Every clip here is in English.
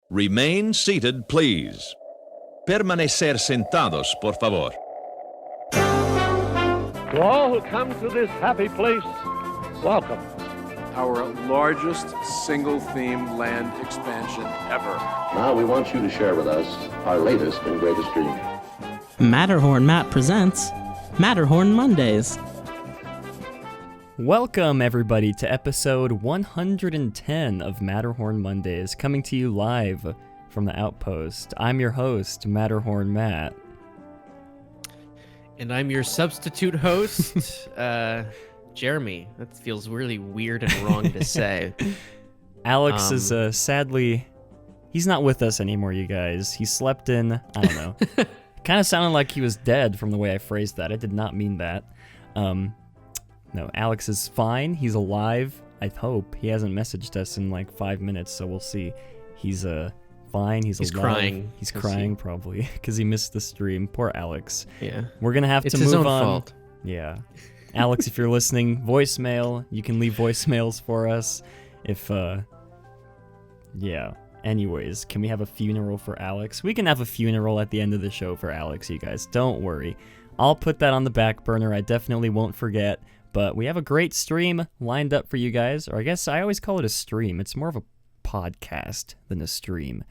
Remain seated, please. Permanecer sentados, por favor. To all who come to this happy place, welcome. Our largest single-theme land expansion ever. Now we want you to share with us our latest and greatest dream. Matterhorn Matt presents Matterhorn Mondays. Welcome, everybody, to episode 110 of Matterhorn Mondays, coming to you live from the Outpost. I'm your host, Matterhorn Matt. And I'm your substitute host, Jeremy. That feels really weird and wrong to say. Alex is sadly, he's not with us anymore, you guys. He slept in, I don't know. Kind of sounded like he was dead from the way I phrased that. I did not mean that. No, Alex is fine. He's alive, I hope. He hasn't messaged us in like 5 minutes, so we'll see. He's fine. He's alive. Crying. He's crying probably because he missed the stream. Poor Alex. Yeah. We're gonna have to his move own on. Fault. Yeah. Alex, if you're listening, voicemail. You can leave voicemails for us. If yeah. Anyways, can we have a funeral for Alex? We can have a funeral at the end of the show for Alex, you guys. Don't worry. I'll put that on the back burner. I definitely won't forget. But we have a great stream lined up for you guys. Or I guess I always call it a stream. It's more of a podcast than a stream.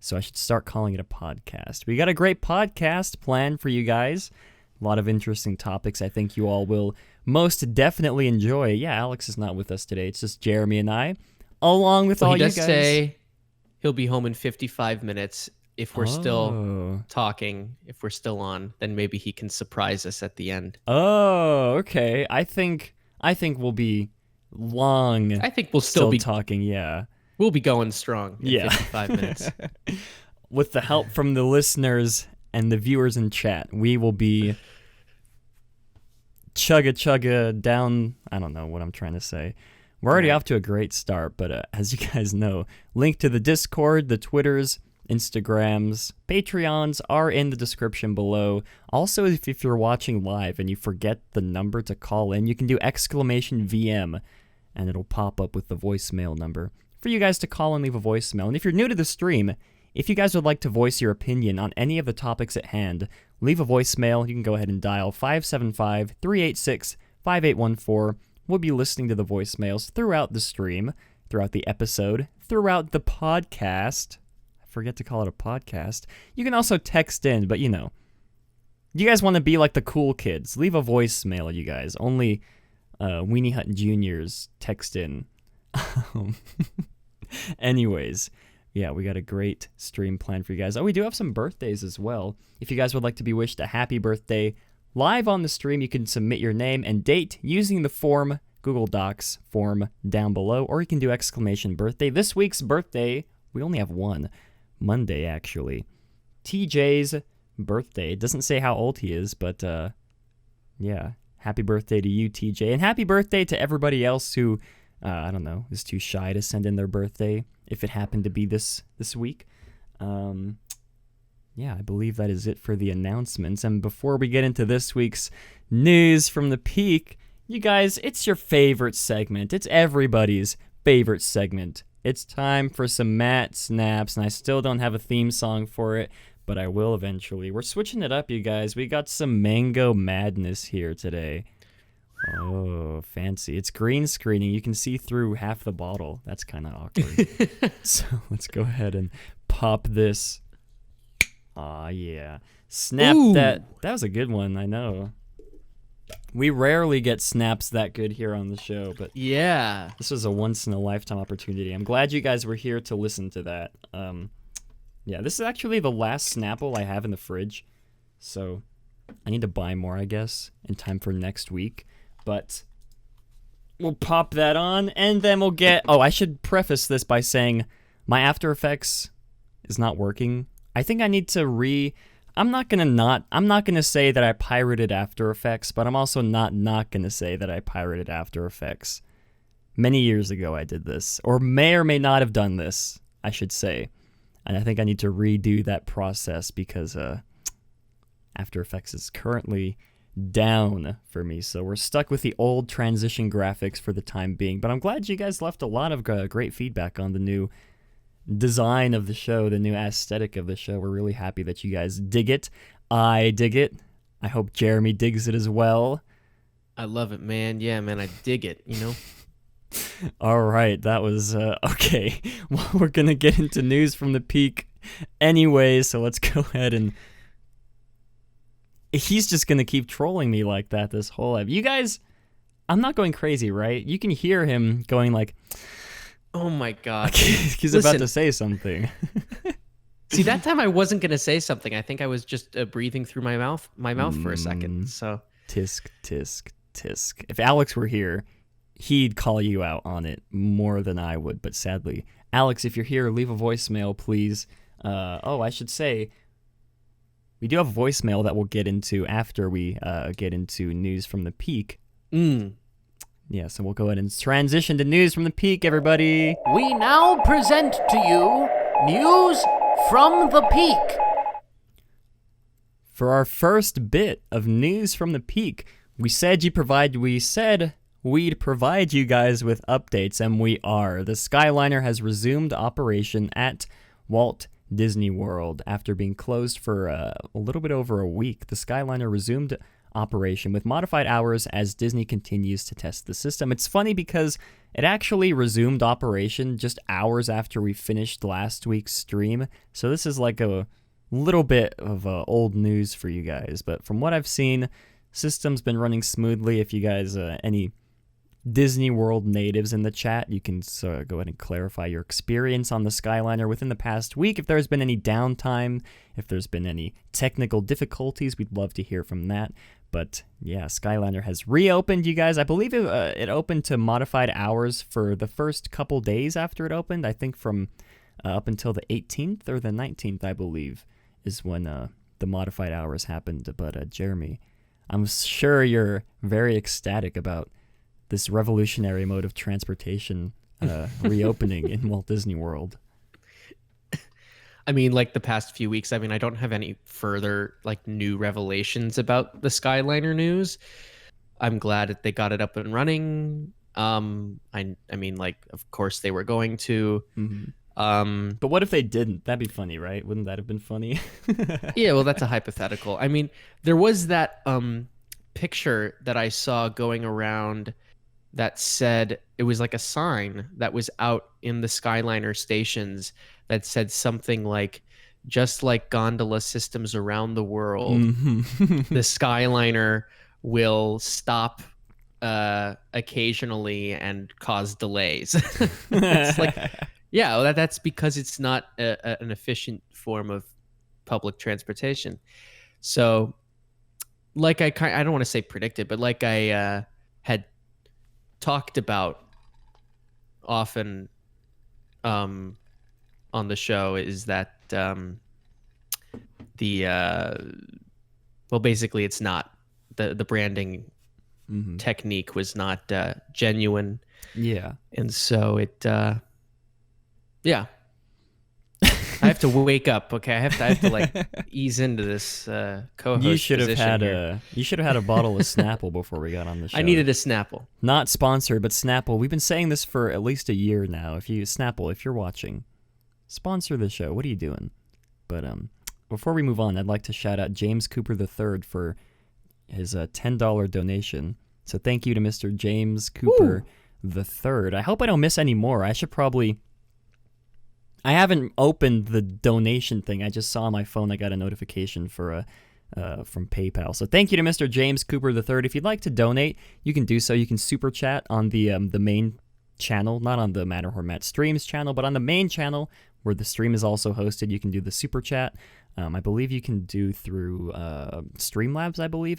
So I should start calling it a podcast. We got a great podcast planned for you guys. A lot of interesting topics I think you all will most definitely enjoy. Yeah, Alex is not with us today. It's just Jeremy and I, along with all you guys. He does say he'll be home in 55 minutes. If we're still talking, if we're still on, then maybe he can surprise us at the end. Oh, okay. I think we'll be long. I think we'll still be talking. Yeah, we'll be going strong. In 55 minutes. With the help from the listeners and the viewers in chat, we will be chugga down. I don't know what I'm trying to say. We're already off to a great start, but as you guys know, link to the Discord, the Twitters, Instagrams, Patreons are in the description below. Also, if you're watching live and you forget the number to call in, you can do !VM and it'll pop up with the voicemail number for you guys to call and leave a voicemail. And if you're new to the stream, if you guys would like to voice your opinion on any of the topics at hand, leave a voicemail. You can go ahead and dial 575-386-5814. We'll be listening to the voicemails throughout the stream, throughout the episode, throughout the podcast. Forget to call it a podcast. You can also text in, but you know, you guys want to be like the cool kids. Leave a voicemail, you guys. Only Weenie Hut Juniors text in. Anyways, yeah, we got a great stream planned for you guys. Oh, we do have some birthdays as well. If you guys would like to be wished a happy birthday live on the stream, you can submit your name and date using the form, Google Docs form down below, or you can do !birthday. This week's birthday, we only have one. Monday, actually. TJ's birthday. It doesn't say how old he is, but yeah. Happy birthday to you, TJ. And happy birthday to everybody else who, I don't know, is too shy to send in their birthday if it happened to be this week. Yeah, I believe that is it for the announcements. And before we get into this week's news from the Peak, you guys, it's your favorite segment. It's everybody's favorite segment. It's time for some Matt Snaps, and I still don't have a theme song for it, but I will eventually. We're switching it up, you guys. We got some mango madness here today. Oh, fancy. It's green screening. You can see through half the bottle. That's kind of awkward. So let's go ahead and pop this. Aw, yeah. Snap. Ooh. That was a good one, I know. We rarely get snaps that good here on the show, but yeah, this was a once-in-a-lifetime opportunity. I'm glad you guys were here to listen to that. Yeah, this is actually the last Snapple I have in the fridge, so I need to buy more, I guess, in time for next week. But we'll pop that on, and then we'll get... Oh, I should preface this by saying my After Effects is not working. I think I need to I'm not gonna say that I pirated After Effects, but I'm also not gonna say that I pirated After Effects. Many years ago I did this, or may not have done this, I should say. And I think I need to redo that process because After Effects is currently down for me, so we're stuck with the old transition graphics for the time being. But I'm glad you guys left a lot of great feedback on the new design of the show, the new aesthetic of the show. We're really happy that you guys dig it. I dig it. I hope Jeremy digs it as well. I love it, man. Yeah, man, I dig it, you know? All right, that was okay. Well, we're going to get into news from the peak anyway, so let's go ahead and... He's just going to keep trolling me like that this whole life. You guys, I'm not going crazy, right? You can hear him going like... Oh my God. He's about to say something. See, that time I wasn't going to say something. I think I was just breathing through my mouth for a second, so... Tisk, tisk, tisk. If Alex were here, he'd call you out on it more than I would, but sadly... Alex, if you're here, leave a voicemail, please. I should say... We do have a voicemail that we'll get into after we get into news from the peak. Yeah, so we'll go ahead and transition to news from the peak, everybody. We now present to you news from the peak. For our first bit of news from the peak, we said we'd provide you guys with updates, and we are. The Skyliner has resumed operation at Walt Disney World. After being closed for a little bit over a week, the Skyliner resumed operation with modified hours as Disney continues to test the system. It's funny because it actually resumed operation just hours after we finished last week's stream, so this is like a little bit of old news for you guys, but from what I've seen, system's been running smoothly. If you guys, any Disney World natives in the chat, you can go ahead and clarify your experience on the Skyliner within the past week. If there's been any downtime, if there's been any technical difficulties, we'd love to hear from that. But yeah, Skyliner has reopened, you guys. I believe it opened to modified hours for the first couple days after it opened. I think from up until the 18th or the 19th, I believe, is when the modified hours happened. But Jeremy, I'm sure you're very ecstatic about this revolutionary mode of transportation reopening in Walt Disney World. I mean, like the past few weeks, I mean, I don't have any further like new revelations about the Skyliner news. I'm glad that they got it up and running. I mean, like, of course they were going to. Mm-hmm. But what if they didn't? That'd be funny, right? Wouldn't that have been funny? Yeah, well, that's a hypothetical. I mean, there was that picture that I saw going around that said, it was like a sign that was out in the Skyliner stations that said something like, just like gondola systems around the world, the Skyliner will stop occasionally and cause delays. It's like, yeah, well, that's because it's not an efficient form of public transportation. So, like I don't want to say predicted, but like I had talked about often on the show, is that basically it's not the branding technique was not genuine. Yeah. And so it yeah. I have to wake up, okay? I have to like ease into this co-host You should have position had a bottle of Snapple before we got on the show. I needed a Snapple. Not sponsored, but Snapple. We've been saying this for at least a year now. If you're watching, sponsor the show. What are you doing? But before we move on, I'd like to shout out James Cooper III for his $10 donation. So thank you to Mr. James Cooper III. I hope I don't miss any more. I haven't opened the donation thing. I just saw on my phone I got a notification for from PayPal. So thank you to Mr. James Cooper III. If you'd like to donate, you can do so. You can super chat on the main channel, not on the Matterhorn Matt Streams channel, but on the main channel where the stream is also hosted. You can do the super chat. I believe you can do through Streamlabs, I believe,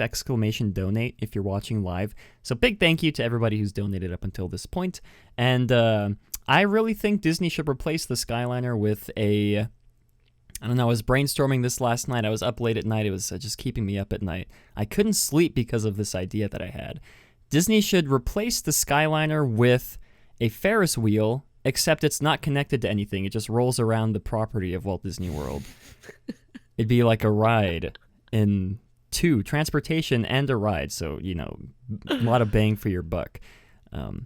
!donate if you're watching live. So big thank you to everybody who's donated up until this point. And I really think Disney should replace the Skyliner with I don't know, I was brainstorming this last night. I was up late at night. It was just keeping me up at night. I couldn't sleep because of this idea that I had. Disney should replace the Skyliner with a Ferris wheel, except it's not connected to anything. It just rolls around the property of Walt Disney World. It'd be like a ride in two, transportation and a ride. So, a lot of bang for your buck.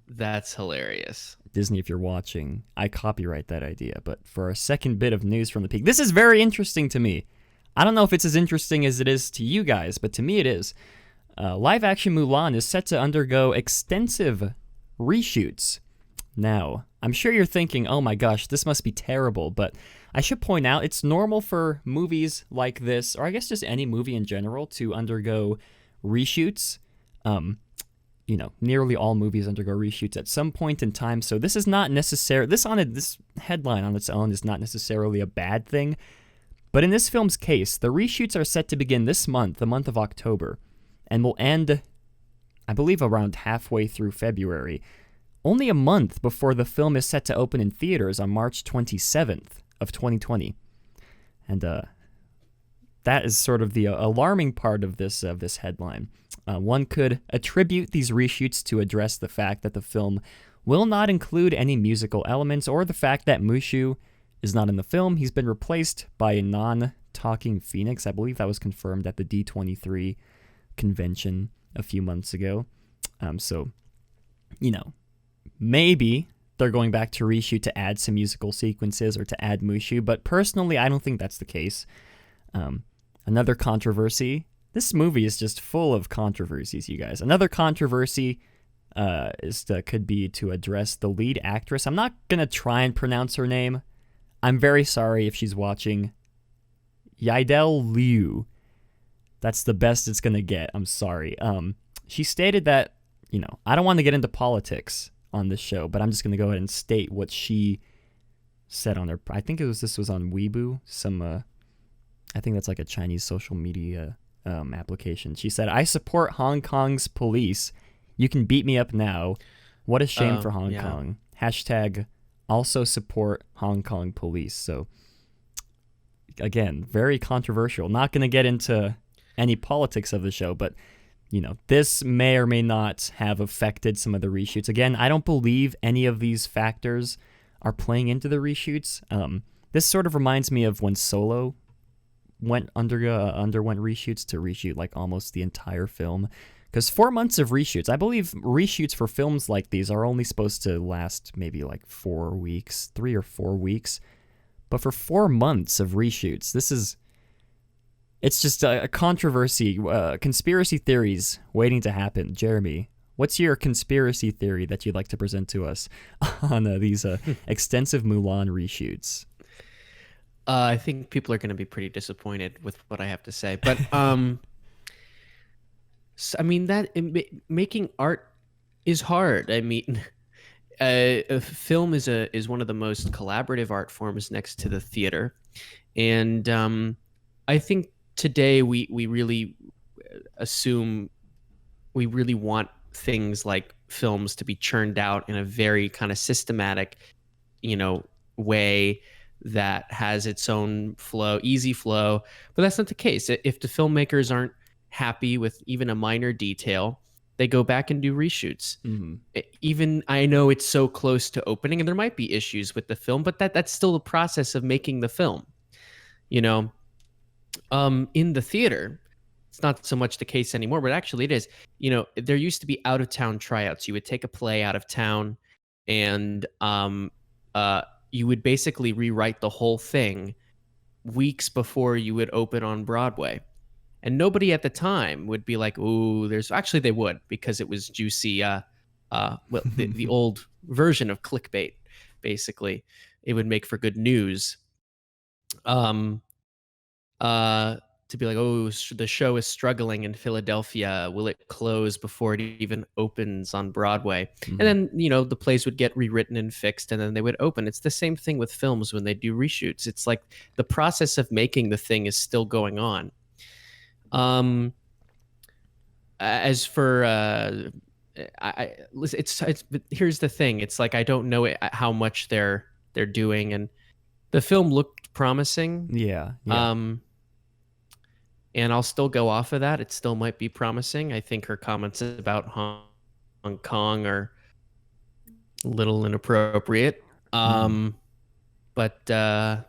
That's hilarious. Disney, if you're watching, I copyright that idea. But for a second bit of news from the peak, this is very interesting to me. I don't know if it's as interesting as it is to you guys, but to me it is. Live-action Mulan is set to undergo extensive reshoots. Now, I'm sure you're thinking, oh my gosh, this must be terrible, but I should point out it's normal for movies like this, or I guess just any movie in general, to undergo reshoots. Nearly all movies undergo reshoots at some point in time, so this is not necessarily, this headline on its own is not necessarily a bad thing, but in this film's case, the reshoots are set to begin this month, the month of October, and will end, I believe, around halfway through February, only a month before the film is set to open in theaters on March 27th of 2020. And that is sort of the alarming part of this headline. One could attribute these reshoots to address the fact that the film will not include any musical elements, or the fact that Mushu is not in the film. He's been replaced by a non-talking Phoenix. I believe that was confirmed at the D23 convention a few months ago. Maybe they're going back to reshoot to add some musical sequences or to add Mushu, but personally, I don't think that's the case. Another controversy. This movie is just full of controversies, you guys. Another controversy could be to address the lead actress. I'm not going to try and pronounce her name. I'm very sorry if she's watching. Yidel Liu. That's the best it's going to get. I'm sorry. She stated that, I don't want to get into politics on this show, but I'm just going to go ahead and state what she said on her. I think this was on Weibo. I think that's like a Chinese social media application. She said, "I support Hong Kong's police. You can beat me up now. What a shame for Hong Kong. Hashtag also support Hong Kong police." So again, very controversial. Not going to get into any politics of the show, but this may or may not have affected some of the reshoots. Again, I don't believe any of these factors are playing into the reshoots. This sort of reminds me of when Solo underwent reshoots to reshoot like almost the entire film. Because 4 months of reshoots, I believe reshoots for films like these are only supposed to last maybe like 4 weeks, 3 or 4 weeks. But for 4 months of reshoots, it's just a controversy, conspiracy theories waiting to happen. Jeremy, what's your conspiracy theory that you'd like to present to us on these extensive Mulan reshoots? I think people are going to be pretty disappointed with what I have to say, but making art is hard. I mean, film is one of the most collaborative art forms next to the theater, and I think today we really assume we really want things like films to be churned out in a very kind of systematic, way that has its own flow, easy flow. But that's not the case. If the filmmakers aren't happy with even a minor detail, they go back and do reshoots. Mm-hmm. Even I know it's so close to opening and there might be issues with the film, but that's still the process of making the film. In the theater, it's not so much the case anymore, but actually it is. There used to be out-of-town tryouts. You would take a play out of town and you would basically rewrite the whole thing weeks before you would open on Broadway. And nobody at the time would be like, "Ooh, actually they would, because it was juicy." The old version of clickbait, basically, it would make for good news. To be like, "Oh, the show is struggling in Philadelphia. Will it close before it even opens on Broadway?" Mm-hmm. And then, the plays would get rewritten and fixed, and then they would open. It's the same thing with films when they do reshoots. It's like the process of making the thing is still going on. As for here's the thing. It's like I don't know how much they're doing, and the film looked promising. Yeah. And I'll still go off of that. It still might be promising. I think her comments about Hong Kong are a little inappropriate. But and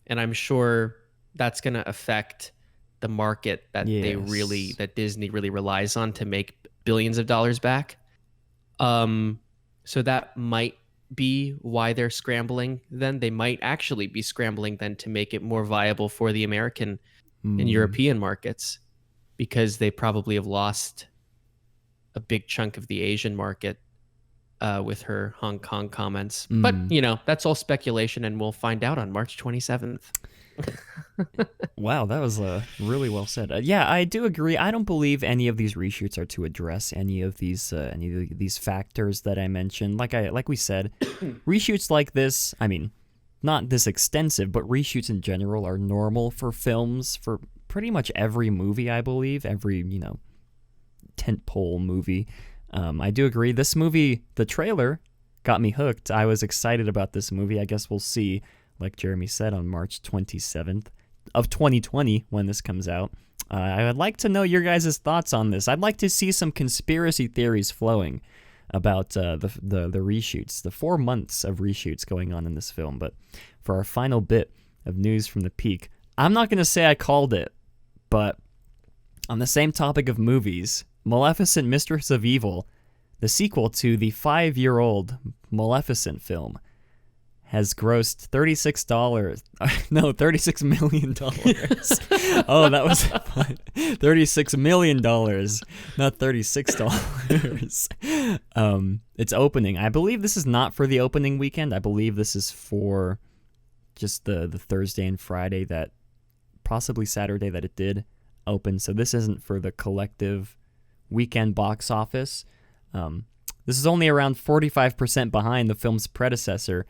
I'm sure that's going to affect the market that that Disney really relies on to make billions of dollars back. So that might be why they're scrambling then. They might actually be scrambling then to make it more viable for the American and European markets, because they probably have lost a big chunk of the Asian market with her Hong Kong comments. But, that's all speculation, and we'll find out on March 27th. Wow, that was really well said. Yeah, I do agree. I don't believe any of these reshoots are to address any of these factors that I mentioned. Like we said, reshoots like this, I mean, not this extensive, but reshoots in general are normal for films, for pretty much every movie, I believe, every, tentpole movie. I do agree. This movie, the trailer, got me hooked. I was excited about this movie. I guess we'll see, like Jeremy said, on March 27th of 2020 when this comes out. I would like to know your guys' thoughts on this. I'd like to see some conspiracy theories flowing about the reshoots, the 4 months of reshoots going on in this film. But for our final bit of news from the peak, I'm not going to say I called it, but on the same topic of movies, Maleficent Mistress of Evil, the sequel to the 5-year-old Maleficent film, has grossed $36 million. Oh, that was fun. $36 million, not $36. It's opening. I believe this is not for the opening weekend. I believe this is for just the Thursday and Friday, that possibly Saturday that it did open. So this isn't for the collective weekend box office. This is only around 45% behind the film's predecessor,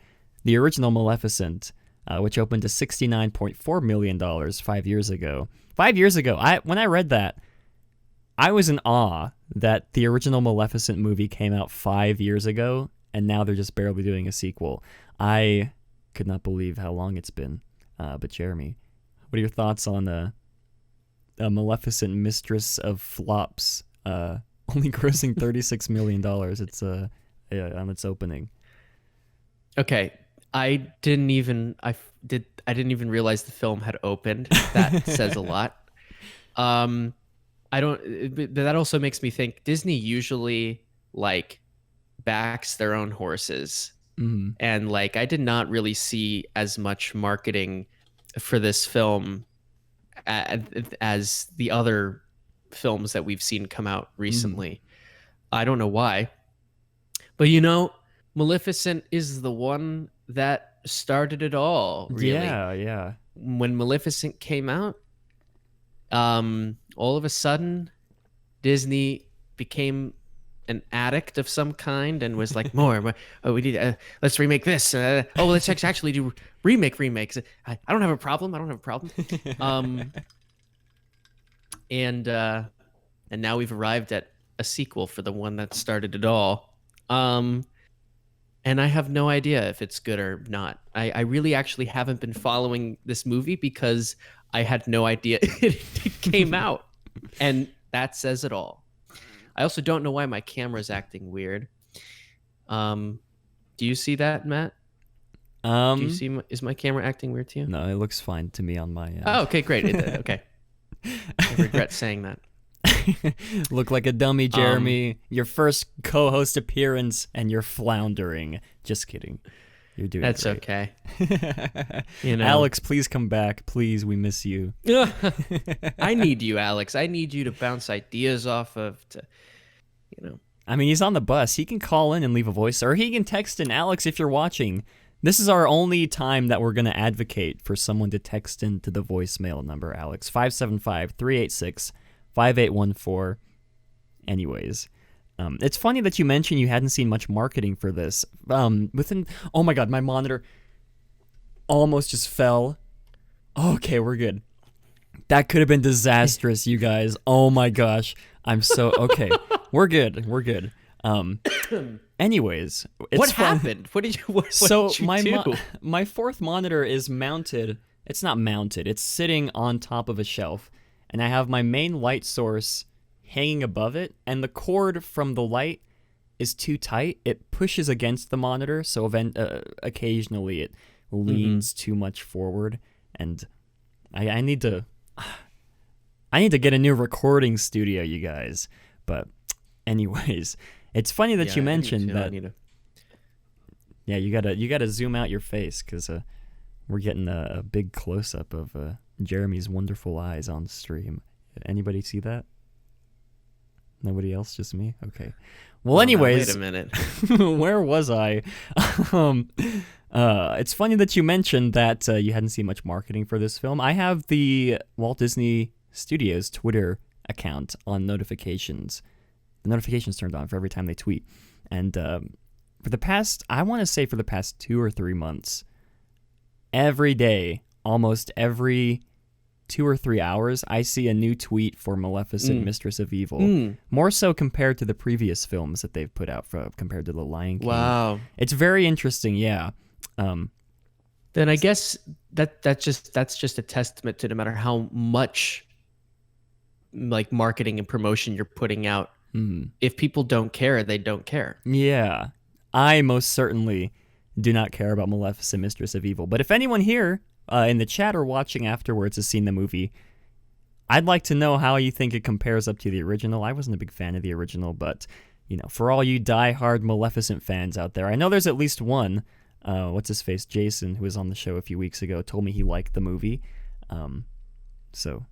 the original Maleficent, which opened to $69.4 million 5 years ago. 5 years ago, when I read that, I was in awe that the original Maleficent movie came out 5 years ago, and now they're just barely doing a sequel. I could not believe how long it's been. But Jeremy, what are your thoughts on a Maleficent Mistress of Flops only grossing $36 million? It's on its opening. Okay. I didn't even realize the film had opened. That says a lot. That also makes me think Disney usually backs their own horses. Mm-hmm. And I did not really see as much marketing for this film as the other films that we've seen come out recently. I don't know why. But Maleficent is the one that started it all, really. Yeah. When Maleficent came out, all of a sudden, Disney became an addict of some kind and was like, more. Oh, we need. Let's remake this. Let's actually do remakes. I don't have a problem. And now we've arrived at a sequel for the one that started it all. And I have no idea if it's good or not. I really actually haven't been following this movie because I had no idea it came out. And that says it all. I also don't know why my camera's acting weird. Do you see that, Matt? Do you see is my camera acting weird to you? No, it looks fine to me on my end. Oh, okay, great. Okay. I regret saying that. Look like a dummy, Jeremy. Your first co-host appearance, and you're floundering. Just kidding. You're doing That's great. Okay. Alex, please come back. Please, we miss you. I need you, Alex. I need you to bounce ideas off of. I mean, he's on the bus. He can call in and leave a voice, or he can text in. Alex, if you're watching, this is our only time that we're going to advocate for someone to text into the voicemail number, Alex. 575-386-5814. Anyways, it's funny that you mentioned you hadn't seen much marketing for this. Oh my God, my monitor almost just fell. Okay, we're good. That could have been disastrous, you guys. Oh my gosh. Okay. We're good. Anyways, what happened? What did you do? My fourth monitor is mounted. It's not mounted. It's sitting on top of a shelf, and I have my main light source hanging above it, and the cord from the light is too tight. It pushes against the monitor, so occasionally it leans too much forward, and I need to get a new recording studio, you guys. But anyways, It's funny that you I do mentioned too. I that. need to- Yeah, you gotta zoom out your face because we're getting a big close up of Jeremy's wonderful eyes on stream. Anybody see that? Nobody else, just me. Okay. Well, Oh, now, anyways, wait a minute. where was I? It's funny that you mentioned that you hadn't seen much marketing for this film. I have the Walt Disney Studios Twitter account on notifications. The notifications turned on for every time they tweet. And for the past 2 or 3 months, every day, almost every 2 or 3 hours, I see a new tweet for Maleficent, Mistress of Evil. More so compared to the previous films that they've put out, compared to The Lion King. Wow. It's very interesting, yeah. Then I guess that's just a testament to no matter how much like marketing and promotion you're putting out, if people don't care, they don't care. Yeah. I most certainly do not care about Maleficent, Mistress of Evil. But if anyone here in the chat or watching afterwards has seen the movie, I'd like to know how you think it compares up to the original. I wasn't a big fan of the original, but for all you die-hard Maleficent fans out there, I know there's at least one. What's his face? Jason, who was on the show a few weeks ago, told me he liked the movie. So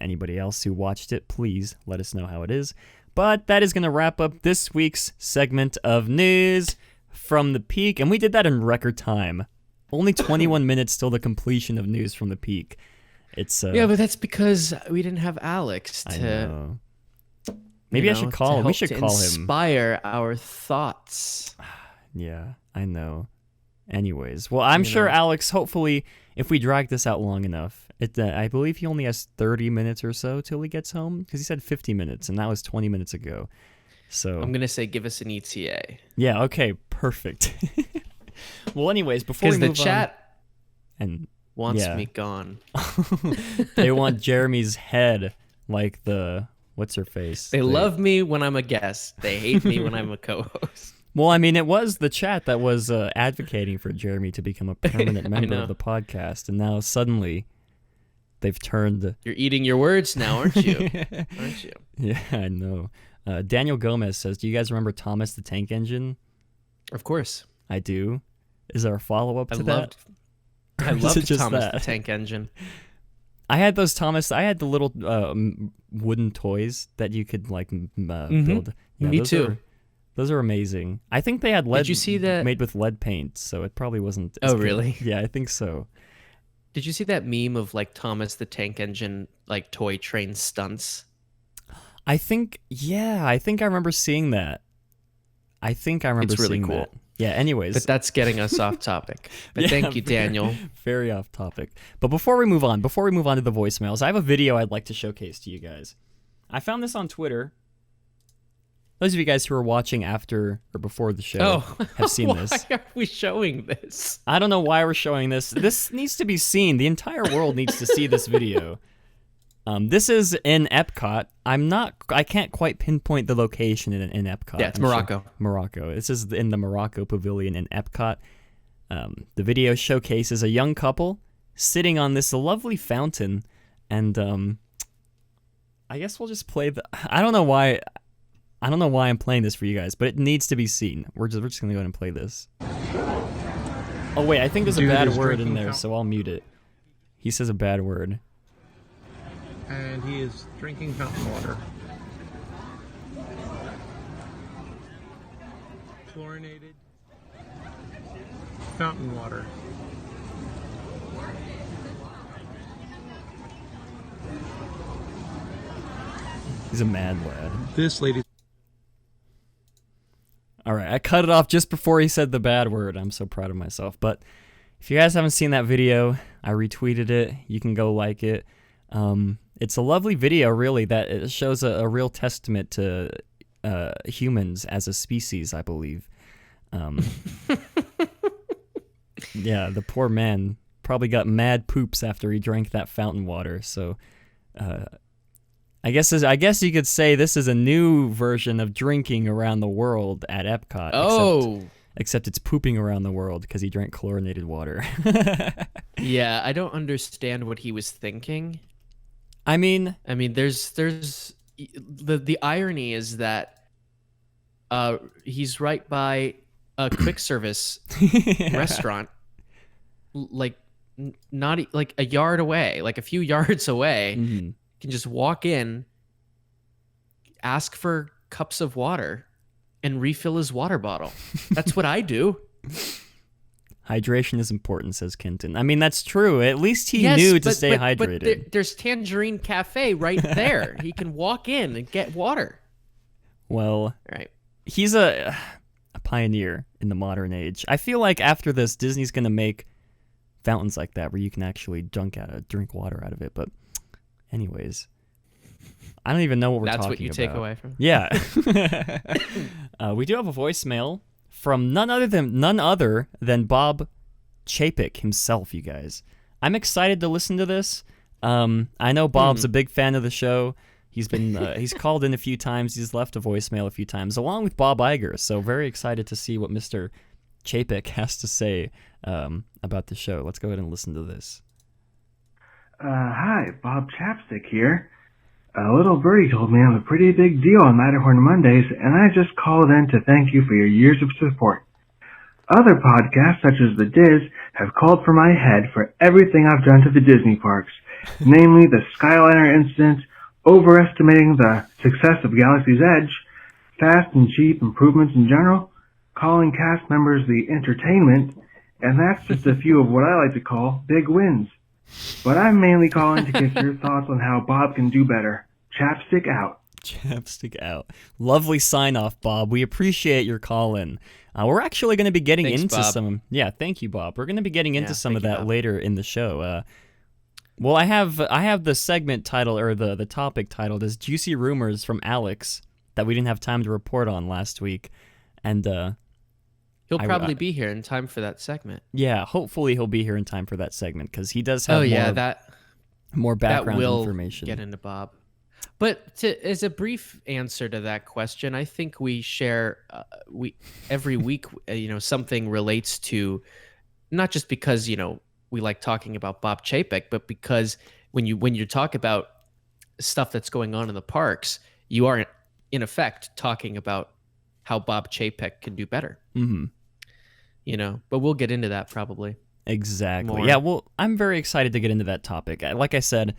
anybody else who watched it, please let us know how it is. But that is going to wrap up this week's segment of News from the Peak, and we did that in record time. Only 21 minutes till the completion of News from the Peak. It's yeah, but that's because we didn't have Alex to. I know. Maybe I should call him. We should call him. Inspire our thoughts. Yeah, I know. Anyways, well, I'm sure Alex, hopefully, if we drag this out long enough, I believe he only has 30 minutes or so till he gets home, because he said 50 minutes, and that was 20 minutes ago. So I'm going to say give us an ETA. Yeah, okay, perfect. Well, anyways, before we move on... Because the chat wants yeah. me gone. They want Jeremy's head like the... What's her face? They love me when I'm a guest. They hate me when I'm a co-host. Well, I mean, it was the chat that was advocating for Jeremy to become a permanent member of the podcast, and now suddenly they've turned... You're eating your words now, aren't you? Aren't you? Yeah, I know. Daniel Gomez says, do you guys remember Thomas the Tank Engine? Of course. I do. Is there a follow-up to that? I loved just Thomas that? the Tank Engine. I had those I had the little wooden toys that you could build. Yeah, Me too. Those are amazing. I think they had lead. Did you see that? Made with lead paint, so it probably wasn't. Oh, really? Yeah, I think so. Did you see that meme of Thomas the Tank Engine toy train stunts? I think I remember seeing that. It's really cool. That. Yeah, anyways. But that's getting us off topic. But thank you, Daniel. Very off topic. But before we move on to the voicemails, I have a video I'd like to showcase to you guys. I found this on Twitter. Those of you guys who are watching after or before the show have seen this. Why are we showing this? I don't know why we're showing this. This needs to be seen. The entire world needs to see this video. This is in Epcot. I can't quite pinpoint the location in Epcot. Yeah, it's Morocco. Morocco. This is in the Morocco Pavilion in Epcot. The video showcases a young couple sitting on this lovely fountain, and I guess we'll just play I don't know why I'm playing this for you guys, but it needs to be seen. We're just gonna go ahead and play this. Oh wait, I think there's a bad word in there, so I'll mute it. He says a bad word. And he is drinking fountain water. Chlorinated fountain water. He's a mad lad. This lady. All right, I cut it off just before he said the bad word. I'm so proud of myself. But if you guys haven't seen that video, I retweeted it. You can go like it. It's a lovely video, really, that it shows a real testament to humans as a species, I believe. Yeah, the poor man probably got mad poops after he drank that fountain water. So I guess you could say this is a new version of drinking around the world at Epcot. Oh. Except it's pooping around the world because he drank chlorinated water. Yeah, I don't understand what he was thinking. I mean, there's the irony is that He's right by a quick service restaurant, like not like a yard away, like a few yards away. Mhm. You can just walk in, ask for cups of water, and refill his water bottle. That's what I do. Hydration is important, says Kenton. I mean, that's true. At least he Yes, knew to but- stay but hydrated. there's Tangerine Cafe right there. He can walk in and get water. Well, All right. he's a pioneer in the modern age. I feel like after this, Disney's going to make fountains like that where you can actually drink water out of it. But anyways, I don't even know what we're talking about. That's what you take away from it? Yeah. We do have a voicemail from none other than Bob Chapek himself, you guys. I'm excited to listen to this. I know Bob's a big fan of the show. He's been he's called in a few times. He's left a voicemail a few times, along with Bob Iger. So very excited to see what Mr. Chapek has to say about the show. Let's go ahead and listen to this. Hi, Bob Chapek here. A little birdie told me I'm a pretty big deal on Matterhorn Mondays, and I just called in to thank you for your years of support. Other podcasts, such as The Diz, have called for my head for everything I've done to the Disney parks, namely the Skyliner incident, overestimating the success of Galaxy's Edge, fast and cheap improvements in general, calling cast members the entertainment, and that's just a few of what I like to call big wins. But I'm mainly calling to get your thoughts on how Bob can do better. Chapstick out. Chapstick out. Lovely sign off, Bob. We appreciate your call in. We're actually going to be getting Thanks, into Bob. some. Yeah, thank you, Bob. We're going to be getting into some of thank you, that Bob. later in the show. Well, I have the segment title, or the topic titled as Juicy Rumors from Alex that we didn't have time to report on last week, and He'll probably be here in time for that segment. yeah, hopefully he'll be here in time for that segment because he does have more background that will information. Get into Bob. But as a brief answer to that question, I think we share every week. Something relates to, not just because we like talking about Bob Chapek, but because when you talk about stuff that's going on in the parks, you are in effect talking about how Bob Chapek can do better. Mm-hmm. But we'll get into that probably. Exactly. More. Yeah, well, I'm very excited to get into that topic. Like I said,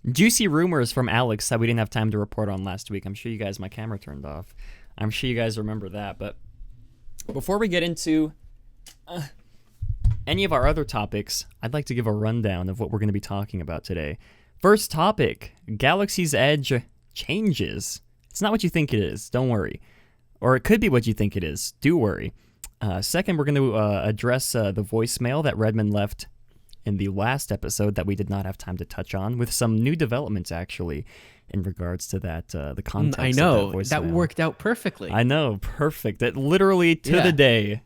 juicy rumors from Alex that we didn't have time to report on last week. I'm sure you guys, my camera turned off. I'm sure you guys remember that. But before we get into any of our other topics, I'd like to give a rundown of what we're going to be talking about today. First topic, Galaxy's Edge changes. It's not what you think it is. Don't worry. Or it could be what you think it is. Do worry. Second, we're going to address the voicemail that Redmond left in the last episode that we did not have time to touch on, with some new developments, actually, in regards to that, the context I know. of that voicemail. That worked out perfectly. I know. Perfect. That literally to the day.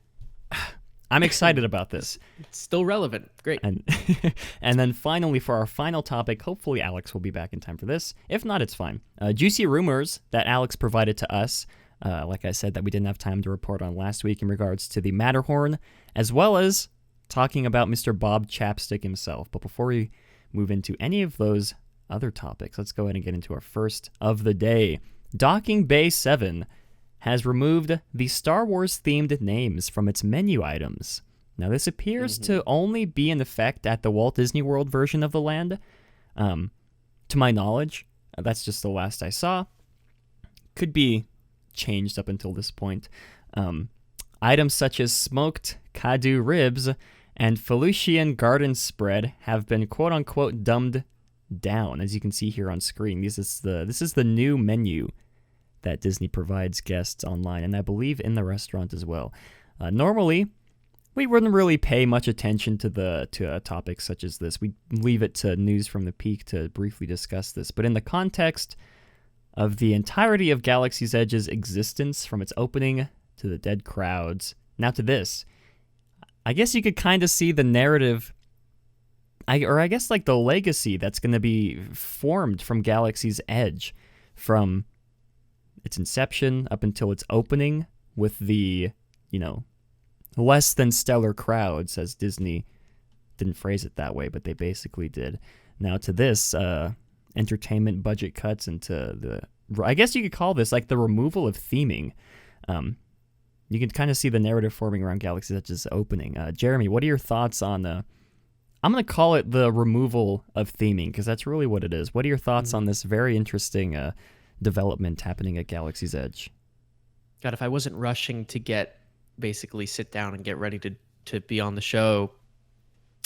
I'm excited about this. It's still relevant. Great. And then finally, for our final topic, hopefully Alex will be back in time for this. If not, it's fine. Juicy rumors that Alex provided to us, like I said, that we didn't have time to report on last week in regards to the Matterhorn, as well as talking about Mr. Bob Chapek himself. But before we move into any of those other topics, let's go ahead and get into our first of the day. Docking Bay 7 has removed the Star Wars-themed names from its menu items. Now, this appears to only be in effect at the Walt Disney World version of the land. To my knowledge, that's just the last I saw. Could be changed up until this point. Items such as smoked Kadu ribs and Felucian garden spread have been quote-unquote dumbed down, as you can see here on screen. This is the new menu that Disney provides guests online, and I believe in the restaurant as well. Normally, we wouldn't really pay much attention to a topic such as this. We leave it to News from the Peak to briefly discuss this. But in the context of the entirety of Galaxy's Edge's existence, from its opening to the dead crowds, now to this, I guess you could kind of see the narrative, I guess like the legacy that's going to be formed from Galaxy's Edge, from its inception up until its opening, with the, less than stellar crowds, as Disney didn't phrase it that way, but they basically did. Now to this, entertainment budget cuts into I guess you could call this like the removal of theming. You can kind of see the narrative forming around Galaxy's Edge's opening. Jeremy, what are your thoughts on I'm going to call it the removal of theming, because that's really what it is. What are your thoughts on this very interesting development happening at Galaxy's Edge? God, if I wasn't rushing to basically sit down and get ready to be on the show,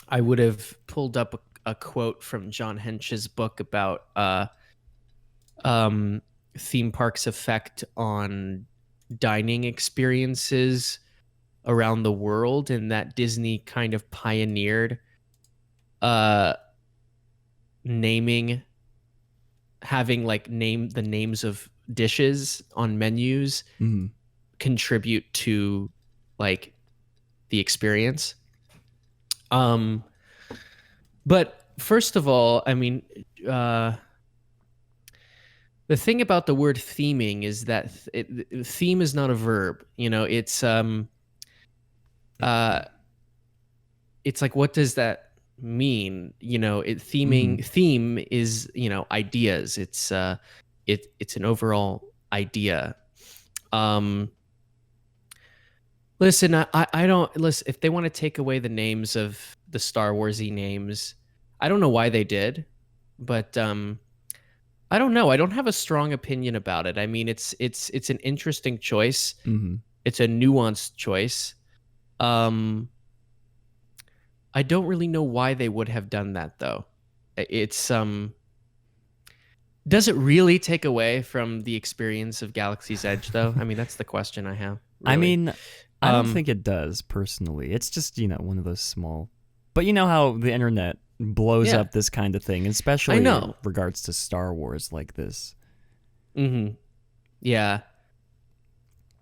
I would have pulled up a quote from John Hench's book about theme parks' effect on dining experiences around the world, and that Disney kind of pioneered having like the names of dishes on menus contribute to like the experience. But first of all, I mean, the thing about the word theming is that theme is not a verb. You know, it's like, what does that mean? You know, theme is, you know, ideas. It's an overall idea. Listen, I don't listen. If they want to take away the names of the Star Warsy names, I don't know why they did, but I don't know. I don't have a strong opinion about it. I mean, it's an interesting choice. It's a nuanced choice. I don't really know why they would have done that, though. It's does it really take away from the experience of Galaxy's Edge, though? I mean, that's the question I have. Really. I mean, I don't think it does, personally. It's just, you know, one of those small... But you know how the internet blows up this kind of thing, especially in regards to Star Wars like this. Yeah.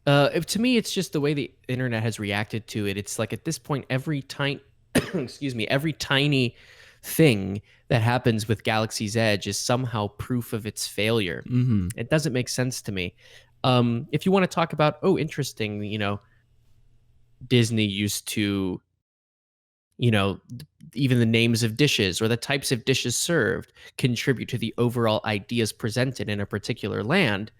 To me, it's just the way the internet has reacted to it. It's like, at this point, every tiny thing that happens with Galaxy's Edge is somehow proof of its failure. It doesn't make sense to me. If you want to talk about, interesting, you know, Disney used to, you know, even the names of dishes or the types of dishes served contribute to the overall ideas presented in a particular land.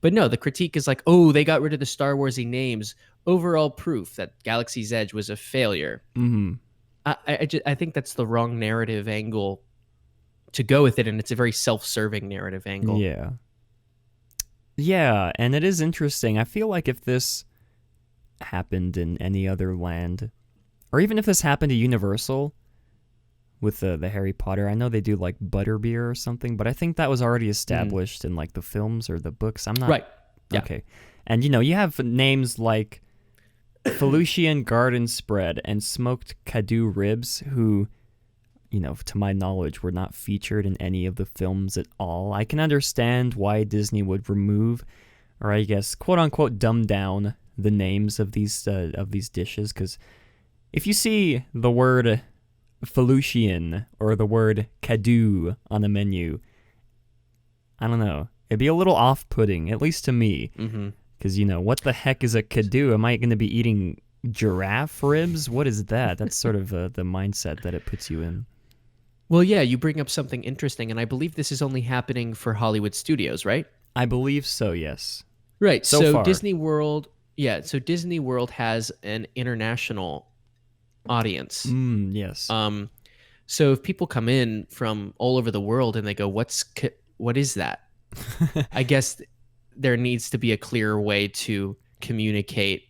But no, the critique is like, they got rid of the Star Warsy names. Overall proof that Galaxy's Edge was a failure. I think that's the wrong narrative angle to go with it, and it's a very self-serving narrative angle. Yeah, and it is interesting. I feel like if this happened in any other land, or even if this happened to Universal with the Harry Potter, I know they do like butterbeer or something, but I think that was already established in like the films or the books. I'm not... Right. Yeah. Okay. And, you know, you have names like Felucian Garden Spread and Smoked Cadu Ribs, who, you know, to my knowledge, were not featured in any of the films at all. I can understand why Disney would remove, or I guess, quote-unquote, dumb down the names of these dishes, because if you see the word Felucian or the word Cadu on a menu, I don't know, it'd be a little off-putting, at least to me. Because, you know, what the heck is a Cadu? Am I going to be eating giraffe ribs? What is that? That's sort of the mindset that it puts you in. Well, yeah, you bring up something interesting, and I believe this is only happening for Hollywood studios, right? I believe so, yes. Right. So far. Disney World has an international audience. Yes. So if people come in from all over the world and they go, what is that? I guess there needs to be a clearer way to communicate,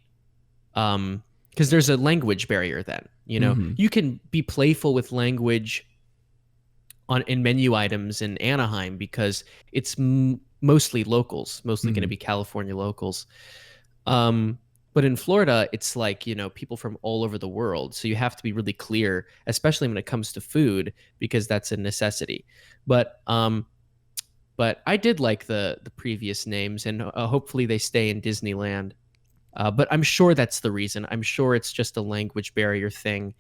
because there's a language barrier then. You know, you can be playful with language in menu items in Anaheim because it's mostly locals, mostly going to be California locals. But in Florida, it's like, you know, people from all over the world. So you have to be really clear, especially when it comes to food, because that's a necessity. But I did like the previous names, and hopefully they stay in Disneyland. But I'm sure that's the reason. I'm sure it's just a language barrier thing,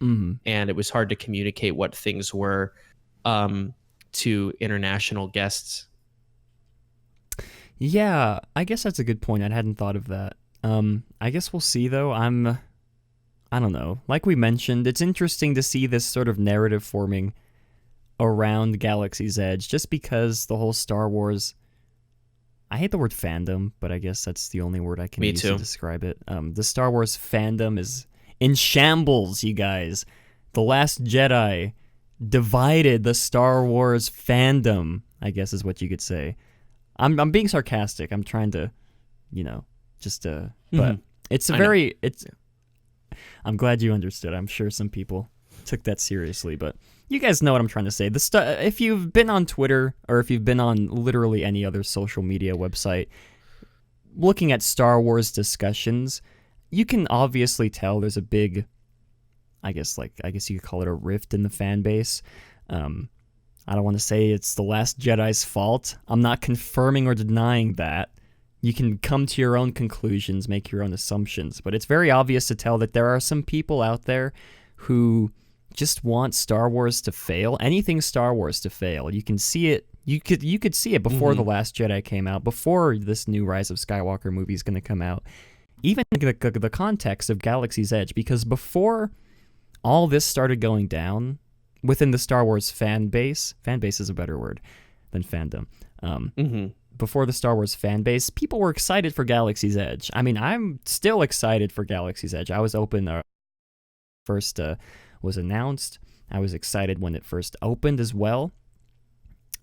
and it was hard to communicate what things were to international guests. Yeah, I guess that's a good point. I hadn't thought of that. I guess we'll see, though. I don't know. Like we mentioned, it's interesting to see this sort of narrative forming around Galaxy's Edge, just because the whole Star Wars I hate the word fandom, but I guess that's the only word I can Me use too. to describe it. The Star Wars fandom is in shambles, you guys. The Last Jedi divided the Star Wars fandom, I guess is what you could say. I'm being sarcastic. I'm trying to, but it's I'm glad you understood. I'm sure some people took that seriously, but you guys know what I'm trying to say. If you've been on Twitter or if you've been on literally any other social media website looking at Star Wars discussions, you can obviously tell there's a big, I guess you could call it a rift in the fan base. I don't want to say it's The Last Jedi's fault. I'm not confirming or denying that. You can come to your own conclusions, make your own assumptions, but it's very obvious to tell that there are some people out there who just want Star Wars to fail, anything Star Wars to fail. You can see it. You could see it before The Last Jedi came out, before this new Rise of Skywalker movie is going to come out. Even the context of Galaxy's Edge, because before all this started going down within the Star Wars fan base is a better word than fandom. Before the Star Wars fan base, people were excited for Galaxy's Edge. I mean, I'm still excited for Galaxy's Edge. I was open first was announced. I was excited when it first opened as well.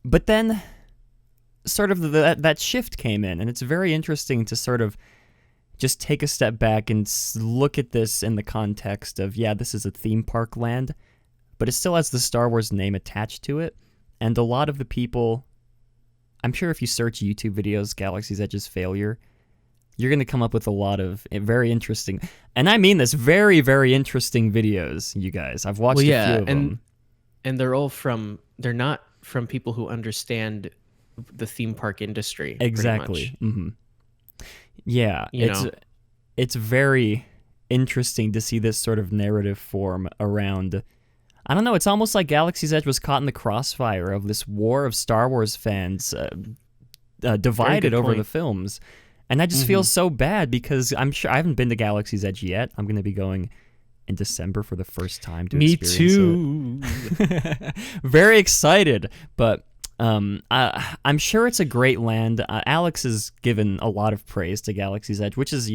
But then sort of that shift came in, and it's very interesting to sort of just take a step back and look at this in the context of, yeah, this is a theme park land, but it still has the Star Wars name attached to it. And a lot of the people, I'm sure if you search YouTube videos, Galaxy's Edge's failure, you're going to come up with a lot of very interesting, and I mean this, very, very interesting videos, you guys. I've watched a few of them. And they're not from people who understand the theme park industry. Exactly. Yeah, it's very interesting to see this sort of narrative form around, I don't know, it's almost like Galaxy's Edge was caught in the crossfire of this war of Star Wars fans divided over the films. And I just feel so bad because I'm sure I haven't been to Galaxy's Edge yet. I'm going to be going in December for the first time to experience it. Very excited, but I'm sure it's a great land. Alex has given a lot of praise to Galaxy's Edge, which is,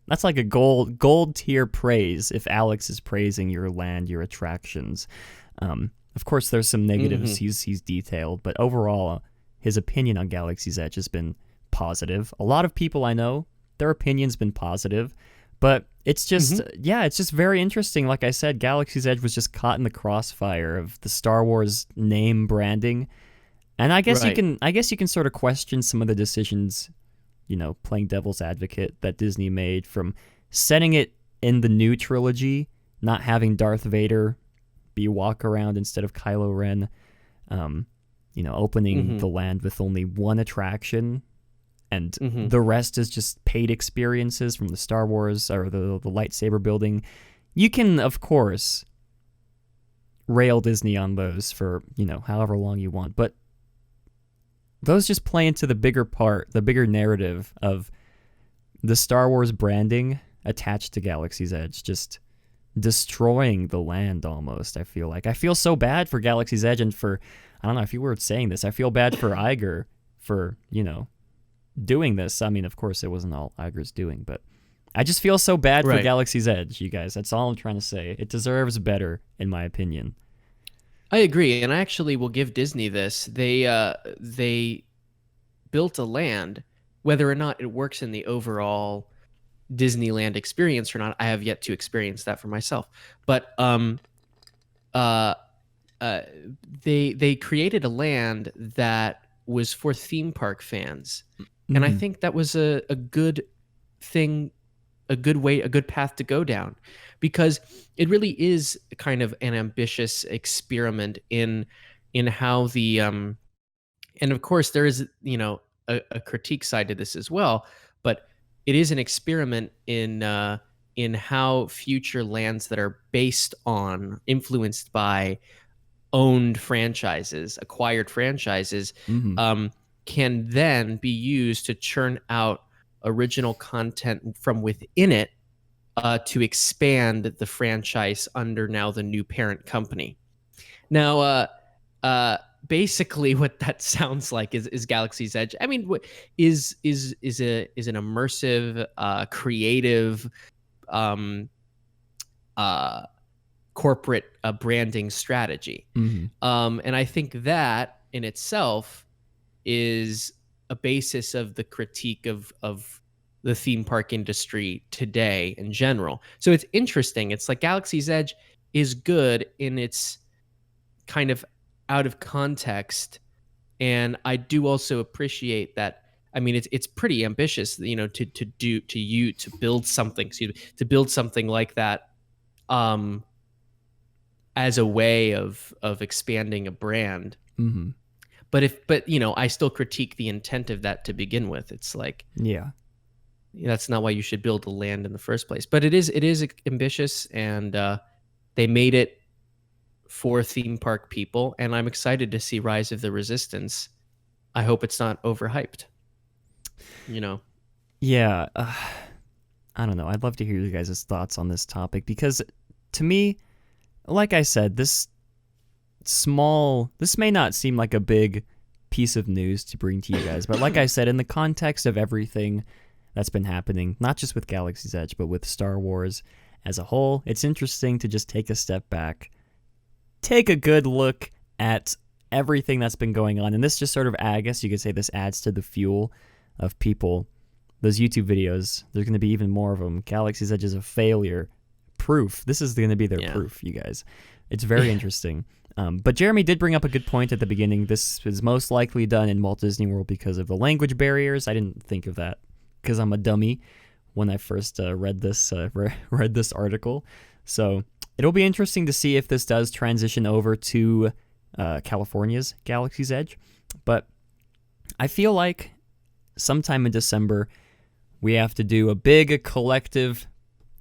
that's like a gold tier praise if Alex is praising your land, your attractions. Of course, there's some negatives he's detailed, but overall, his opinion on Galaxy's Edge has been positive. A lot of people I know, their opinion's been positive, but it's just, it's just very interesting. Like I said, Galaxy's Edge was just caught in the crossfire of the Star Wars name branding. And I guess you can sort of question some of the decisions, playing devil's advocate, that Disney made, from setting it in the new trilogy, not having Darth Vader be walk around instead of Kylo Ren, opening the land with only one attraction, and the rest is just paid experiences from the Star Wars or the lightsaber building. You can, of course, rail Disney on those for, however long you want, but those just play into the bigger narrative of the Star Wars branding attached to Galaxy's Edge, just destroying the land almost, I feel like. I feel so bad for Galaxy's Edge and for, I don't know if you were saying this, I feel bad for Iger for, doing this. I mean, of course, it wasn't all Iger's doing, but I just feel so bad for Galaxy's Edge, you guys. That's all I'm trying to say. It deserves better, in my opinion. I agree, and I actually will give Disney this. They built a land, whether or not it works in the overall Disneyland experience or not, I have yet to experience that for myself. But they created a land that was for theme park fans. And I think that was a good thing, a good path to go down, because it really is kind of an ambitious experiment in how the and of course there is a critique side to this as well, but it is an experiment in how future lands that are influenced by owned franchises, acquired franchises, can then be used to churn out original content from within it to expand the franchise under now the new parent company. Now, basically what that sounds like is Galaxy's Edge. I mean, is an immersive, creative, corporate branding strategy. And I think that in itself is a basis of the critique of the theme park industry today in general. So it's interesting. It's like Galaxy's Edge is good in its kind of out of context, and I do also appreciate that. I mean, it's pretty ambitious, you know, to build something, to build something like that, as a way of expanding a brand. But you know, I still critique the intent of that to begin with. It's like, yeah, that's not why you should build a land in the first place. But it is ambitious, and they made it for theme park people, and I'm excited to see Rise of the Resistance. I hope it's not overhyped. You know? Yeah, I don't know. I'd love to hear you guys' thoughts on this topic, because to me, like I said, this may not seem like a big piece of news to bring to you guys, but like I said, in the context of everything that's been happening, not just with Galaxy's Edge, but with Star Wars as a whole, it's interesting to just take a step back, take a good look at everything that's been going on. And this just sort of, I guess you could say, this adds to the fuel of people. Those YouTube videos, there's going to be even more of them. Galaxy's Edge is a failure. Proof. This is going to be their proof, you guys. It's very interesting. But Jeremy did bring up a good point at the beginning. This is most likely done in Walt Disney World because of the language barriers. I didn't think of that because I'm a dummy when I first read this article. So it'll be interesting to see if this does transition over to California's Galaxy's Edge. But I feel like sometime in December, we have to do a big collective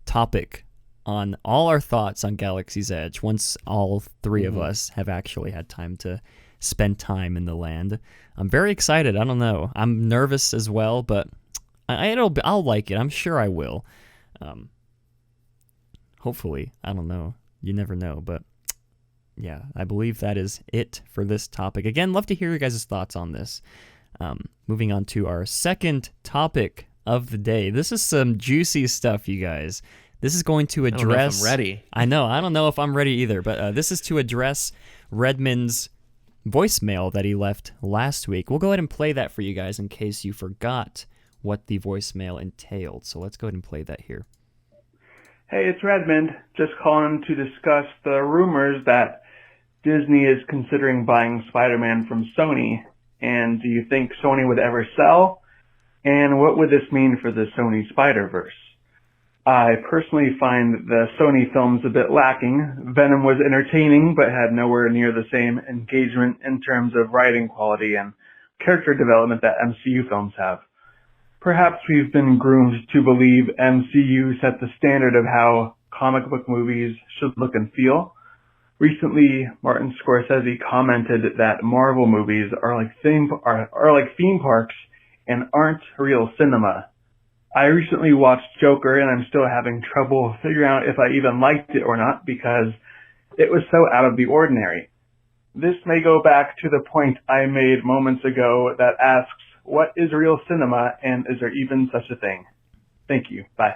topic on all our thoughts on Galaxy's Edge once all three of us have actually had time to spend time in the land. I'm very excited. I don't know. I'm nervous as well, but I'll like it. I'm sure I will. Hopefully. I don't know. You never know, but yeah, I believe that is it for this topic. Again, love to hear your guys' thoughts on this. Moving on to our second topic of the day. This is some juicy stuff, you guys. This is going to address... I don't know if I'm ready. I know. I don't know if I'm ready either, but this is to address Redmond's voicemail that he left last week. We'll go ahead and play that for you guys in case you forgot what the voicemail entailed. So let's go ahead and play that here. Hey, it's Redmond. Just calling to discuss the rumors that Disney is considering buying Spider-Man from Sony. And do you think Sony would ever sell? And what would this mean for the Sony Spider-Verse? I personally find the Sony films a bit lacking. Venom was entertaining, but had nowhere near the same engagement in terms of writing quality and character development that MCU films have. Perhaps we've been groomed to believe MCU set the standard of how comic book movies should look and feel. Recently, Martin Scorsese commented that Marvel movies are like theme parks and aren't real cinema. I recently watched Joker, and I'm still having trouble figuring out if I even liked it or not because it was so out of the ordinary. This may go back to the point I made moments ago that asks, what is real cinema, and is there even such a thing? Thank you. Bye.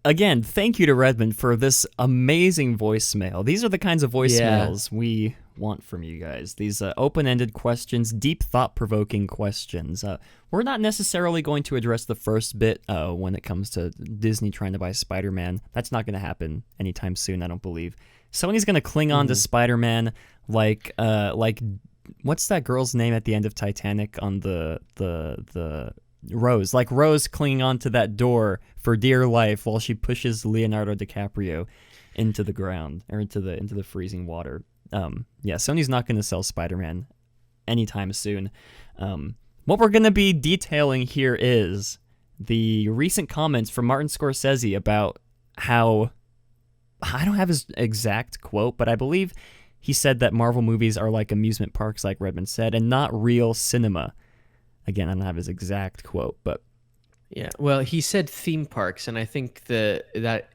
Again, thank you to Redmond for this amazing voicemail. These are the kinds of voicemails we want from you guys. These open-ended questions, deep thought-provoking questions. We're not necessarily going to address the first bit when it comes to Disney trying to buy Spider-Man. That's not going to happen anytime soon, I don't believe. Sony's going to cling on to Spider-Man like what's that girl's name at the end of Titanic on the Rose, like Rose clinging onto that door for dear life while she pushes Leonardo DiCaprio into the ground or into the freezing water. Sony's not going to sell Spider-Man anytime soon. What we're going to be detailing here is the recent comments from Martin Scorsese about how, I don't have his exact quote, but I believe he said that Marvel movies are like amusement parks, like Redmond said, and not real cinema. Again, I don't have his exact quote, but... Yeah, well, he said theme parks, and I think that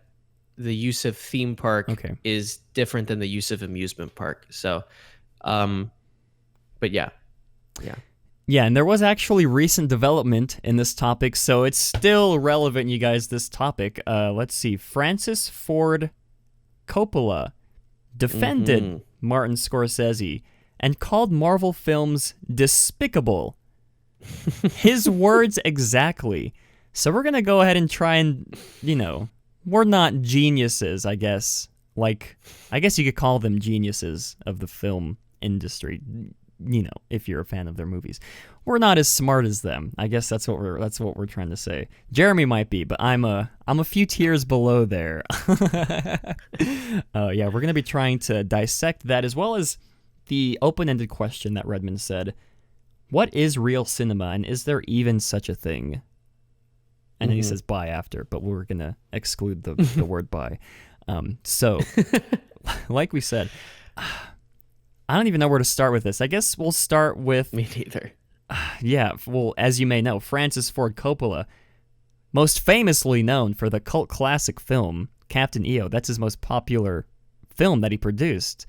the use of theme park is different than the use of amusement park. So But yeah. Yeah, and there was actually recent development in this topic, so it's still relevant, you guys, this topic. Let's see. Francis Ford Coppola defended Martin Scorsese and called Marvel films despicable. His words exactly. So we're going to go ahead and try and, we're not geniuses, I guess. I guess you could call them geniuses of the film industry. If you're a fan of their movies, we're not as smart as them. I guess that's what we're trying to say. Jeremy might be, but I'm a few tiers below there. Yeah, we're gonna be trying to dissect that, as well as the open-ended question that Redmond said: what is real cinema, and is there even such a thing? And then he says "buy" after, but we're gonna exclude the word "buy." So, like we said. I don't even know where to start with this. I guess we'll start with... Me neither. Yeah, well, as you may know, Francis Ford Coppola, most famously known for the cult classic film Captain EO. That's his most popular film that he produced.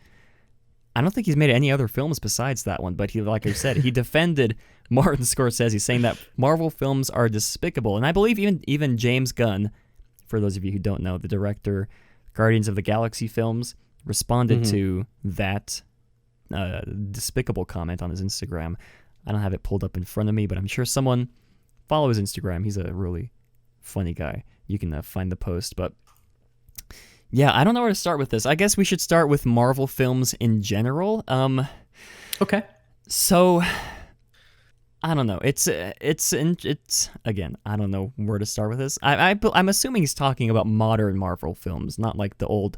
I don't think he's made any other films besides that one, but he, like I said, he defended Martin Scorsese, saying that Marvel films are despicable. And I believe even James Gunn, for those of you who don't know, the director, Guardians of the Galaxy films, responded to that despicable comment on his Instagram. I don't have it pulled up in front of me, but I'm sure someone follow his Instagram. He's a really funny guy. You can find the post, but yeah, I don't know where to start with this. I guess we should start with Marvel films in general. Okay. So I don't know. It's again, I don't know where to start with this. I'm assuming he's talking about modern Marvel films, not like the old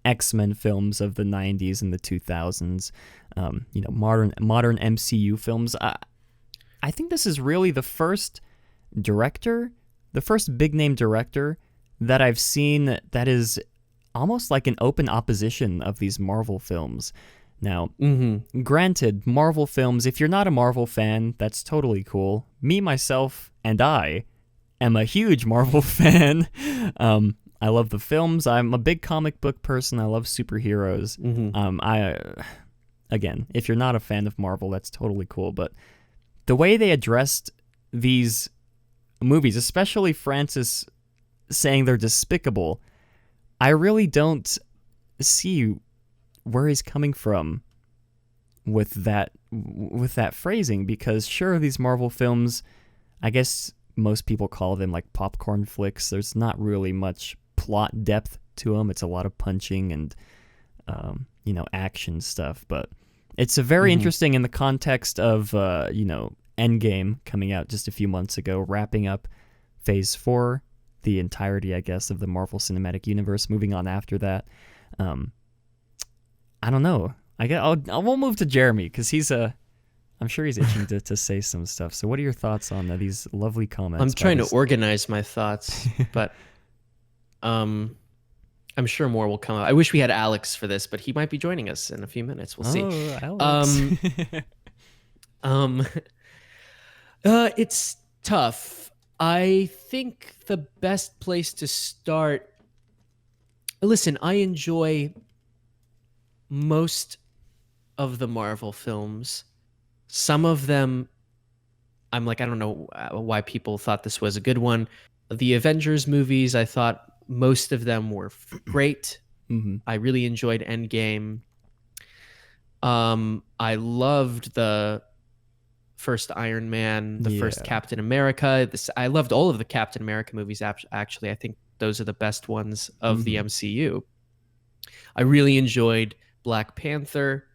X-Men films of the 90s and the 2000s, modern MCU films. I think this is really the first big name director that I've seen that is almost like an open opposition of these Marvel films. Now, granted, Marvel films, if you're not a Marvel fan, that's totally cool. Me, myself, and I am a huge Marvel fan. I love the films. I'm a big comic book person. I love superheroes. Again, if you're not a fan of Marvel, that's totally cool. But the way they addressed these movies, especially Francis saying they're despicable, I really don't see where he's coming from with that phrasing. Because sure, these Marvel films, I guess most people call them like popcorn flicks. There's not really much plot depth to them. It's a lot of punching and action stuff, but it's a very interesting in the context of Endgame coming out just a few months ago, wrapping up Phase 4, the entirety, I guess, of the Marvel Cinematic Universe. Moving on after that, I don't know. We'll move to Jeremy because I'm sure he's itching to say some stuff. So, what are your thoughts on these lovely comments? I'm trying to organize my thoughts, but I'm sure more will come up. I wish we had Alex for this, but he might be joining us in a few minutes. We'll see. Alex. It's tough. I think the best place to start. Listen, I enjoy most of the Marvel films. Some of them, I'm like, I don't know why people thought this was a good one. The Avengers movies, I thought most of them were great. I really enjoyed Endgame. I loved the first Iron Man, the first Captain America. I loved all of the Captain America movies, actually. I think those are the best ones of the MCU. I really enjoyed Black Panther.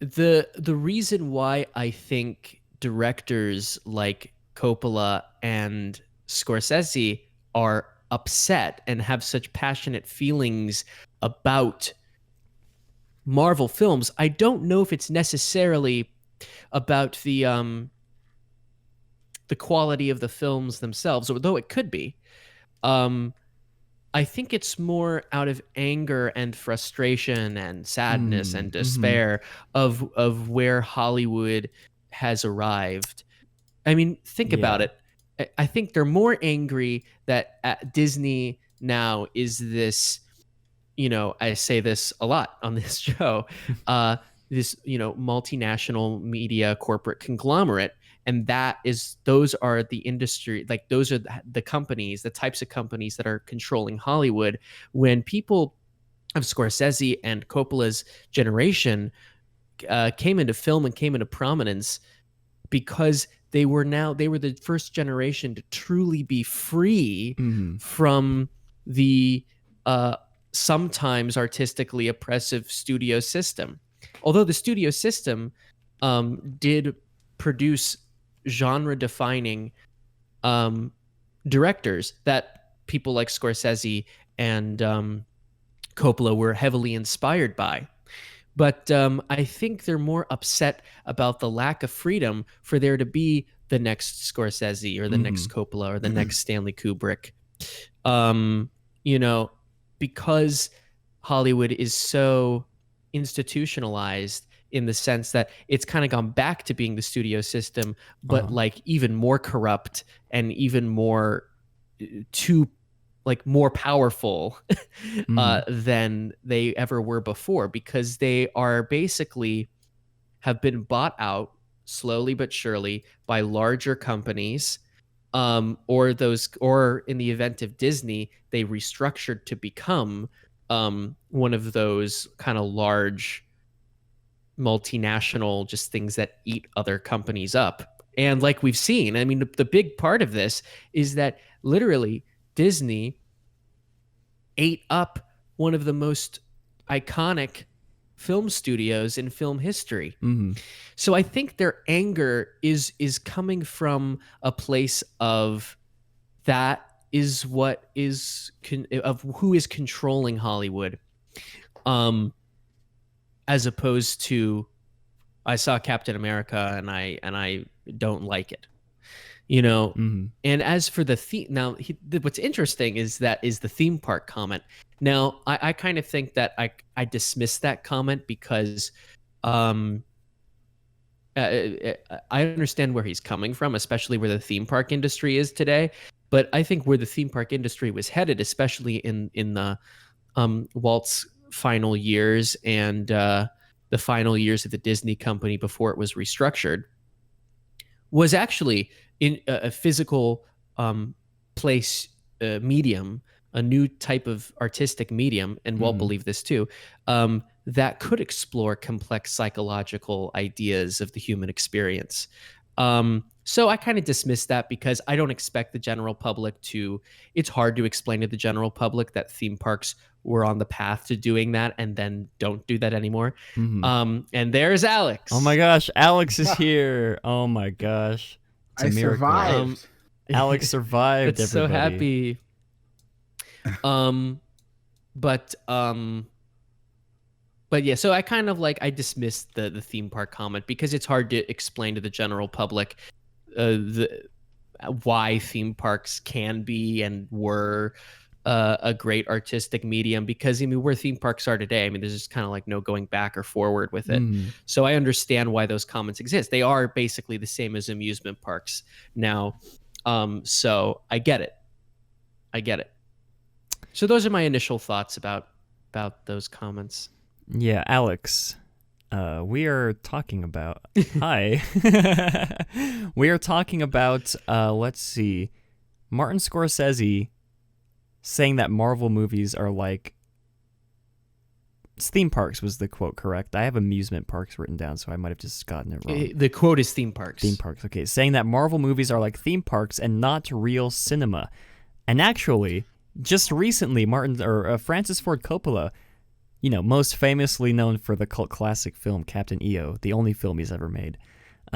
The reason why I think directors like Coppola and Scorsese are upset and have such passionate feelings about Marvel films, I don't know if it's necessarily about the quality of the films themselves, although it could be. I think it's more out of anger and frustration and sadness and despair of where Hollywood has arrived. I mean, think about it. I think they're more angry that Disney now is this I say this a lot on this show, this, multinational media corporate conglomerate. And those are the industry, like those are the companies, the types of companies that are controlling Hollywood. When people of Scorsese and Coppola's generation came into film and came into prominence, because they were the first generation to truly be free from the sometimes artistically oppressive studio system. Although the studio system did produce genre-defining directors that people like Scorsese and Coppola were heavily inspired by. But I think they're more upset about the lack of freedom for there to be the next Scorsese or the next Coppola or the next Stanley Kubrick. Because Hollywood is so institutionalized in the sense that it's kind of gone back to being the studio system, but like even more corrupt and even more more powerful than they ever were before, because they are basically have been bought out slowly but surely by larger companies, or in the event of Disney, they restructured to become one of those kind of large multinational just things that eat other companies up. And like we've seen, I mean, the big part of this is that literally Disney ate up one of the most iconic film studios in film history. So I think their anger is coming from a place of that is what is of who is controlling Hollywood, as opposed to I saw Captain America and I don't like it. And as for the theme, now what's interesting is the theme park comment. Now I kind of think that I dismiss that comment because I understand where he's coming from, especially where the theme park industry is today. But I think where the theme park industry was headed, especially in the Walt's final years and the final years of the Disney company before it was restructured, was actually in a physical place medium, a new type of artistic medium, and Walt believed this too, that could explore complex psychological ideas of the human experience. So I kind of dismiss that because I don't expect the general public it's hard to explain to the general public that theme parks were on the path to doing that and then don't do that anymore. And there's Alex. Oh my gosh, Alex is here. Oh my gosh. It's a miracle. Survived. Alex survived. It's so happy. But yeah, so I kind of I dismissed the theme park comment because it's hard to explain to the general public why theme parks can be and were a great artistic medium, because I mean where theme parks are today, I mean there's just kind of no going back or forward with it. So I understand why those comments exist. They are basically the same as amusement parks now. So I get it. So those are my initial thoughts about those comments. Yeah, Alex, we are talking about hi. We are talking about let's see, Martin Scorsese saying that Marvel movies are like theme parks was the quote, correct? I have amusement parks written down, so I might have just gotten it wrong. The quote is theme parks. Theme parks, okay. Saying that Marvel movies are like theme parks and not real cinema. And actually, just recently, Francis Ford Coppola, most famously known for the cult classic film Captain EO, the only film he's ever made,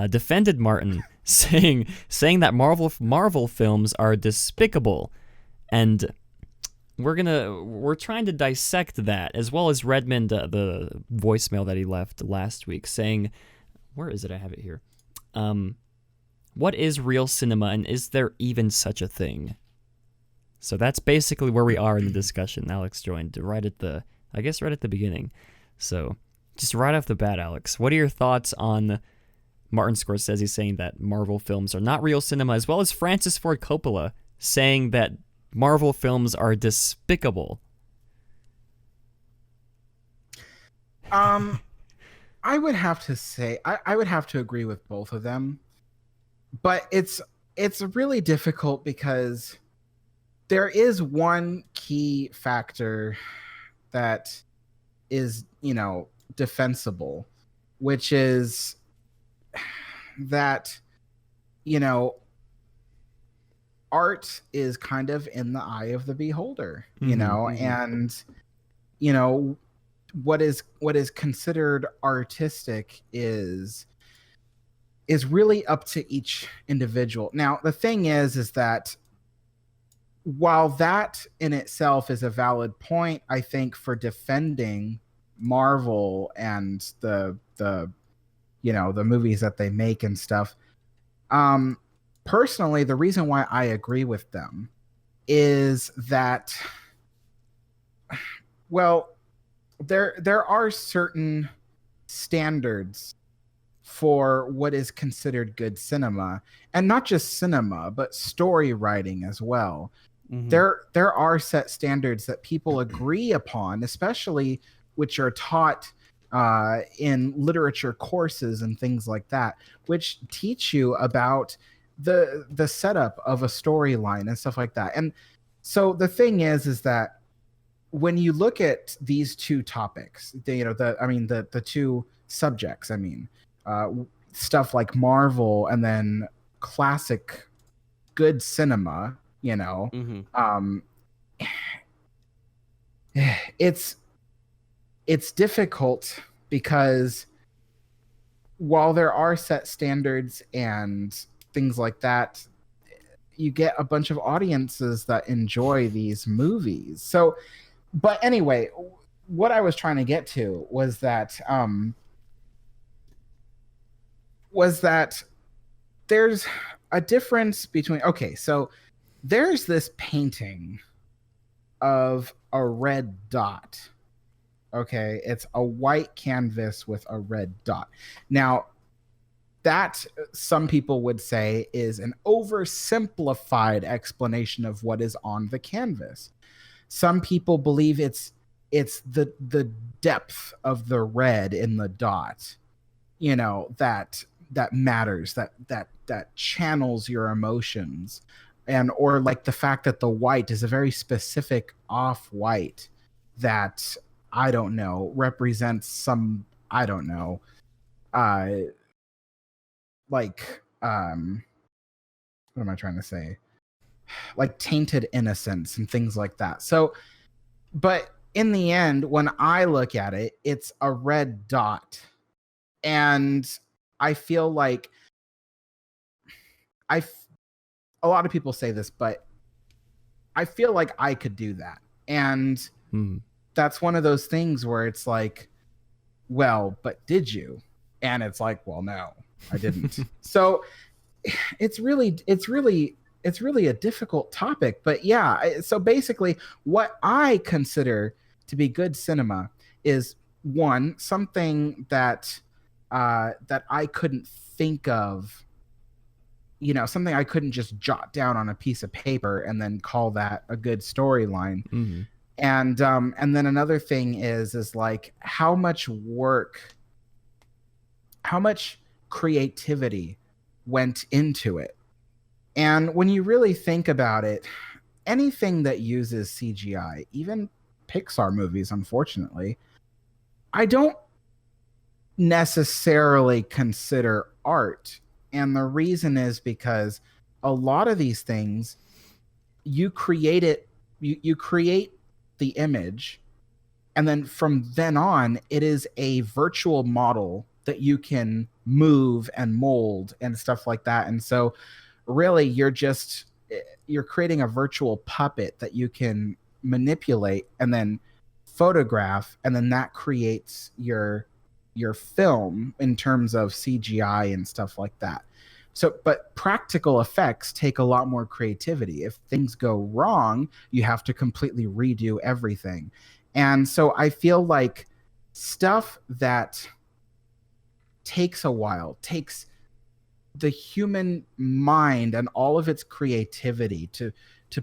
defended Martin, saying that Marvel films are despicable. And we're trying to dissect that, as well as Redmond, the voicemail that he left last week, saying, where is it? I have it here. What is real cinema, and is there even such a thing? So that's basically where we are in the discussion. Alex joined right at the beginning. So just right off the bat, Alex, what are your thoughts on Martin Scorsese saying that Marvel films are not real cinema, as well as Francis Ford Coppola saying that Marvel films are despicable? I would have to say I would have to agree with both of them, but it's really difficult because there is one key factor that is, defensible, which is that, art is kind of in the eye of the beholder, and, what is considered artistic is really up to each individual. Now, the thing is that while that in itself is a valid point, I think for defending Marvel and the movies that they make and stuff, personally, the reason why I agree with them is that, well, there are certain standards for what is considered good cinema, and not just cinema, but story writing as well. Mhm. There are set standards that people agree upon, especially which are taught in literature courses and things like that, which teach you about the setup of a storyline and stuff like that. And so the thing is that when you look at these two topics, the two subjects, stuff like Marvel and then classic good cinema, it's difficult because while there are set standards and things like that, you get a bunch of audiences that enjoy these movies. So, but anyway, what I was trying to get to was that there's a difference between, okay, so there's this painting of a red dot. Okay, it's a white canvas with a red dot. Now, that some people would say is an oversimplified explanation of what is on the canvas. Some people believe it's the depth of the red in the dot, that matters, that channels your emotions, and or like the fact that the white is a very specific off-white that, I don't know, represents some, I don't know, what am I trying to say? Like tainted innocence and things like that. So, but in the end, when I look at it, it's a red dot. And I feel like a lot of people say this, but I feel like I could do that. And that's one of those things where it's like, well, but did you? And it's like, well, no, I didn't. So it's really a difficult topic. But yeah, so basically what I consider to be good cinema is, one, something that I couldn't think of, something I couldn't just jot down on a piece of paper and then call that a good storyline. Mm-hmm. And then another thing is like how much work, how much creativity went into it. And when you really think about it, anything that uses CGI, even Pixar movies, unfortunately, I don't necessarily consider art. And the reason is because a lot of these things, you create it, you create the image, and then from then on, it is a virtual model that you can move and mold and stuff like that. And so really you're creating a virtual puppet that you can manipulate and then photograph, and then that creates your film in terms of CGI and stuff like that. So, but practical effects take a lot more creativity. If things go wrong, you have to completely redo everything. And so I feel like stuff that takes a while, takes the human mind and all of its creativity to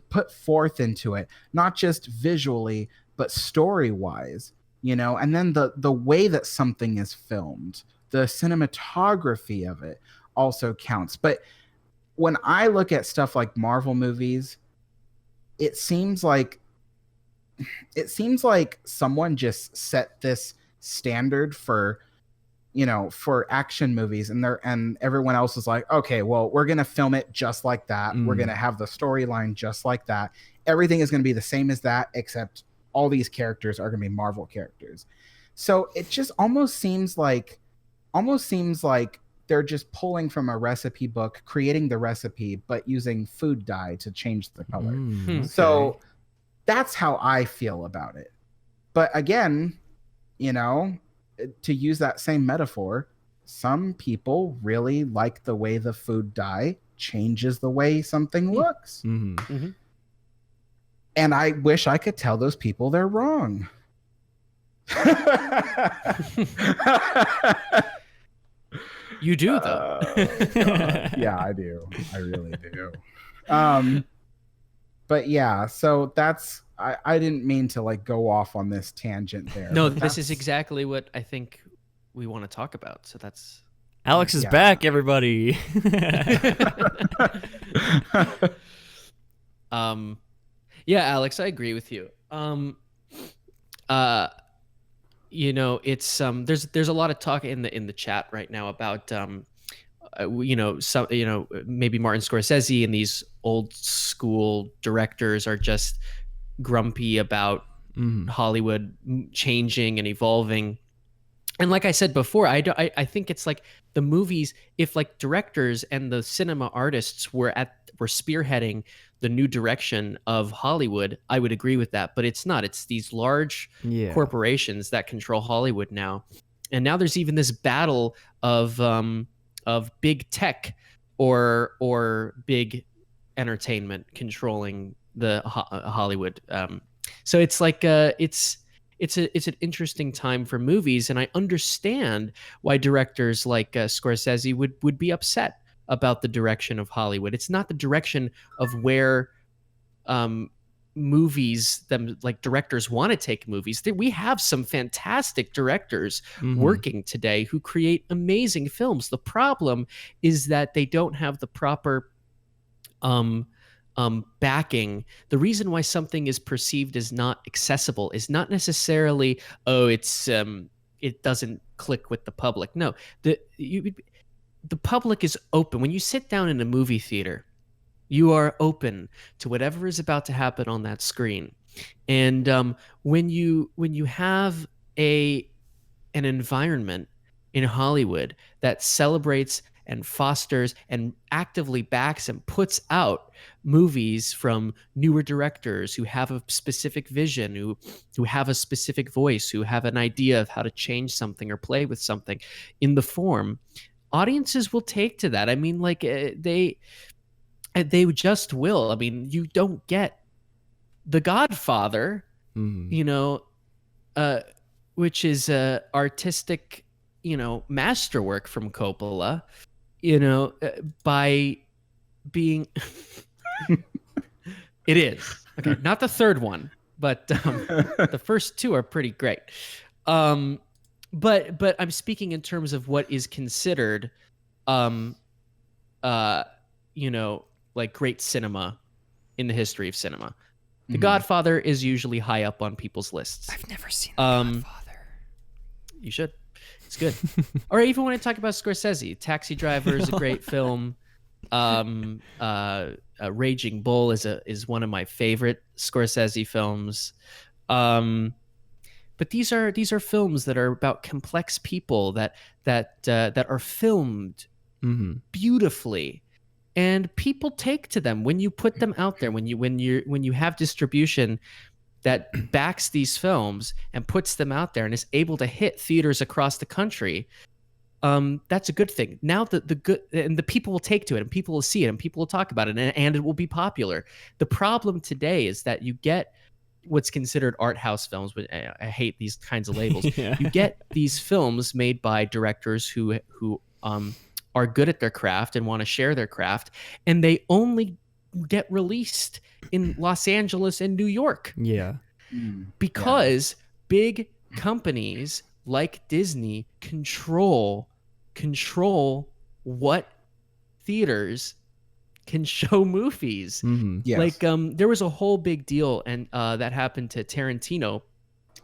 put forth into it, not just visually, but story-wise, and then the way that something is filmed, the cinematography of it also counts. But when I look at stuff like Marvel movies, it seems like someone just set this standard for action movies, and everyone else is like, okay, well, we're gonna film it just like that. We're gonna have the storyline just like that. Everything is gonna be the same as that, except all these characters are gonna be Marvel characters. So it just almost seems like they're just pulling from a recipe book, creating the recipe, but using food dye to change the color. Okay. So that's how I feel about it. But again, to use that same metaphor, some people really like the way the food dye changes the way something looks. And I wish I could tell those people they're wrong. You do, though. Yeah, I do. I really do. But yeah, so that's I didn't mean to like go off on this tangent there. No, this is exactly what I think we want to talk about. So that's Alex is back, everybody. Yeah, Alex, I agree with you. It's there's a lot of talk in the chat right now about maybe Martin Scorsese and these old school directors are just grumpy about Hollywood changing and evolving. And like I said before, I think it's like the movies, if like directors and the cinema artists were spearheading the new direction of Hollywood, I would agree with that. But it's not. It's these large corporations that control Hollywood now. And now there's even this battle of big tech or big entertainment controlling the Hollywood. So it's like it's an interesting time for movies, and I understand why directors like Scorsese would be upset about the direction of Hollywood. It's not the direction of where directors want to take movies. We have some fantastic directors working today who create amazing films. The problem is that they don't have the proper backing. The reason why something is perceived as not accessible is not necessarily, it doesn't click with the public. No, the public is open. When you sit down in a movie theater, you are open to whatever is about to happen on that screen. And when you have an environment in Hollywood that celebrates and fosters and actively backs and puts out movies from newer directors who have a specific vision, who have a specific voice, who have an idea of how to change something or play with something in the form, audiences will take to that. I mean, like they just will. I mean, you don't get The Godfather, which is artistic, masterwork from Coppola, by being it is okay, not the third one, but the first two are pretty great. But I'm speaking in terms of what is considered like great cinema in the history of cinema. The Godfather is usually high up on people's lists. I've never seen The Godfather. You should. It's good. Or even when I talk about Scorsese, Taxi Driver is a great film. Raging Bull is one of my favorite Scorsese films. But these are films that are about complex people that are filmed beautifully, and people take to them when you put them out there. When you have distribution that backs these films and puts them out there and is able to hit theaters across the country, that's a good thing. Now the people will take to it, and people will see it, and people will talk about it, and it will be popular. The problem today is that you get what's considered art house films, but I hate these kinds of labels. You get these films made by directors who are good at their craft and want to share their craft, and they only get released in Los Angeles and New York. Yeah. Because big companies like Disney control what theaters can show movies. Yes. Like there was a whole big deal and that happened to Tarantino.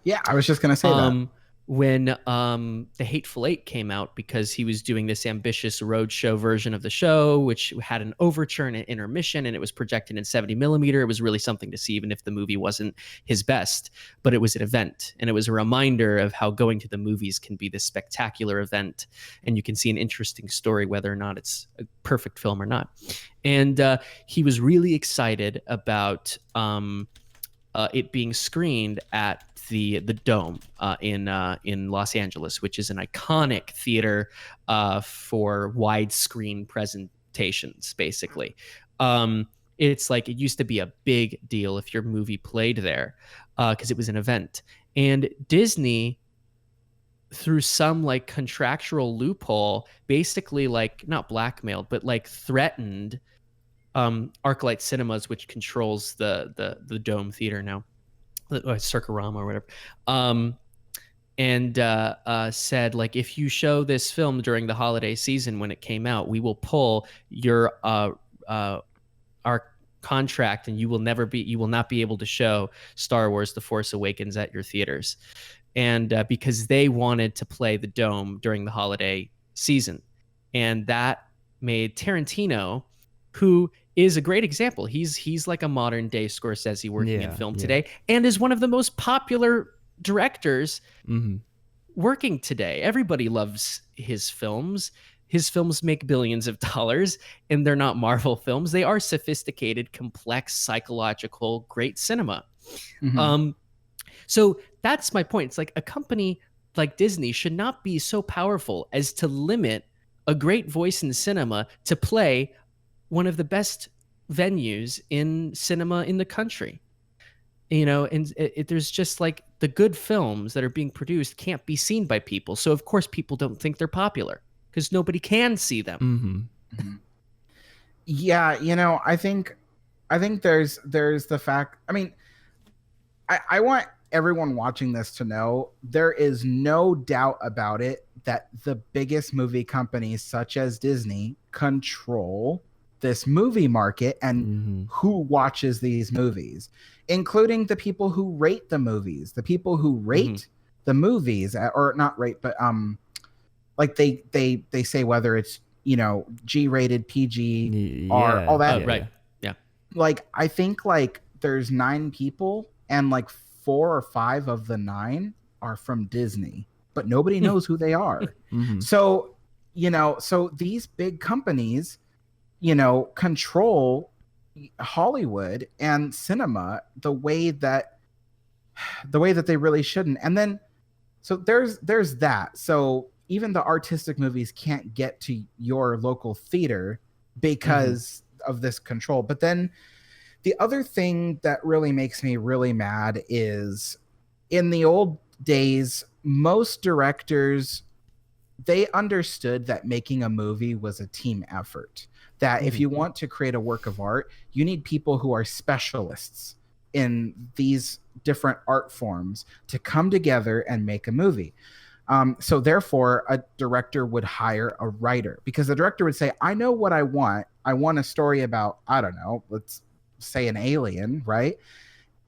Yeah, I was just gonna say that. When The Hateful Eight came out, because he was doing this ambitious roadshow version of the show, which had an overture and an intermission, and it was projected in 70 millimeter. It was really something to see, even if the movie wasn't his best. But it was an event, and it was a reminder of how going to the movies can be this spectacular event, and you can see an interesting story, whether or not it's a perfect film or not. And he was really excited about it being screened at the Dome in Los Angeles, which is an iconic theater for widescreen presentations. Basically, it's like it used to be a big deal if your movie played there because it was an event. And Disney, through some like contractual loophole, basically like not blackmailed, but like threatened ArcLight Cinemas, which controls the Dome Theater now, Circarama or whatever, and said like, if you show this film during the holiday season when it came out, we will pull your our contract, and you will not be able to show Star Wars: The Force Awakens at your theaters, and because they wanted to play the Dome during the holiday season, and that made Tarantino, who is a great example. He's like a modern day Scorsese working in film today, and is one of the most popular directors working today. Everybody loves his films. His films make billions of dollars, and they're not Marvel films. They are sophisticated, complex, psychological, great cinema. So that's my point. It's like a company like Disney should not be so powerful as to limit a great voice in cinema to play one of the best venues in cinema in the country. You know, and there's just like the good films that are being produced can't be seen by people. So of course people don't think they're popular because nobody can see them. Yeah, you know, I think there's the fact. I mean, I want everyone watching this to know there is no doubt about it that the biggest movie companies such as Disney control this movie market and who watches these movies, including the people who rate the movies, the people who rate the movies, or not rate, but like they say whether it's, you know, G-rated, PG, R, all that. Right. Yeah. Like I think like there's 9 people, and like 4 or 5 of the 9 are from Disney, but nobody knows who they are. So, you know, so these big companies, you know, control Hollywood and cinema the way that they really shouldn't. And then, so there's that. So even the artistic movies can't get to your local theater because of this control. But then the other thing that really makes me really mad is in the old days, most directors, they understood that making a movie was a team effort. That if you want to create a work of art, you need people who are specialists in these different art forms to come together and make a movie. So therefore, a director would hire a writer, because the director would say, I know what I want. I want a story about, I don't know, let's say an alien, right?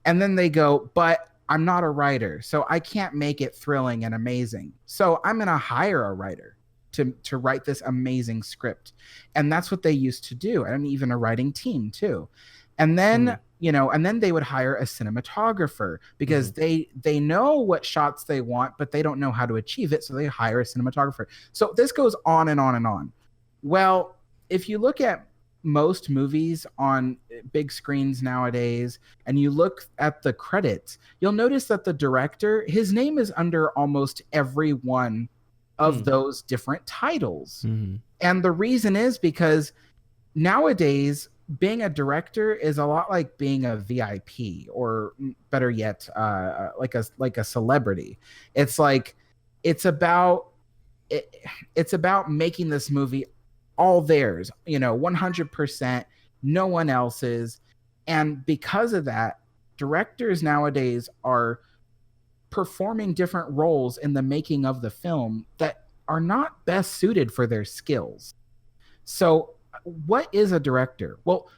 And then they go, but I'm not a writer, so I can't make it thrilling and amazing. So I'm going to hire a writer to write this amazing script. And that's what they used to do. And even a writing team too. And then, you know, and then they would hire a cinematographer, because they know what shots they want, but they don't know how to achieve it. So they hire a cinematographer. So this goes on and on and on. Well, if you look at most movies on big screens nowadays, and you look at the credits, you'll notice that the director, his name is under almost every one of those different titles. And the reason is because nowadays being a director is a lot like being a VIP, or better yet, like a celebrity. It's like it's about making this movie all theirs, you know, 100%, no one else's. And because of that, directors nowadays are performing different roles in the making of the film that are not best suited for their skills. So what is a director? Well,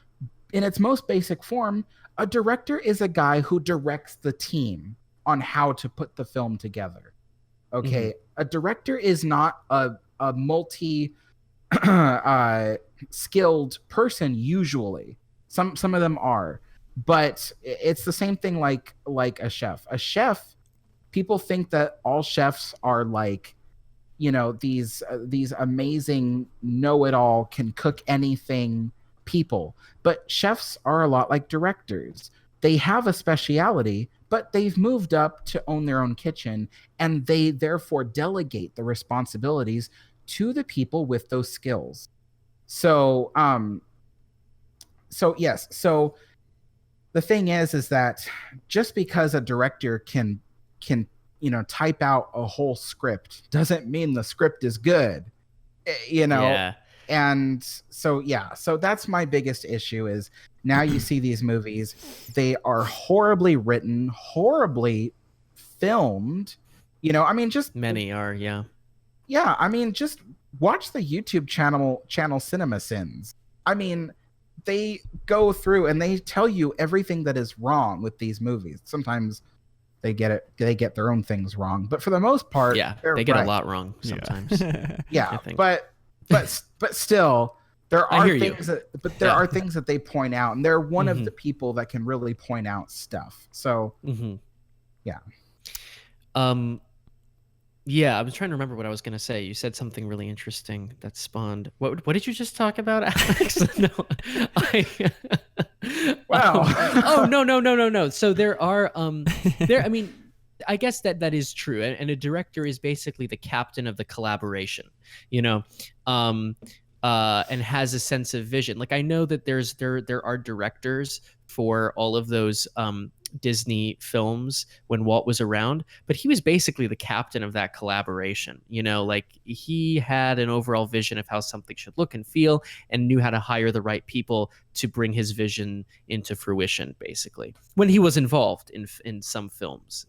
in its most basic form, a director is a guy who directs the team on how to put the film together. Okay. A director is not a multi skilled person usually. Some of them are, but it's the same thing like a chef. A chef, people think that all chefs are like, you know, these amazing know-it-all, can cook anything people. But chefs are a lot like directors. They have a speciality, but they've moved up to own their own kitchen, and they therefore delegate the responsibilities to the people with those skills. So yes. So the thing is that just because a director can type out a whole script doesn't mean the script is good. Yeah. And so that's my biggest issue is now you see these movies, they are horribly written, horribly filmed. I mean, just many are, yeah. Yeah, I mean, just watch the YouTube channel Cinema Sins. I mean, they go through and they tell you everything that is wrong with these movies. Sometimes they get their own things wrong, but for the most part, they get a lot wrong sometimes. Yeah, but still, there are things are things that they point out, and they're one of the people that can really point out stuff. So, yeah. Yeah, I was trying to remember what I was going to say. You said something really interesting that spawned. What did you just talk about, Alex? Wow. Oh, no. So there are I mean, I guess that is true. And a director is basically the captain of the collaboration, and has a sense of vision. Like, I know that there are directors for all of those Disney films when Walt was around, but he was basically the captain of that collaboration. Like, he had an overall vision of how something should look and feel, and knew how to hire the right people to bring his vision into fruition, basically, when he was involved in some films.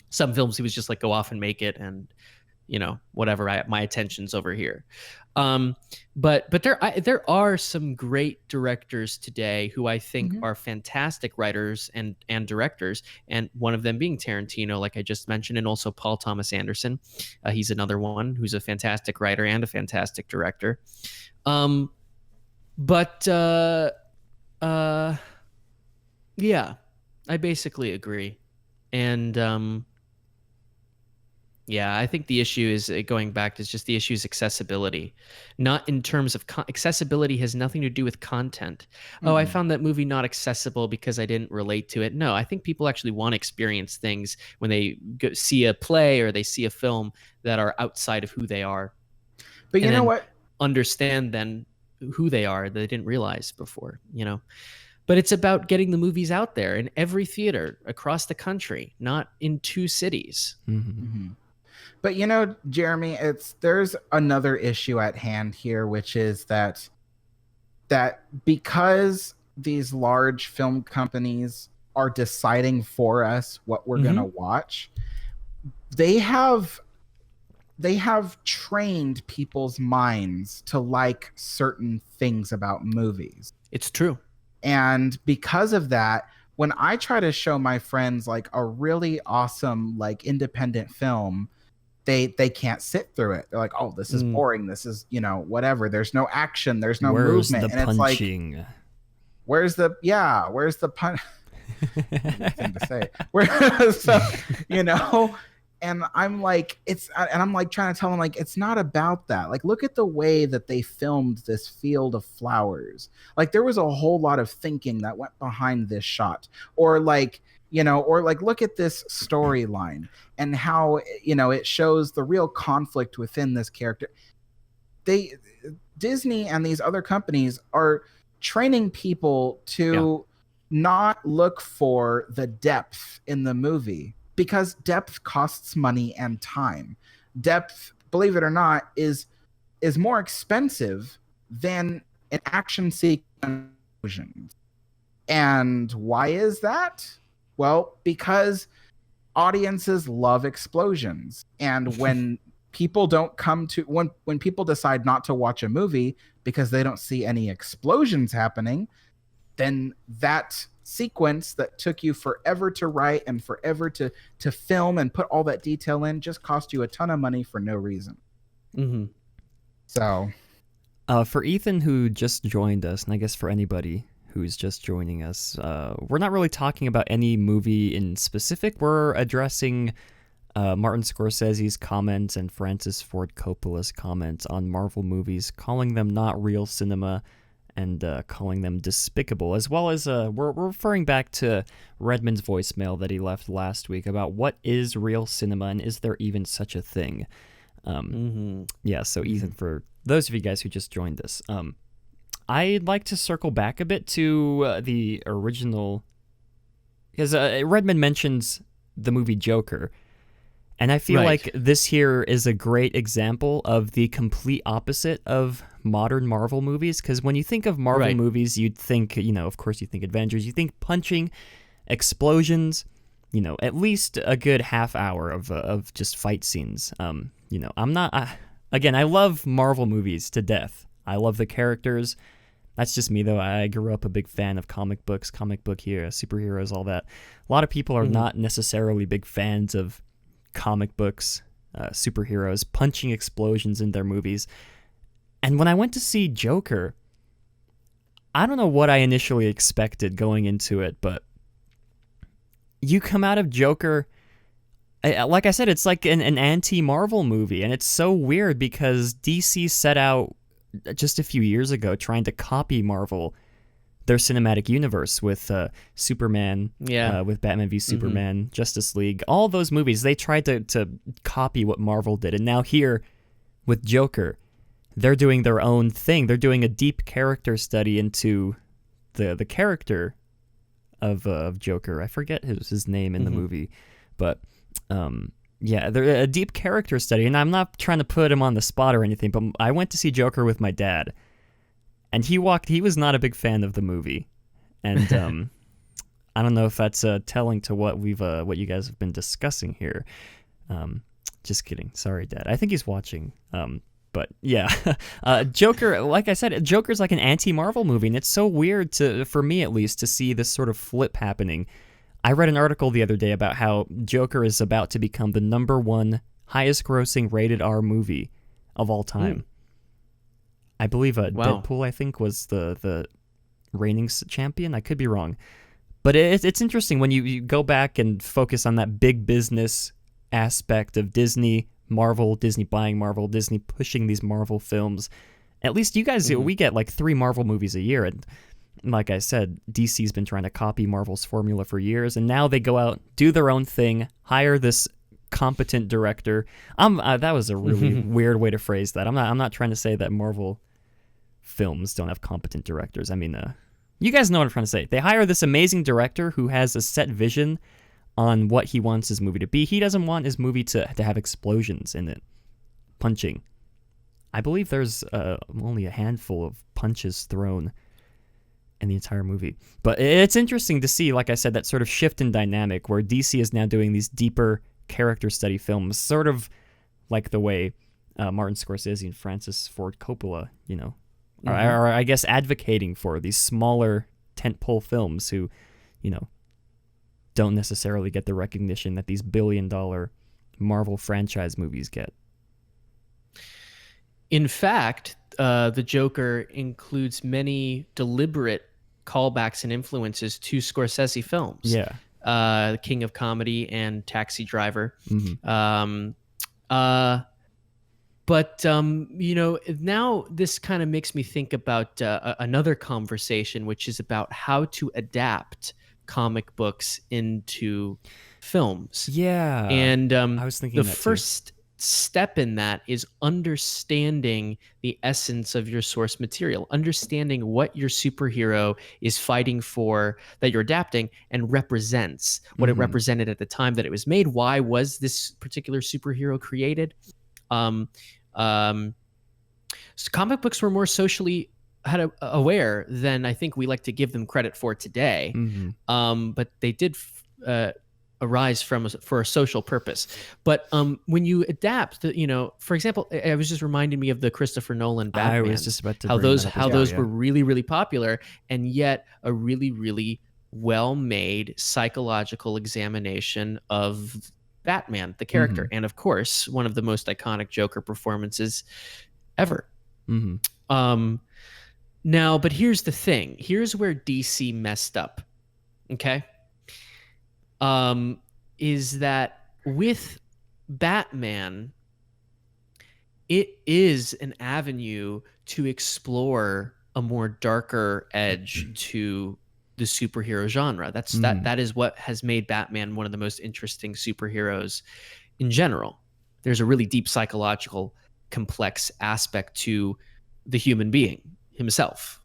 Some films he was just like, go off and make it, and whatever, my attention's over here. But there are some great directors today who I think are fantastic writers and directors, and one of them being Tarantino, like I just mentioned, and also Paul Thomas Anderson. He's another one who's a fantastic writer and a fantastic director. Yeah, I basically agree. And yeah, I think the issue is, going back to just the issue is accessibility, not in terms of accessibility has nothing to do with content. Oh, I found that movie not accessible because I didn't relate to it. No, I think people actually want to experience things when they see a play or they see a film that are outside of who they are. But you know what? Understand then who they are that they didn't realize before, But it's about getting the movies out there in every theater across the country, not in 2 cities. But Jeremy, there's another issue at hand here, which is that because these large film companies are deciding for us what we're going to watch, they have trained people's minds to like certain things about movies. It's true. And because of that, when I try to show my friends like a really awesome, like independent film, they can't sit through it. They're like, oh, this is boring. This is, whatever. There's no action. There's no movement. The and punching? It's like, where's the punch? Thing to say. And I'm like, trying to tell them, like, it's not about that. Like, look at the way that they filmed this field of flowers. Like, there was a whole lot of thinking that went behind this shot. Or look at this storyline and how, it shows the real conflict within this character. Disney and these other companies are training people to not look for the depth in the movie, because depth costs money and time. Depth, believe it or not, is more expensive than an action sequence. And why is that? Well, because audiences love explosions. And when people don't come to when people decide not to watch a movie because they don't see any explosions happening, then that sequence that took you forever to write and forever to film and put all that detail in just cost you a ton of money for no reason. Mm-hmm. So for Ethan, who just joined us, and I guess for anybody who's just joining us, we're not really talking about any movie in specific. We're addressing Martin Scorsese's comments and Francis Ford Coppola's comments on Marvel movies, calling them not real cinema and calling them despicable, as well as we're referring back to Redmond's voicemail that he left last week about what is real cinema and is there even such a thing. Yeah, so Ethan, for those of you guys who just joined us, I'd like to circle back a bit to the original, because Redmond mentions the movie Joker, and I feel like this here is a great example of the complete opposite of modern Marvel movies, because when you think of Marvel movies, you'd think, of course you think Avengers, you think punching, explosions, at least a good half hour of just fight scenes. I'm not, again, I love Marvel movies to death. I love the characters. That's just me, though. I grew up a big fan of comic books, comic book heroes, superheroes, all that. A lot of people are not necessarily big fans of comic books, superheroes, punching explosions in their movies. And when I went to see Joker, I don't know what I initially expected going into it, but you come out of Joker, like I said, it's like an anti-Marvel movie, and it's so weird because DC set out just a few years ago trying to copy Marvel, their cinematic universe with Superman, with Batman v Superman, Justice League, all those movies. They tried to copy what Marvel did, and now here with Joker, they're doing their own thing. They're doing a deep character study into the character of Joker. I forget his name in the movie, but they're a deep character study, and I'm not trying to put him on the spot or anything, but I went to see Joker with my dad, and he was not a big fan of the movie, and I don't know if that's telling to what what you guys have been discussing here. Just kidding. Sorry, Dad. I think he's watching. But yeah, Joker, like I said, Joker's like an anti-Marvel movie, and it's so weird for me at least, to see this sort of flip happening. I read an article the other day about how Joker is about to become the #1 highest grossing rated R movie of all time. I believe Deadpool, I think, was the reigning champion. I could be wrong. But it's interesting when you go back and focus on that big business aspect of Disney, Marvel, Disney buying Marvel, Disney pushing these Marvel films. At least you guys, we get like 3 Marvel movies a year, and like I said, DC's been trying to copy Marvel's formula for years, and now they go out, do their own thing, hire this competent director. That was a really weird way to phrase that. I'm not trying to say that Marvel films don't have competent directors. I mean, you guys know what I'm trying to say. They hire this amazing director who has a set vision on what he wants his movie to be. He doesn't want his movie to have explosions in it, punching. I believe there's only a handful of punches thrown in the entire movie. But it's interesting to see, like I said, that sort of shift in dynamic where DC is now doing these deeper character study films, sort of like the way Martin Scorsese and Francis Ford Coppola, are I guess advocating for these smaller tentpole films who, don't necessarily get the recognition that these billion-dollar Marvel franchise movies get. In fact, the Joker includes many deliberate callbacks and influences to Scorsese films. Yeah, King of Comedy and Taxi Driver. But now this kind of makes me think about another conversation, which is about how to adapt comic books into films. Yeah, and I was thinking the first step in that is understanding the essence of your source material, understanding what your superhero is fighting for, that you're adapting, and represents what it represented at the time that it was made. Why was this particular superhero created? So comic books were more socially aware than I think we like to give them credit for today. But they did arise for a social purpose. But when you adapt, for example, I was just reminding me of the Christopher Nolan Batman. I was just about to how bring those that up how as well, those yeah. were really, really popular, and yet a really, really well-made psychological examination of Batman, the character, and of course, one of the most iconic Joker performances ever. Now, but here's the thing. Here's where DC messed up. Okay. Is that with Batman, it is an avenue to explore a more darker edge to the superhero genre. That is what has made Batman one of the most interesting superheroes in general. There's a really deep psychological, complex aspect to the human being himself,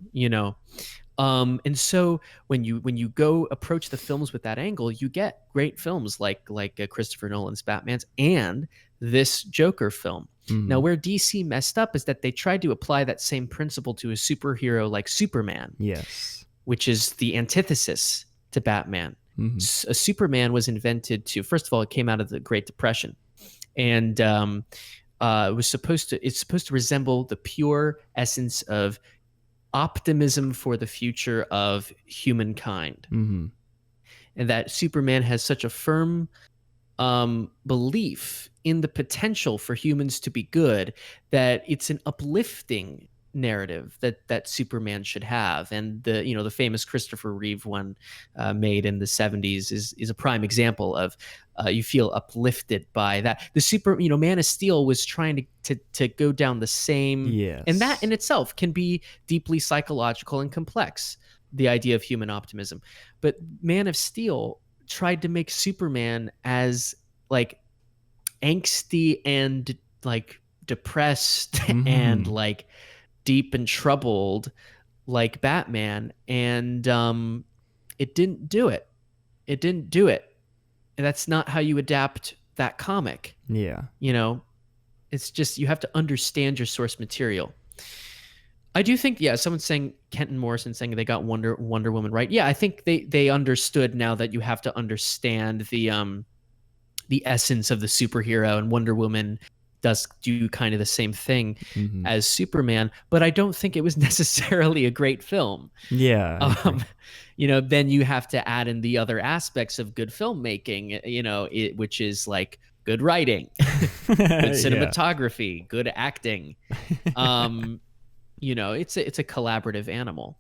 and so when you go approach the films with that angle, you get great films like Christopher Nolan's Batman's and this Joker film. Now, where DC messed up is that they tried to apply that same principle to a superhero like Superman. Yes. Which is the antithesis to Batman. A Superman was invented to, first of all, it came out of the Great Depression, and it's supposed to resemble the pure essence of optimism for the future of humankind. And that Superman has such a firm belief in the potential for humans to be good that it's an uplifting narrative that Superman should have. And the famous Christopher Reeve one made in the 70s is a prime example of you feel uplifted by that. The Man of Steel was trying to go down the same, and that in itself can be deeply psychological and complex, the idea of human optimism. But Man of Steel tried to make Superman as like angsty and like depressed and like deep and troubled like Batman, and it didn't do it. And that's not how you adapt that comic. It's just, you have to understand your source material. I do think, someone's saying, Kenton Morrison saying they got Wonder Woman right. I think they understood now that you have to understand the essence of the superhero, and Wonder Woman does do kind of the same thing as Superman, but I don't think it was necessarily a great film. Then you have to add in the other aspects of good filmmaking, which is like good writing, good cinematography, good acting. It's a collaborative animal.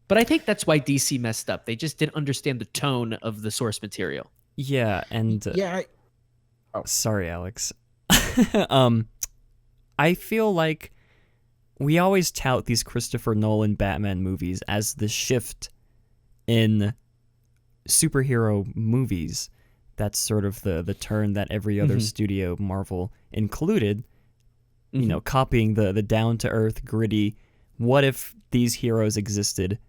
But I think that's why DC messed up. They just didn't understand the tone of the source material. Sorry, Alex. I feel like we always tout these Christopher Nolan Batman movies as the shift in superhero movies. That's sort of the turn that every other studio, Marvel included, copying the down-to-earth, gritty, what if these heroes existed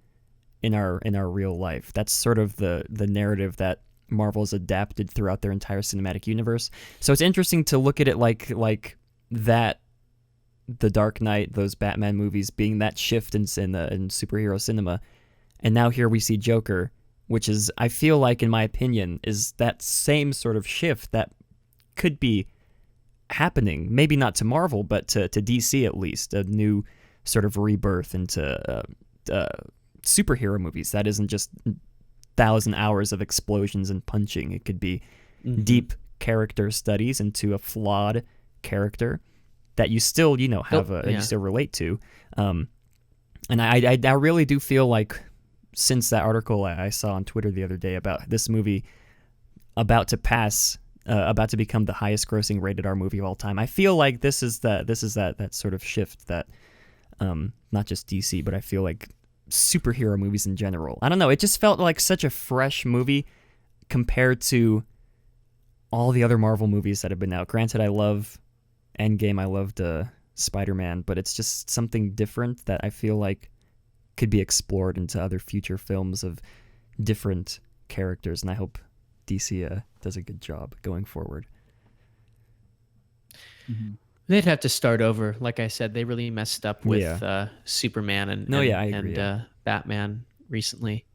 in our real life? That's sort of the narrative that Marvel's adapted throughout their entire cinematic universe. So it's interesting to look at it like that, The Dark Knight, those Batman movies being that shift in superhero cinema. And now here we see Joker, which is, I feel like, in my opinion, is that same sort of shift that could be happening. Maybe not to Marvel, but to DC at least. A new sort of rebirth into superhero movies. That isn't just 1,000 hours of explosions and punching. It could be deep character studies into a flawed character that you still, have you still relate to. And I really do feel like, since that article I saw on Twitter the other day about this movie about to become the highest grossing rated R movie of all time, I feel like this is that sort of shift that not just DC, but I feel like superhero movies in general. I don't know, it just felt like such a fresh movie compared to all the other Marvel movies that have been out. Granted, I love Endgame, I loved Spider-Man, but it's just something different that I feel like could be explored into other future films of different characters, and I hope DC does a good job going forward. They'd have to start over. Like I said, they really messed up with Superman and Batman recently.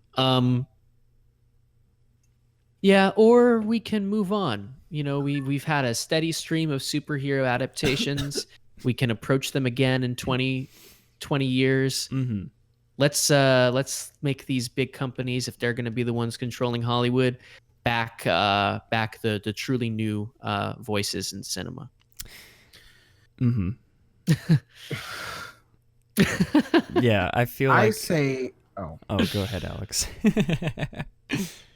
Yeah, or we can move on. You know, we've had a steady stream of superhero adaptations. We can approach them again in 20 years. Mm-hmm. Let's make these big companies, if they're going to be the ones controlling Hollywood, back the truly new voices in cinema. Mm-hmm. Yeah, I feel like I say, oh, go ahead, Alex.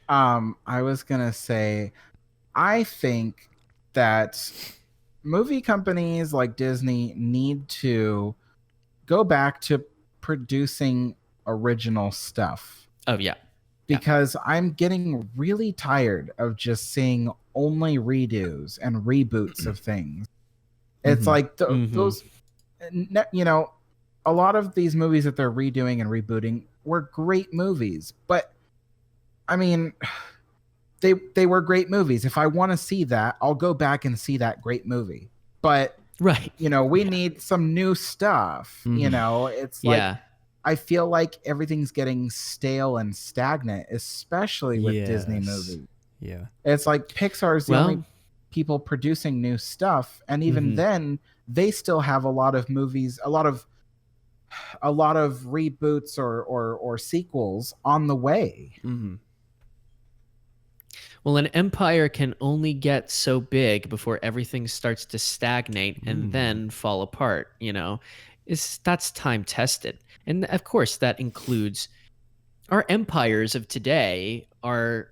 I was gonna say, I think that movie companies like Disney need to go back to producing original stuff. Oh yeah. Because I'm getting really tired of just seeing only redos and reboots of things. It's like those, you know, a lot of these movies that they're redoing and rebooting were great movies, but I mean, they were great movies. If I want to see that, I'll go back and see that great movie. But right, you know, we need some new stuff. You know, it's like I feel like everything's getting stale and stagnant, especially with Disney movies. Yeah, it's like Pixar's the only people producing new stuff, and even then, they still have a lot of movies, a lot of reboots or sequels on the way. Well, an empire can only get so big before everything starts to stagnate and then fall apart. You know, that's time tested, and of course that includes our empires of today are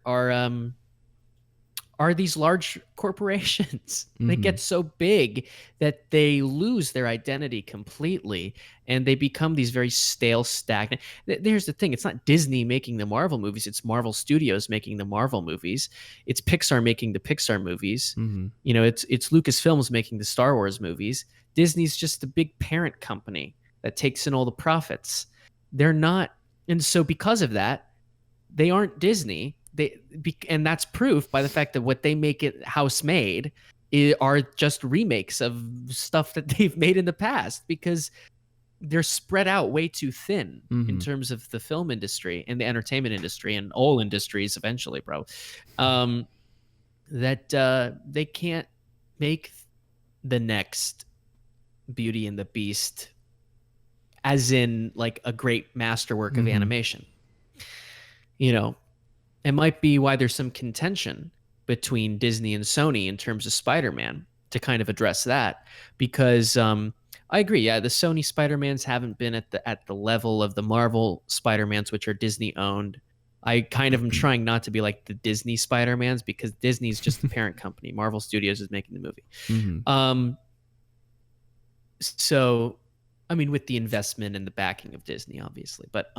these large corporations. They get so big that they lose their identity completely, and they become these very stale, stagnant. Here's the thing. It's not Disney making the Marvel movies. It's Marvel Studios making the Marvel movies. It's Pixar making the Pixar movies. You know, it's Lucasfilms making the Star Wars movies. Disney's just the big parent company that takes in all the profits. They're not. And so because of that, they aren't Disney. And that's proof by the fact that what they make it house made are just remakes of stuff that they've made in the past, because they're spread out way too thin in terms of the film industry and the entertainment industry and all industries eventually, bro. That they can't make the next Beauty and the Beast as in like a great masterwork of animation. You know, it might be why there's some contention between Disney and Sony in terms of Spider-Man, to kind of address that, because I agree. Yeah, the Sony Spider-Mans haven't been at the level of the Marvel Spider-Mans, which are Disney owned. I kind of am trying not to be like the Disney Spider-Mans, because Disney's just the parent company. Marvel Studios is making the movie. So, I mean, with the investment and the backing of Disney, obviously, but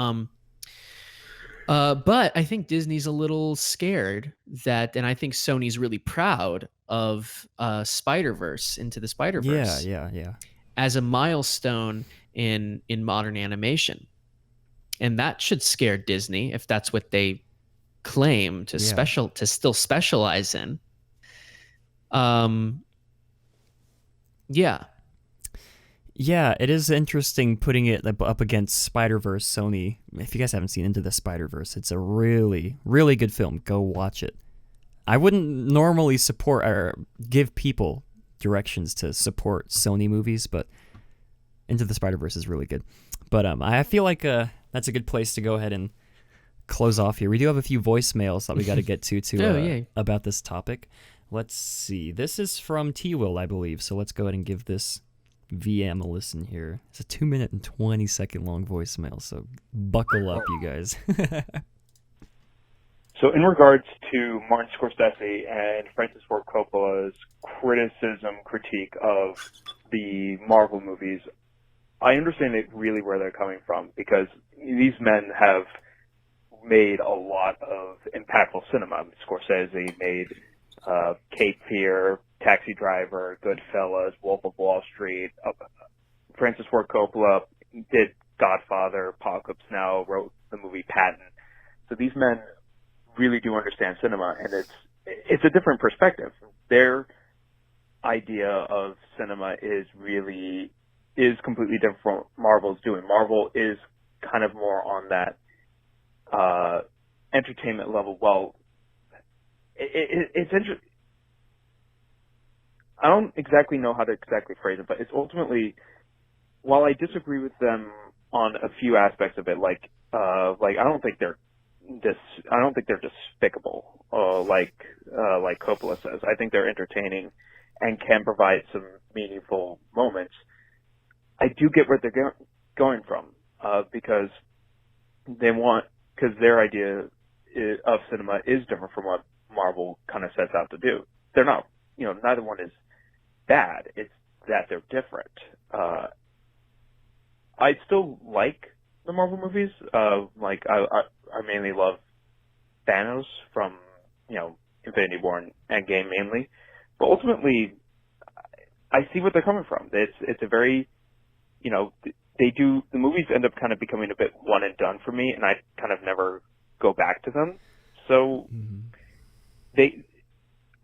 I think Disney's a little scared that, and I think Sony's really proud of Spider-Verse, Into the Spider-Verse. Yeah. As a milestone in modern animation. And that should scare Disney if that's what they claim to still specialize in. Yeah, it is interesting putting it up against Spider-Verse, Sony. If you guys haven't seen Into the Spider-Verse, it's a really, really good film. Go watch it. I wouldn't normally support or give people directions to support Sony movies, but Into the Spider-Verse is really good. But I feel like that's a good place to go ahead and close off here. We do have a few voicemails that we got to get to about this topic. Let's see. This is from T-Will, I believe, so let's go ahead and give this VM a listen here. It's a 2-minute and 20-second long voicemail, so buckle up, you guys. So in regards to Martin Scorsese and Francis Ford Coppola's critique of the Marvel movies, I understand really where they're coming from, because these men have made a lot of impactful cinema. Scorsese made Cape Fear, Taxi Driver, Goodfellas, Wolf of Wall Street. Francis Ford Coppola did Godfather, Apocalypse Now, wrote the movie Patton. So these men really do understand cinema, and it's a different perspective. Their idea of cinema is completely different from what Marvel's doing. Marvel is kind of more on that entertainment level. Well, it's interesting. I don't exactly know how to exactly phrase it, but it's ultimately, while I disagree with them on a few aspects of it, like I don't think they're despicable, like Coppola says. I think they're entertaining and can provide some meaningful moments. I do get where they're going from, because their idea of cinema is different from what Marvel kind of sets out to do. They're not, neither one is bad. It's that they're different. I still like the Marvel movies. Like I mainly love Thanos from, Infinity War and Endgame mainly. But ultimately, I see what they're coming from. It's a very, the movies end up kind of becoming a bit one and done for me, and I kind of never go back to them. So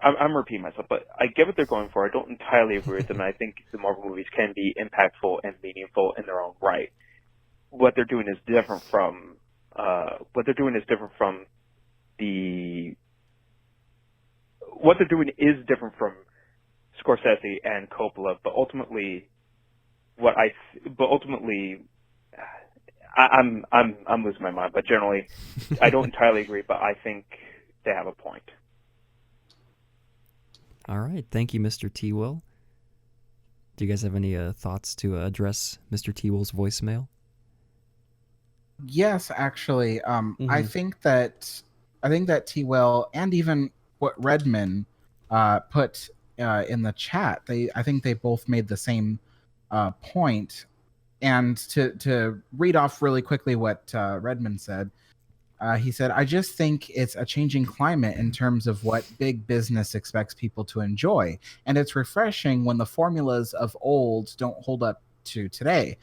I'm repeating myself, but I get what they're going for. I don't entirely agree with them, and I think the Marvel movies can be impactful and meaningful in their own right. What they're doing is different from Scorsese and Coppola, but ultimately, I'm losing my mind. But generally, I don't entirely agree, but I think they have a point. All right. Thank you, Mr. T. Will. Do you guys have any thoughts to address Mr. T. Will's voicemail? Yes, actually. I think that T. Will and even what Redman put in the chat, I think they both made the same point. And to read off really quickly what Redman said, he said, I just think it's a changing climate in terms of what big business expects people to enjoy. And it's refreshing when the formulas of old don't hold up to today.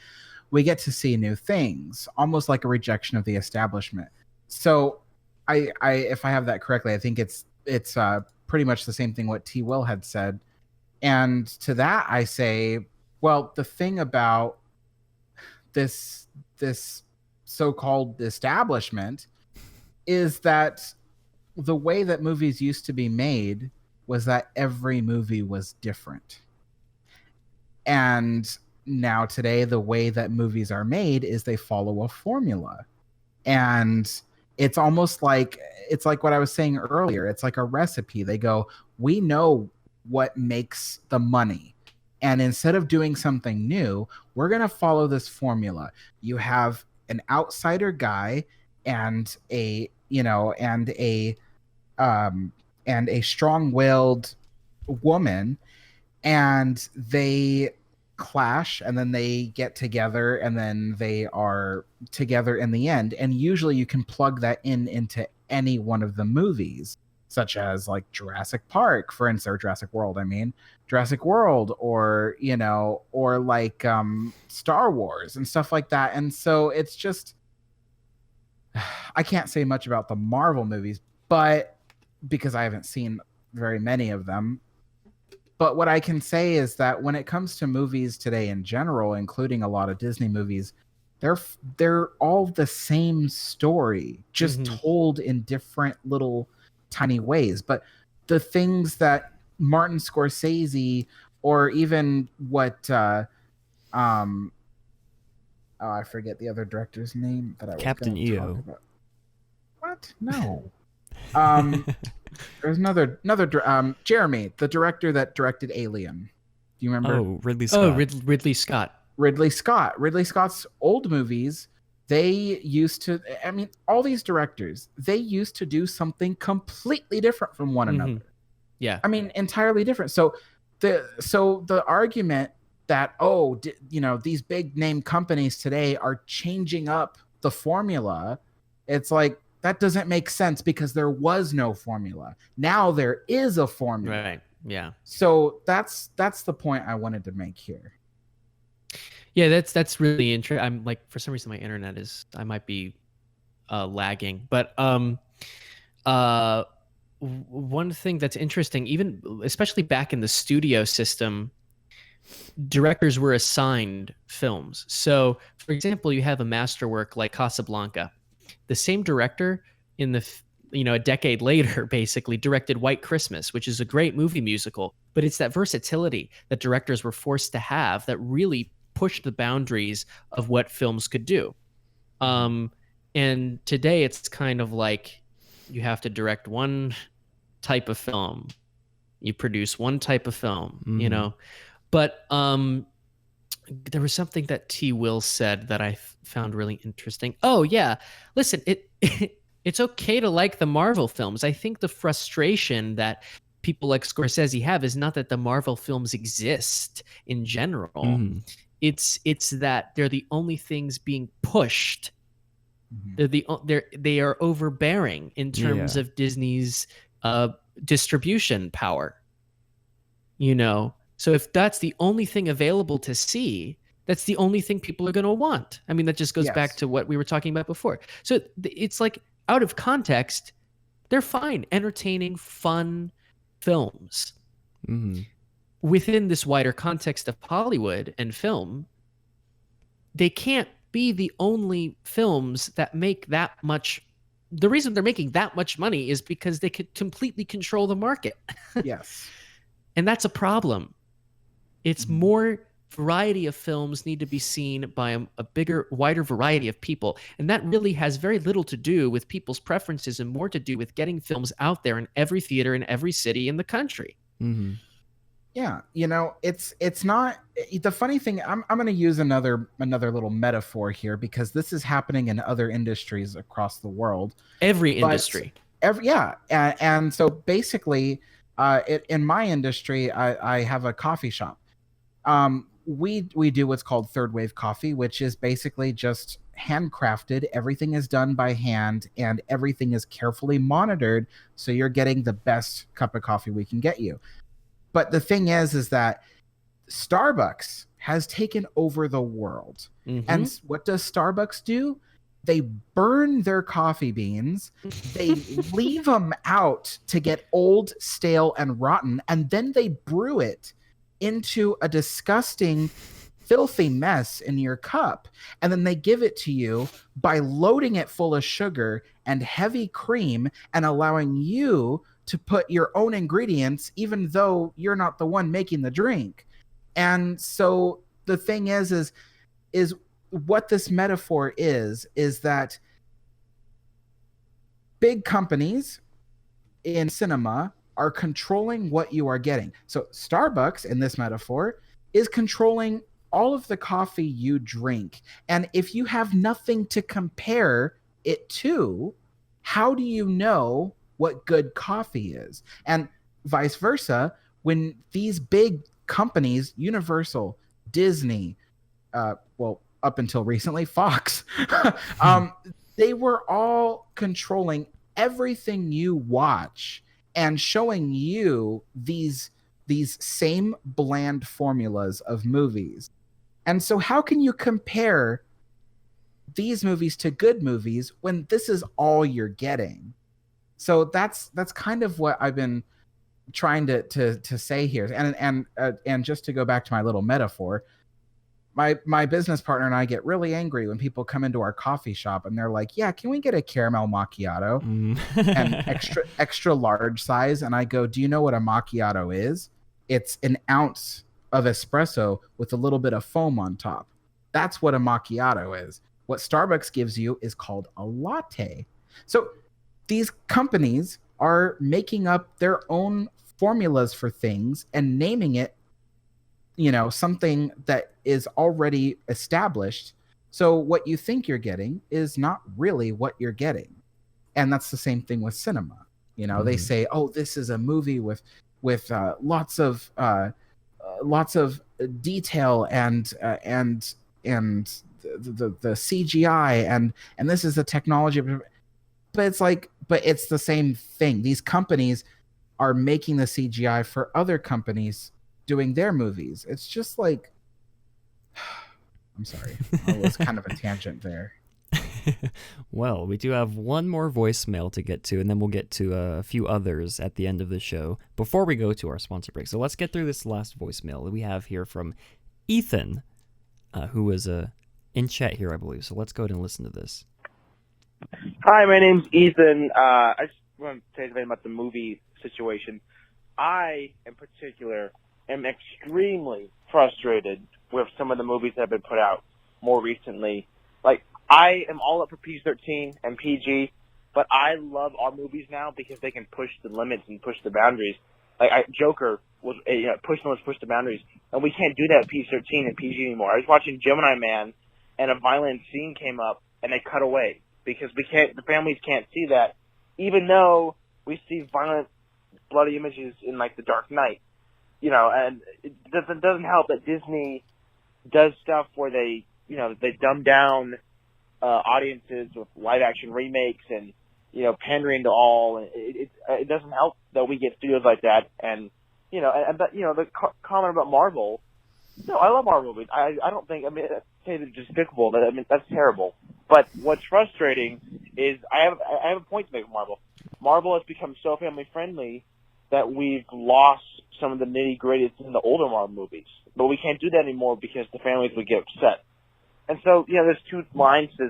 We get to see new things, almost like a rejection of the establishment. So I if I have that correctly, I think it's pretty much the same thing what T. Will had said. And to that, I say, well, the thing about this so-called establishment is that the way that movies used to be made was that every movie was different. And now today, the way that movies are made is they follow a formula. And it's almost like, it's like what I was saying earlier. It's like a recipe. They go, we know what makes the money. And instead of doing something new, we're going to follow this formula. You have an outsider guy and a strong-willed woman, and they clash, and then they get together, and then they are together in the end. And usually you can plug that into any one of the movies, such as like Jurassic Park, for instance, or Jurassic World, or like Star Wars and stuff like that. And so it's just, I can't say much about the Marvel movies, but because I haven't seen very many of them. But what I can say is that when it comes to movies today in general, including a lot of Disney movies, they're all the same story, just told in different little tiny ways. But the things that Martin Scorsese, or even what I forget the other director's name that I was Captain EO. talk about. What? No. There's another Jeremy, the director that directed Alien. Do you remember? Oh, Ridley Scott. Ridley Scott. Ridley Scott's old movies, they used to, all these directors, they used to do something completely different from one another. Yeah. Entirely different. So the argument that, these big name companies today are changing up the formula, it's like, that doesn't make sense because there was no formula. Now there is a formula. Right. Yeah. So that's the point I wanted to make here. Yeah, that's really interesting. I'm like, for some reason my internet I might be lagging. But one thing that's interesting, even especially back in the studio system, directors were assigned films. So, for example, you have a masterwork like Casablanca. The same director in the a decade later, basically directed White Christmas, which is a great movie musical. But it's that versatility that directors were forced to have that really pushed the boundaries of what films could do. And today it's kind of like you have to direct one type of film, you produce one type of film, But there was something that T. Will said that I found really interesting. Oh yeah, listen, it's okay to like the Marvel films. I think the frustration that people like Scorsese have is not that the Marvel films exist in general. It's that they're the only things being pushed. They are overbearing in terms of Disney's distribution power. So if that's the only thing available to see, that's the only thing people are going to want. I mean, that just goes back to what we were talking about before. So it's like, out of context, they're fine, entertaining, fun films. Within this wider context of Hollywood and film, they can't be the only films that make that much. The reason they're making that much money is because they could completely control the market. Yes. And that's a problem. It's more variety of films need to be seen by a bigger, wider variety of people. And that really has very little to do with people's preferences and more to do with getting films out there in every theater in every city in the country. Yeah, it's not the funny thing. I'm going to use another little metaphor here because this is happening in other industries across the world. Every industry. And so basically, in my industry, I have a coffee shop. We do what's called third wave coffee, which is basically just handcrafted. Everything is done by hand and everything is carefully monitored. So you're getting the best cup of coffee we can get you. But the thing is that Starbucks has taken over the world. And what does Starbucks do? They burn their coffee beans. They leave them out to get old, stale, and rotten. And then they brew it into a disgusting, filthy mess in your cup. And then they give it to you by loading it full of sugar and heavy cream and allowing you to put your own ingredients, even though you're not the one making the drink. And so the thing is what this metaphor is that big companies in cinema are controlling what you are getting. So Starbucks, in this metaphor, is controlling all of the coffee you drink. And if you have nothing to compare it to, how do you know what good coffee is? And vice versa, when these big companies, Universal, Disney, up until recently, Fox, they were all controlling everything you watch and showing you these same bland formulas of movies. And so how can you compare these movies to good movies when this is all you're getting? So that's kind of what I've been trying to say here. And just to go back to my little metaphor, my business partner and I get really angry when people come into our coffee shop and they're like, "Yeah, can we get a caramel macchiato and extra large size?" And I go, "Do you know what a macchiato is? It's an ounce of espresso with a little bit of foam on top. That's what a macchiato is. What Starbucks gives you is called a latte." So these companies are making up their own formulas for things and naming it, something that is already established. So what you think you're getting is not really what you're getting. And that's the same thing with cinema. They say, "Oh, this is a movie with lots of detail and the CGI and this is the technology." But it's the same thing. These companies are making the CGI for other companies doing their movies. It's just like, I'm sorry, it was kind of a tangent there. Well, we do have one more voicemail to get to, and then we'll get to a few others at the end of the show before we go to our sponsor break. So let's get through this last voicemail that we have here from Ethan, who was in chat here, I believe. So let's go ahead and listen to this. Hi, my name's Ethan. I just want to say something about the movie situation. I, in particular, am extremely frustrated with some of the movies that have been put out more recently. Like, I am all up for PG-13 and PG, but I love our movies now because they can push the limits and push the boundaries. Like, Joker was push the boundaries, and we can't do that with PG-13 and PG anymore. I was watching Gemini Man, and a violent scene came up, and they cut away because the families can't see that, even though we see violent, bloody images in like The Dark Knight, and it doesn't help that Disney does stuff where they dumb down audiences with live action remakes and pandering to all, and it doesn't help that we get studios like that, and the comment about Marvel. No, I love Marvel movies. I don't think, say they're despicable. That's terrible. But what's frustrating is I have a point to make with Marvel. Marvel has become so family friendly that we've lost some of the nitty gritty in the older Marvel movies. But we can't do that anymore because the families would get upset. And so, there's two sides to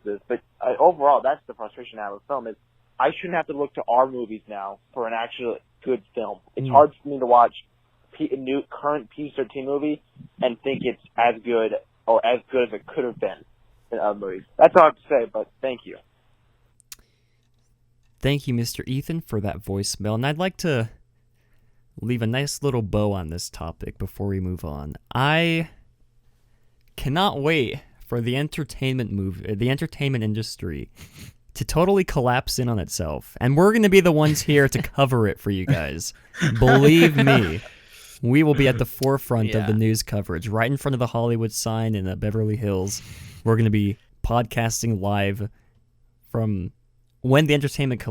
this. But overall, that's the frustration I have with film is I shouldn't have to look to our movies now for an actual good film. It's hard for me to watch a new current PG-13 movie and think it's as good or as good as it could have been in other movies. That's all I have to say, but thank you. Thank you, Mr. Ethan, for that voicemail. And I'd like to leave a nice little bow on this topic before we move on. I cannot wait for the entertainment industry to totally collapse in on itself. And we're going to be the ones here to cover it for you guys. Believe me. We will be at the forefront of the news coverage, right in front of the Hollywood sign in Beverly Hills. We're going to be podcasting live from when the entertainment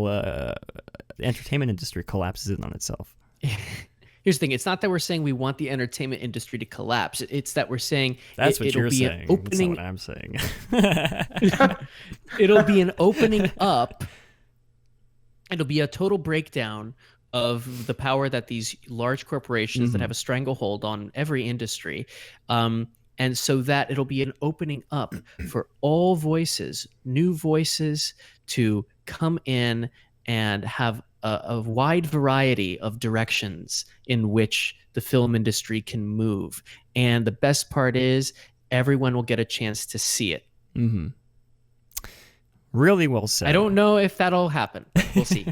industry collapses in on itself. Here's the thing. It's not that we're saying we want the entertainment industry to collapse. It's that we're saying that's what you're saying. That's not what I'm saying. It'll be an opening up. It'll be a total breakdown of the power that these large corporations that have a stranglehold on every industry. And so that it'll be an opening up for all voices, new voices to come in and have a wide variety of directions in which the film industry can move. And the best part is everyone will get a chance to see it. Mm-hmm. Really well said. I don't know if that'll happen. We'll see.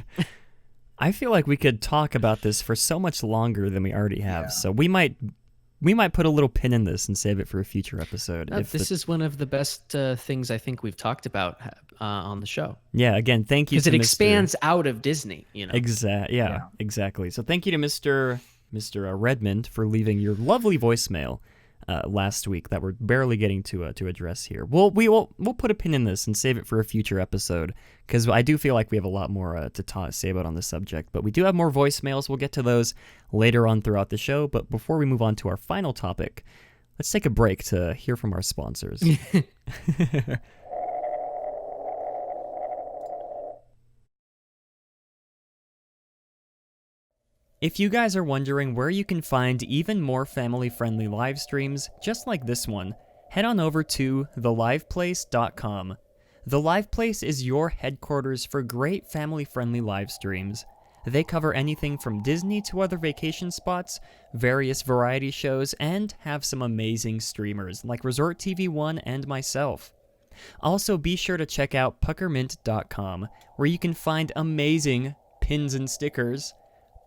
I feel like we could talk about this for so much longer than we already have. So we might put a little pin in this and save it for a future episode. This is one of the best things I think we've talked about on the show. Yeah, again, thank you to because it expands out of Disney. Exactly. So thank you to Mr. Redmond for leaving your lovely voicemail last week that we're barely getting to address here. We'll put a pin in this and save it for a future episode because I do feel like we have a lot more to say about on the subject. But we do have more voicemails. We'll get to those later on throughout the show. But before we move on to our final topic, let's take a break to hear from our sponsors. If you guys are wondering where you can find even more family-friendly live streams just like this one, head on over to theliveplace.com. The Live Place is your headquarters for great family-friendly live streams. They cover anything from Disney to other vacation spots, various variety shows, and have some amazing streamers like Resort TV 1 and myself. Also, be sure to check out puckermint.com, where you can find amazing pins and stickers.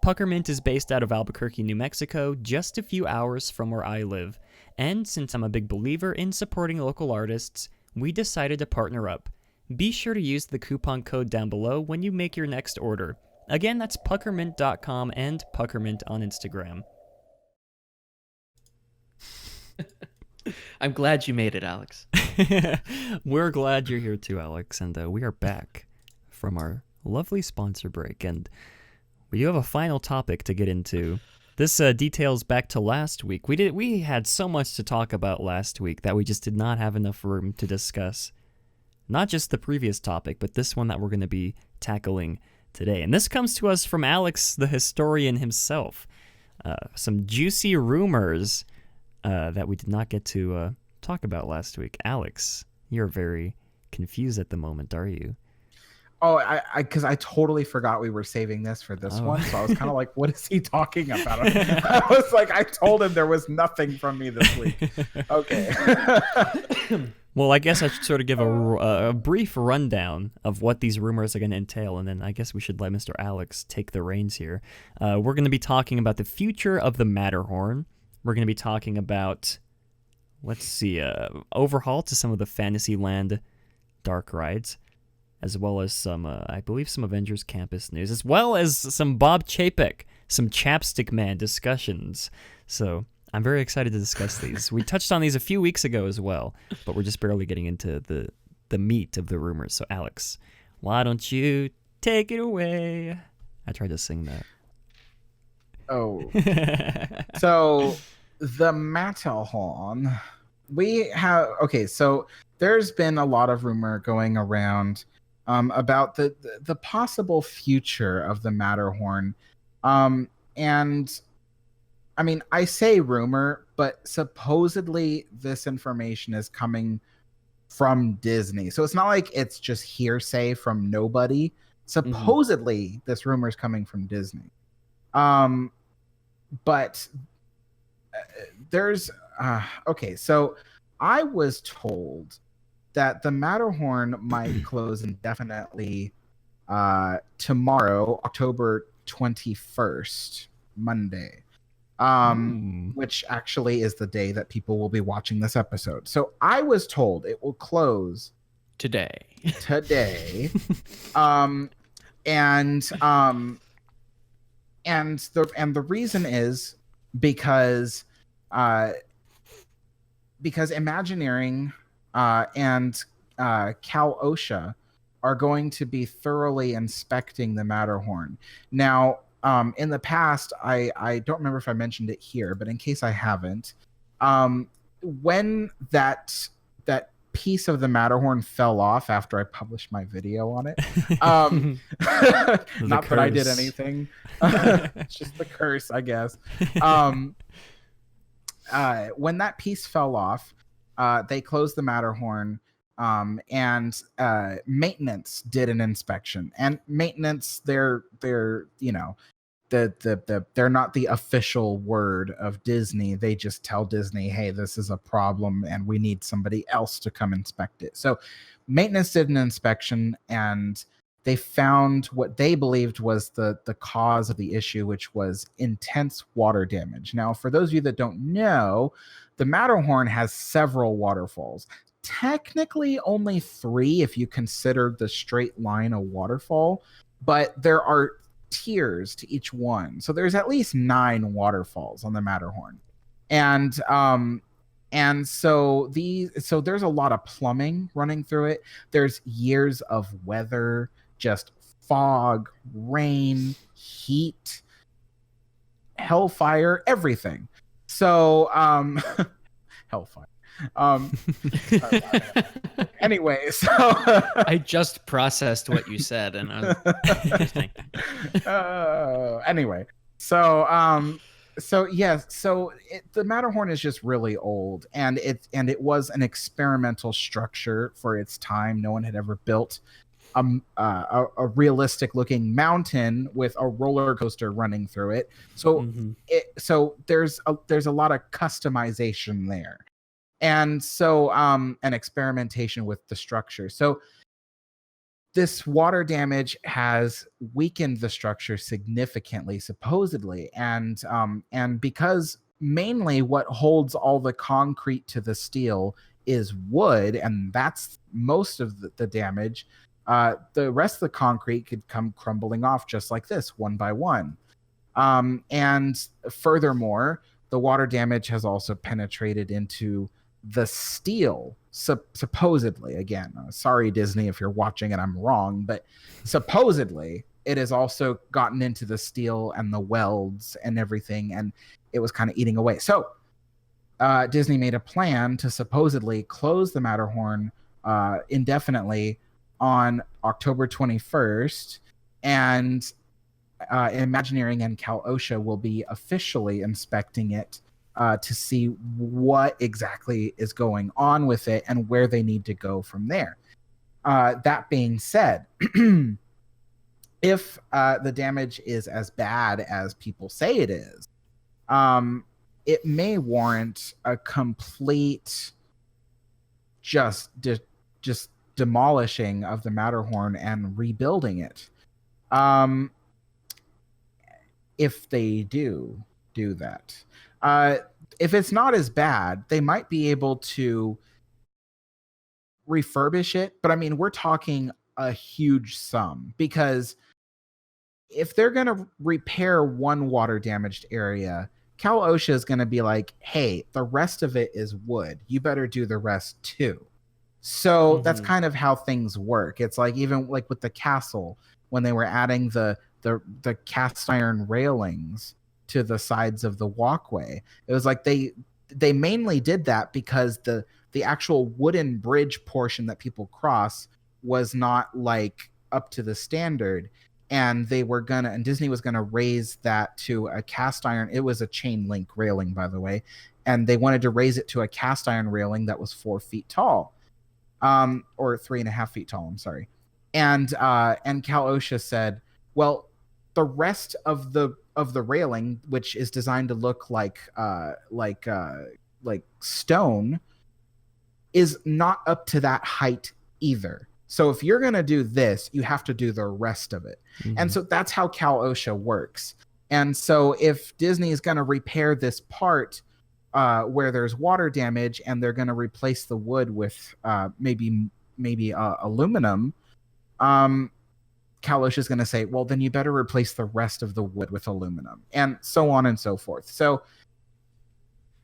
Puckermint is based out of Albuquerque, New Mexico, just a few hours from where I live. And since I'm a big believer in supporting local artists, we decided to partner up. Be sure to use the coupon code down below when you make your next order. Again, that's puckermint.com and puckermint on Instagram. I'm glad you made it, Alex. We're glad you're here too, Alex, and we are back from our lovely sponsor break, and we do have a final topic to get into. This details back to last week. We had so much to talk about last week that we just did not have enough room to discuss. Not just the previous topic, but this one that we're going to be tackling today. And this comes to us from Alex, the historian himself. Some juicy rumors that we did not get to talk about last week. Alex, you're very confused at the moment, are you? Oh, because I totally forgot we were saving this for this one. So I was kind of like, what is he talking about? I was like, I told him there was nothing from me this week. Okay. Well, I guess I should sort of give a brief rundown of what these rumors are going to entail, and then I guess we should let Mr. Alex take the reins here. We're going to be talking about the future of the Matterhorn. We're going to be talking about, let's see, overhaul to some of the Fantasyland dark rides, as well as some, I believe, some Avengers Campus news, as well as some Bob Chapek, some Chapstick Man discussions. So I'm very excited to discuss these. We touched on these a few weeks ago as well, but we're just barely getting into the meat of the rumors. So Alex, why don't you take it away? I tried to sing that. Oh. So the Matterhorn, we have, okay, so there's been a lot of rumor going around about the possible future of the Matterhorn. And I mean, I say rumor, but supposedly this information is coming from Disney. So it's not like it's just hearsay from nobody. Supposedly this rumor is coming from Disney. But there's okay, so I was told that the Matterhorn might close indefinitely tomorrow, October 21st, Monday, which actually is the day that people will be watching this episode. So I was told it will close today. And the reason is because Imagineering and Cal OSHA are going to be thoroughly inspecting the Matterhorn. Now, in the past, I don't remember if I mentioned it here, but in case I haven't, when that piece of the Matterhorn fell off after I published my video on it, not that I did anything, it's just the curse, I guess. When that piece fell off, they closed the Matterhorn, and maintenance did an inspection. And maintenance, they're you know, they're not the official word of Disney. They just tell Disney, hey, this is a problem and we need somebody else to come inspect it. So maintenance did an inspection and they found what they believed was the cause of the issue, which was intense water damage. Now, for those of you that don't know, the Matterhorn has several waterfalls. Technically only 3 if you consider the straight line a waterfall, but there are tiers to each one. So there's at least 9 waterfalls on the Matterhorn. And so there's a lot of plumbing running through it. There's years of weather, just fog, rain, heat, hellfire, everything. So hellfire. Anyway, so I just processed what you said, and I was interesting. Anyway, so the Matterhorn is just really old, and it was an experimental structure for its time. No one had ever built a realistic looking mountain with a roller coaster running through it. So there's a lot of customization there. And so, an experimentation with the structure. So this water damage has weakened the structure significantly, supposedly. And because mainly what holds all the concrete to the steel is wood, and that's most of the damage, the rest of the concrete could come crumbling off just like this, one by one. And furthermore, the water damage has also penetrated into the steel, supposedly. Again, sorry Disney if you're watching and I'm wrong, but supposedly it has also gotten into the steel and the welds and everything, and it was kind of eating away. So Disney made a plan to supposedly close the Matterhorn indefinitely on October 21st, and Imagineering and Cal OSHA will be officially inspecting it to see what exactly is going on with it and where they need to go from there. That being said, if the damage is as bad as people say it is, it may warrant a complete just demolishing of the Matterhorn and rebuilding it. If they do that. If it's not as bad, they might be able to refurbish it. But I mean, we're talking a huge sum, because if they're going to repair one water damaged area, Cal OSHA is going to be like, hey, the rest of it is wood. You better do the rest too. So that's kind of how things work. It's like, even like with the castle, when they were adding the cast iron railings to the sides of the walkway, it was like they mainly did that because the actual wooden bridge portion that people cross was not like up to the standard, and Disney was gonna raise that to a cast iron. It was a chain link railing, by the way, and they wanted to raise it to a cast iron railing that was 4 feet tall, or 3.5 feet tall. I'm sorry, and Cal OSHA said, well, the rest of the railing, which is designed to look like stone, is not up to that height either. So if you're going to do this, you have to do the rest of it. And so that's how Cal OSHA works. And so if Disney is going to repair this part where there's water damage, and they're going to replace the wood with maybe aluminum, Cal OSHA is going to say, well, then you better replace the rest of the wood with aluminum, and so on and so forth. So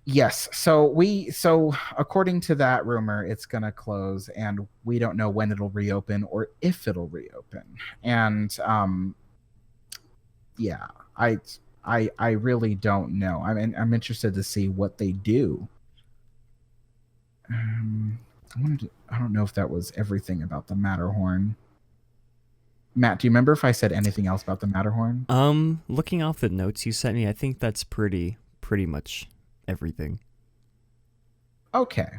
yes, so according to that rumor, it's going to close, and we don't know when it'll reopen or if it'll reopen. And yeah, I really don't know. I'm interested to see what they do. I don't know if that was everything about the Matterhorn. Matt, do you remember if I said anything else about the Matterhorn? Looking off the notes you sent me, I think that's pretty much everything. Okay.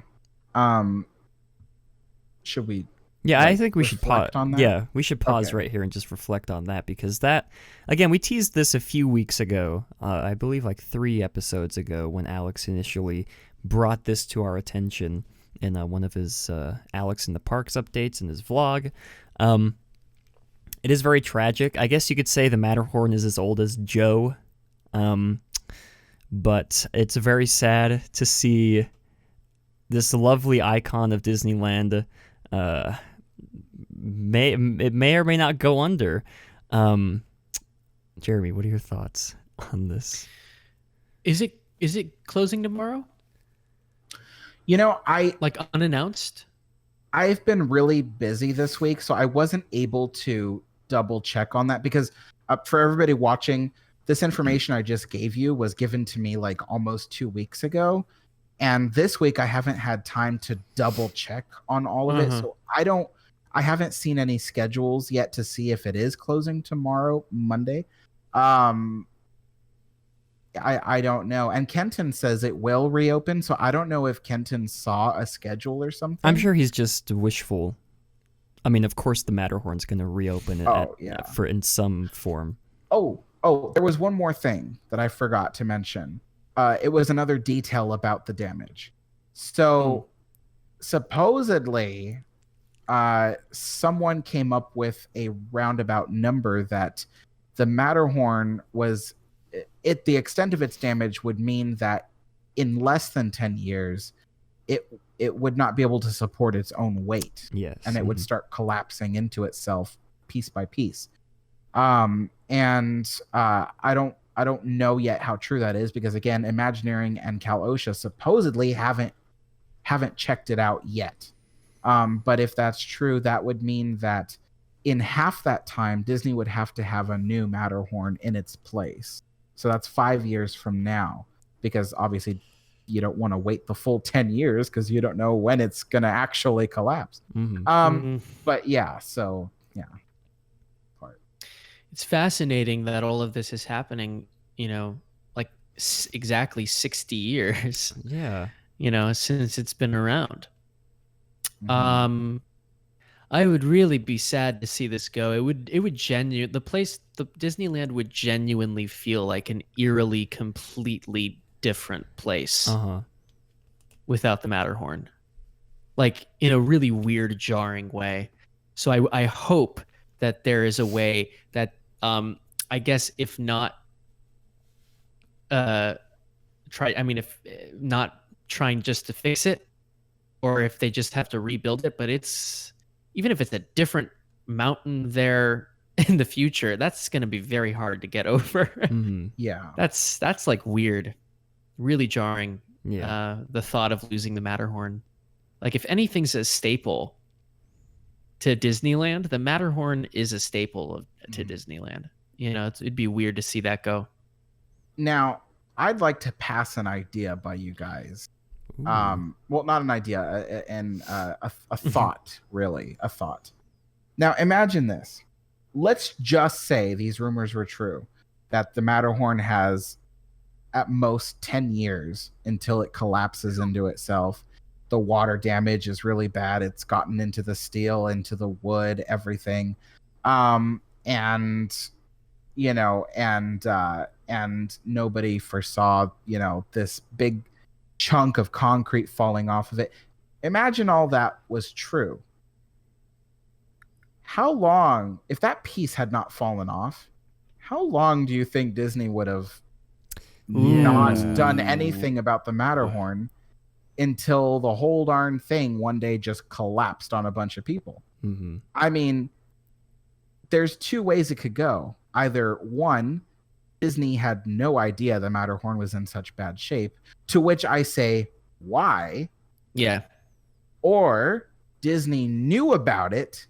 Should we? Yeah, I think we should pause on that. Yeah, we should pause right here and just reflect on that, because that, again, we teased this a few weeks ago. I believe like 3 episodes ago, when Alex initially brought this to our attention in one of his Alex in the Parks updates in his vlog. It is very tragic. I guess you could say the Matterhorn is as old as Joe. But it's very sad to see this lovely icon of Disneyland it may or may not go under. Jeremy, what are your thoughts on this? Is it closing tomorrow? You know, like unannounced? I've been really busy this week, so I wasn't able to double check on that, because for everybody watching, this information I just gave you was given to me like almost 2 weeks ago. And this week I haven't had time to double check on all of it. So I haven't seen any schedules yet to see if it is closing tomorrow, Monday. I don't know. And Kenton says it will reopen. So I don't know if Kenton saw a schedule or something. I'm sure he's just wishful. I mean, of course the Matterhorn's going to reopen it in some form. Oh, there was one more thing that I forgot to mention. It was another detail about the damage. So supposedly, someone came up with a roundabout number that the Matterhorn was, the extent of its damage would mean that in less than 10 years, it would not be able to support its own weight. Yes. And it would start collapsing into itself piece by piece. I don't know yet how true that is, because again, Imagineering and Cal OSHA supposedly haven't checked it out yet. But if that's true, that would mean that in half that time, Disney would have to have a new Matterhorn in its place. So that's 5 years from now, because obviously you don't want to wait the full 10 years because you don't know when it's going to actually collapse. But yeah, so yeah. It's fascinating that all of this is happening, like exactly 60 years. Yeah. Since it's been around. I would really be sad to see this go. It would the Disneyland would genuinely feel like an eerily completely different place without the Matterhorn. Like in a really weird, jarring way. So I hope that there is a way that I guess if not if not trying just to fix it, or if they just have to rebuild it, but even if it's a different mountain there in the future, that's going to be very hard to get over. Yeah. That's like weird, really jarring. Yeah. The thought of losing the Matterhorn. Like if anything's a staple to Disneyland, the Matterhorn is a staple to Disneyland. You know, it'd be weird to see that go. Now, I'd like to pass an idea by you guys. Well, not an idea, a thought, really, a thought. Now, imagine this. Let's just say these rumors were true, that the Matterhorn has at most 10 years until it collapses into itself. The water damage is really bad. It's gotten into the steel, into the wood, everything. And nobody foresaw, this big chunk of concrete falling off of it. Imagine all that was true. How long, if that piece had not fallen off, how long do you think Disney would have not done anything about the Matterhorn until the whole darn thing one day just collapsed on a bunch of people? I mean, there's two ways it could go. Either one, Disney had no idea the Matterhorn was in such bad shape, to which I say, why? Yeah. Or Disney knew about it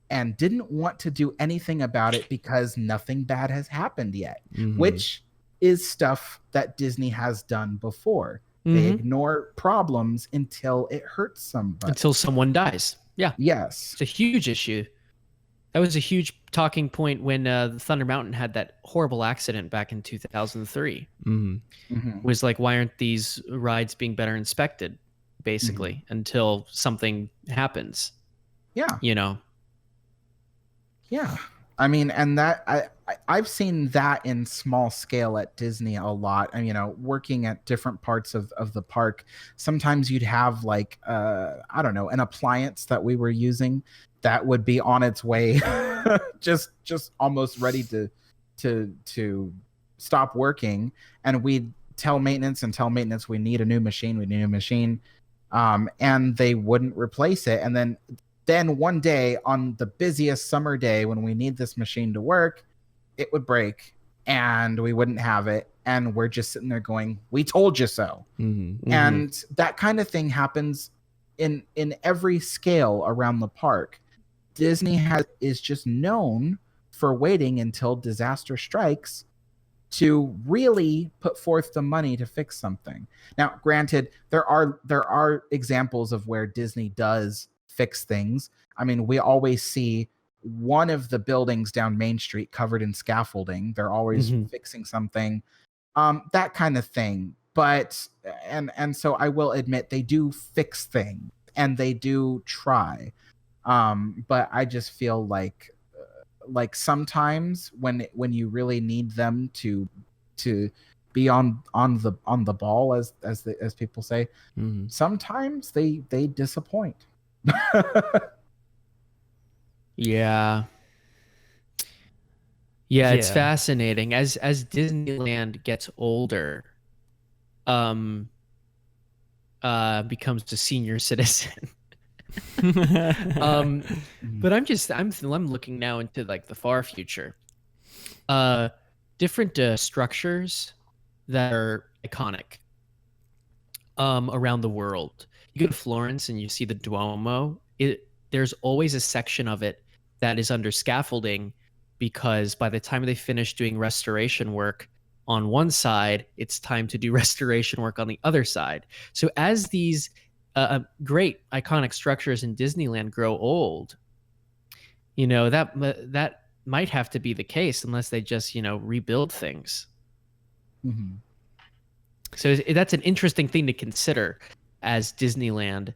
and didn't want to do anything about it because nothing bad has happened yet, which is stuff that Disney has done before. They ignore problems until it hurts somebody. Until someone dies. Yeah. Yes. It's a huge issue. That was a huge talking point when Thunder Mountain had that horrible accident back in 2003. Was like, why aren't these rides being better inspected, basically, until something happens? Yeah. You know? Yeah. I mean, and that I've seen that in small scale at Disney a lot. And, working at different parts of the park, sometimes you'd have like, I don't know, an appliance that we were using that would be on its way, just almost ready to stop working. And we'd tell maintenance we need a new machine. And they wouldn't replace it. And then one day on the busiest summer day when we need this machine to work, it would break and we wouldn't have it. And we're just sitting there going, we told you so. And that kind of thing happens in every scale around the park. Disney is just known for waiting until disaster strikes to really put forth the money to fix something. Now, granted, there are examples of where Disney does fix things. I mean, we always see one of the buildings down Main Street covered in scaffolding. They're always fixing something, that kind of thing. But and so I will admit they do fix things and they do try. But I just feel like sometimes when you really need them to be on the ball, as people say, sometimes they disappoint. Yeah, it's fascinating as Disneyland gets older, becomes a senior citizen. But I'm looking now into like the far future. Different structures that are iconic around the world. You go to Florence and you see the Duomo. There's always a section of it that is under scaffolding because by the time they finish doing restoration work on one side, it's time to do restoration work on the other side. So as these great iconic structures in Disneyland grow old, that might have to be the case unless they just rebuild things. So that's an interesting thing to consider as Disneyland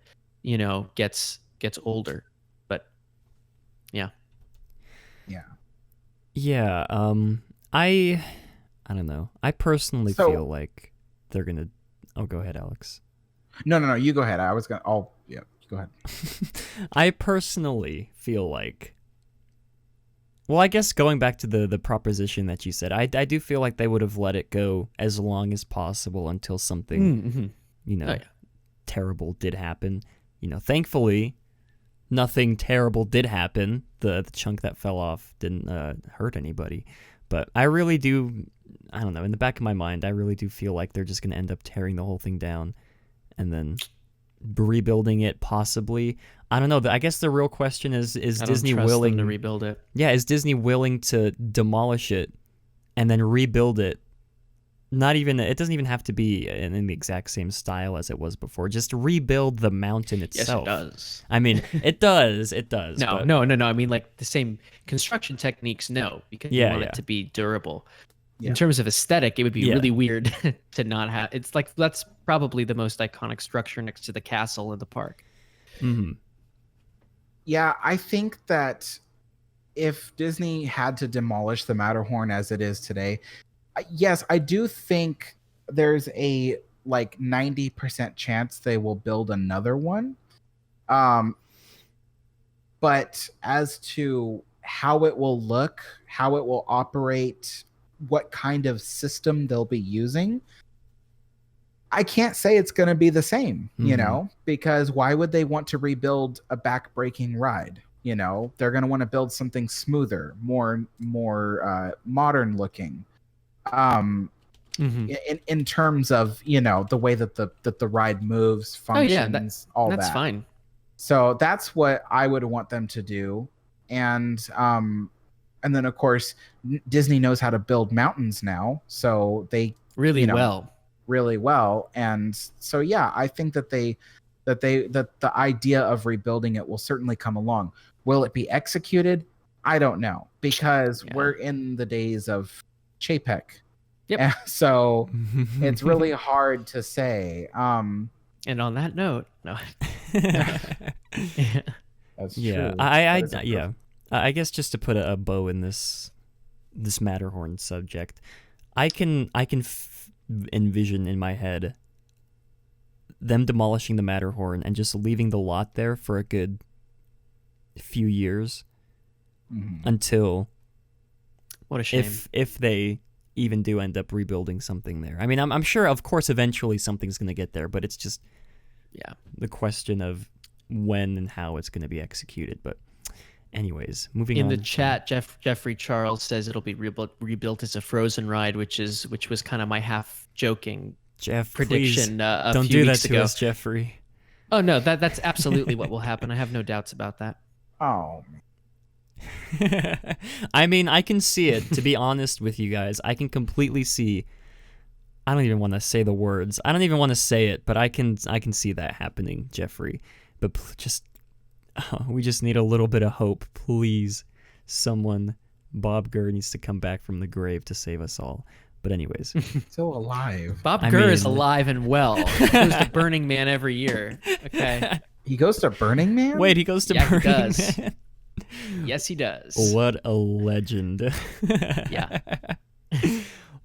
gets older. But Yeah. I don't know. I personally feel like they're gonna. Oh, go ahead, Alex. No. You go ahead. I was gonna. Oh, yeah. Go ahead. I personally feel like. Well, I guess going back to the proposition that you said, I do feel like they would have let it go as long as possible until something, terrible did happen. Thankfully, nothing terrible did happen. The chunk that fell off didn't hurt anybody. But I really do, I don't know, in the back of my mind, I really do feel like they're just going to end up tearing the whole thing down and then rebuilding it possibly. I don't know. I guess the real question is Disney willing to rebuild it? Yeah, is Disney willing to demolish it and then rebuild it? It doesn't even have to be in the exact same style as it was before. Just rebuild the mountain itself. Yes, it does. I mean, it does. It does. No. I mean, like the same construction techniques, no, because you want it to be durable. Yeah. In terms of aesthetic, it would be really weird to not have. It's like that's probably the most iconic structure next to the castle in the park. Mm-hmm. Yeah, I think that if Disney had to demolish the Matterhorn as it is today, yes, I do think there's a 90% chance they will build another one. But as to how it will look, how it will operate, what kind of system they'll be using, I can't say it's going to be the same, because why would they want to rebuild a back-breaking ride? They're going to want to build something smoother, more modern looking. In terms of the way that the ride moves, functions, all that. That's fine. So that's what I would want them to do, and then of course Disney knows how to build mountains now, so they really well, and so I think that the idea of rebuilding it will certainly come along. Will it be executed? I don't know, because we're in the days of Chapek. Yep. So it's really hard to say. And on that note, no. That's true. I guess just to put a bow in this Matterhorn subject, I can envision in my head them demolishing the Matterhorn and just leaving the lot there for a good few years until what a shame if they even do end up rebuilding something there. I mean, I'm sure, of course, eventually something's going to get there, but it's just the question of when and how it's going to be executed. But anyways, moving on. In the chat, Jeffrey Charles says it'll be rebuilt as a Frozen ride, which was kind of my half joking prediction. Don't do that to us, Jeffrey. Oh no, that's absolutely what will happen. I have no doubts about that. Oh. I mean, I can see it, to be honest with you guys. I can completely see. I don't even want to say the words. I don't even want to say it, but I can see that happening, Jeffrey. But we just need a little bit of hope, please. Someone, Bob Gurr needs to come back from the grave to save us all. But anyways, still alive. Bob Gurr is alive and well. He goes to Burning Man every year. Okay. He goes to Burning Man? Wait, he goes to Burning Man. Yes, he does. What a legend. Yeah.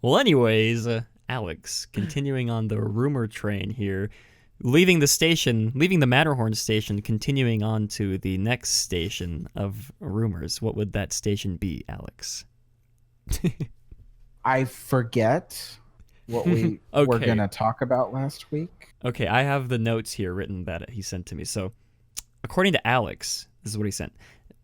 Well, anyways, Alex, continuing on the rumor train here, leaving the Matterhorn station, continuing on to the next station of rumors. What would that station be, Alex? I forget what we were going to talk about last week. Okay, I have the notes here written that he sent to me. So, according to Alex, this is what he sent.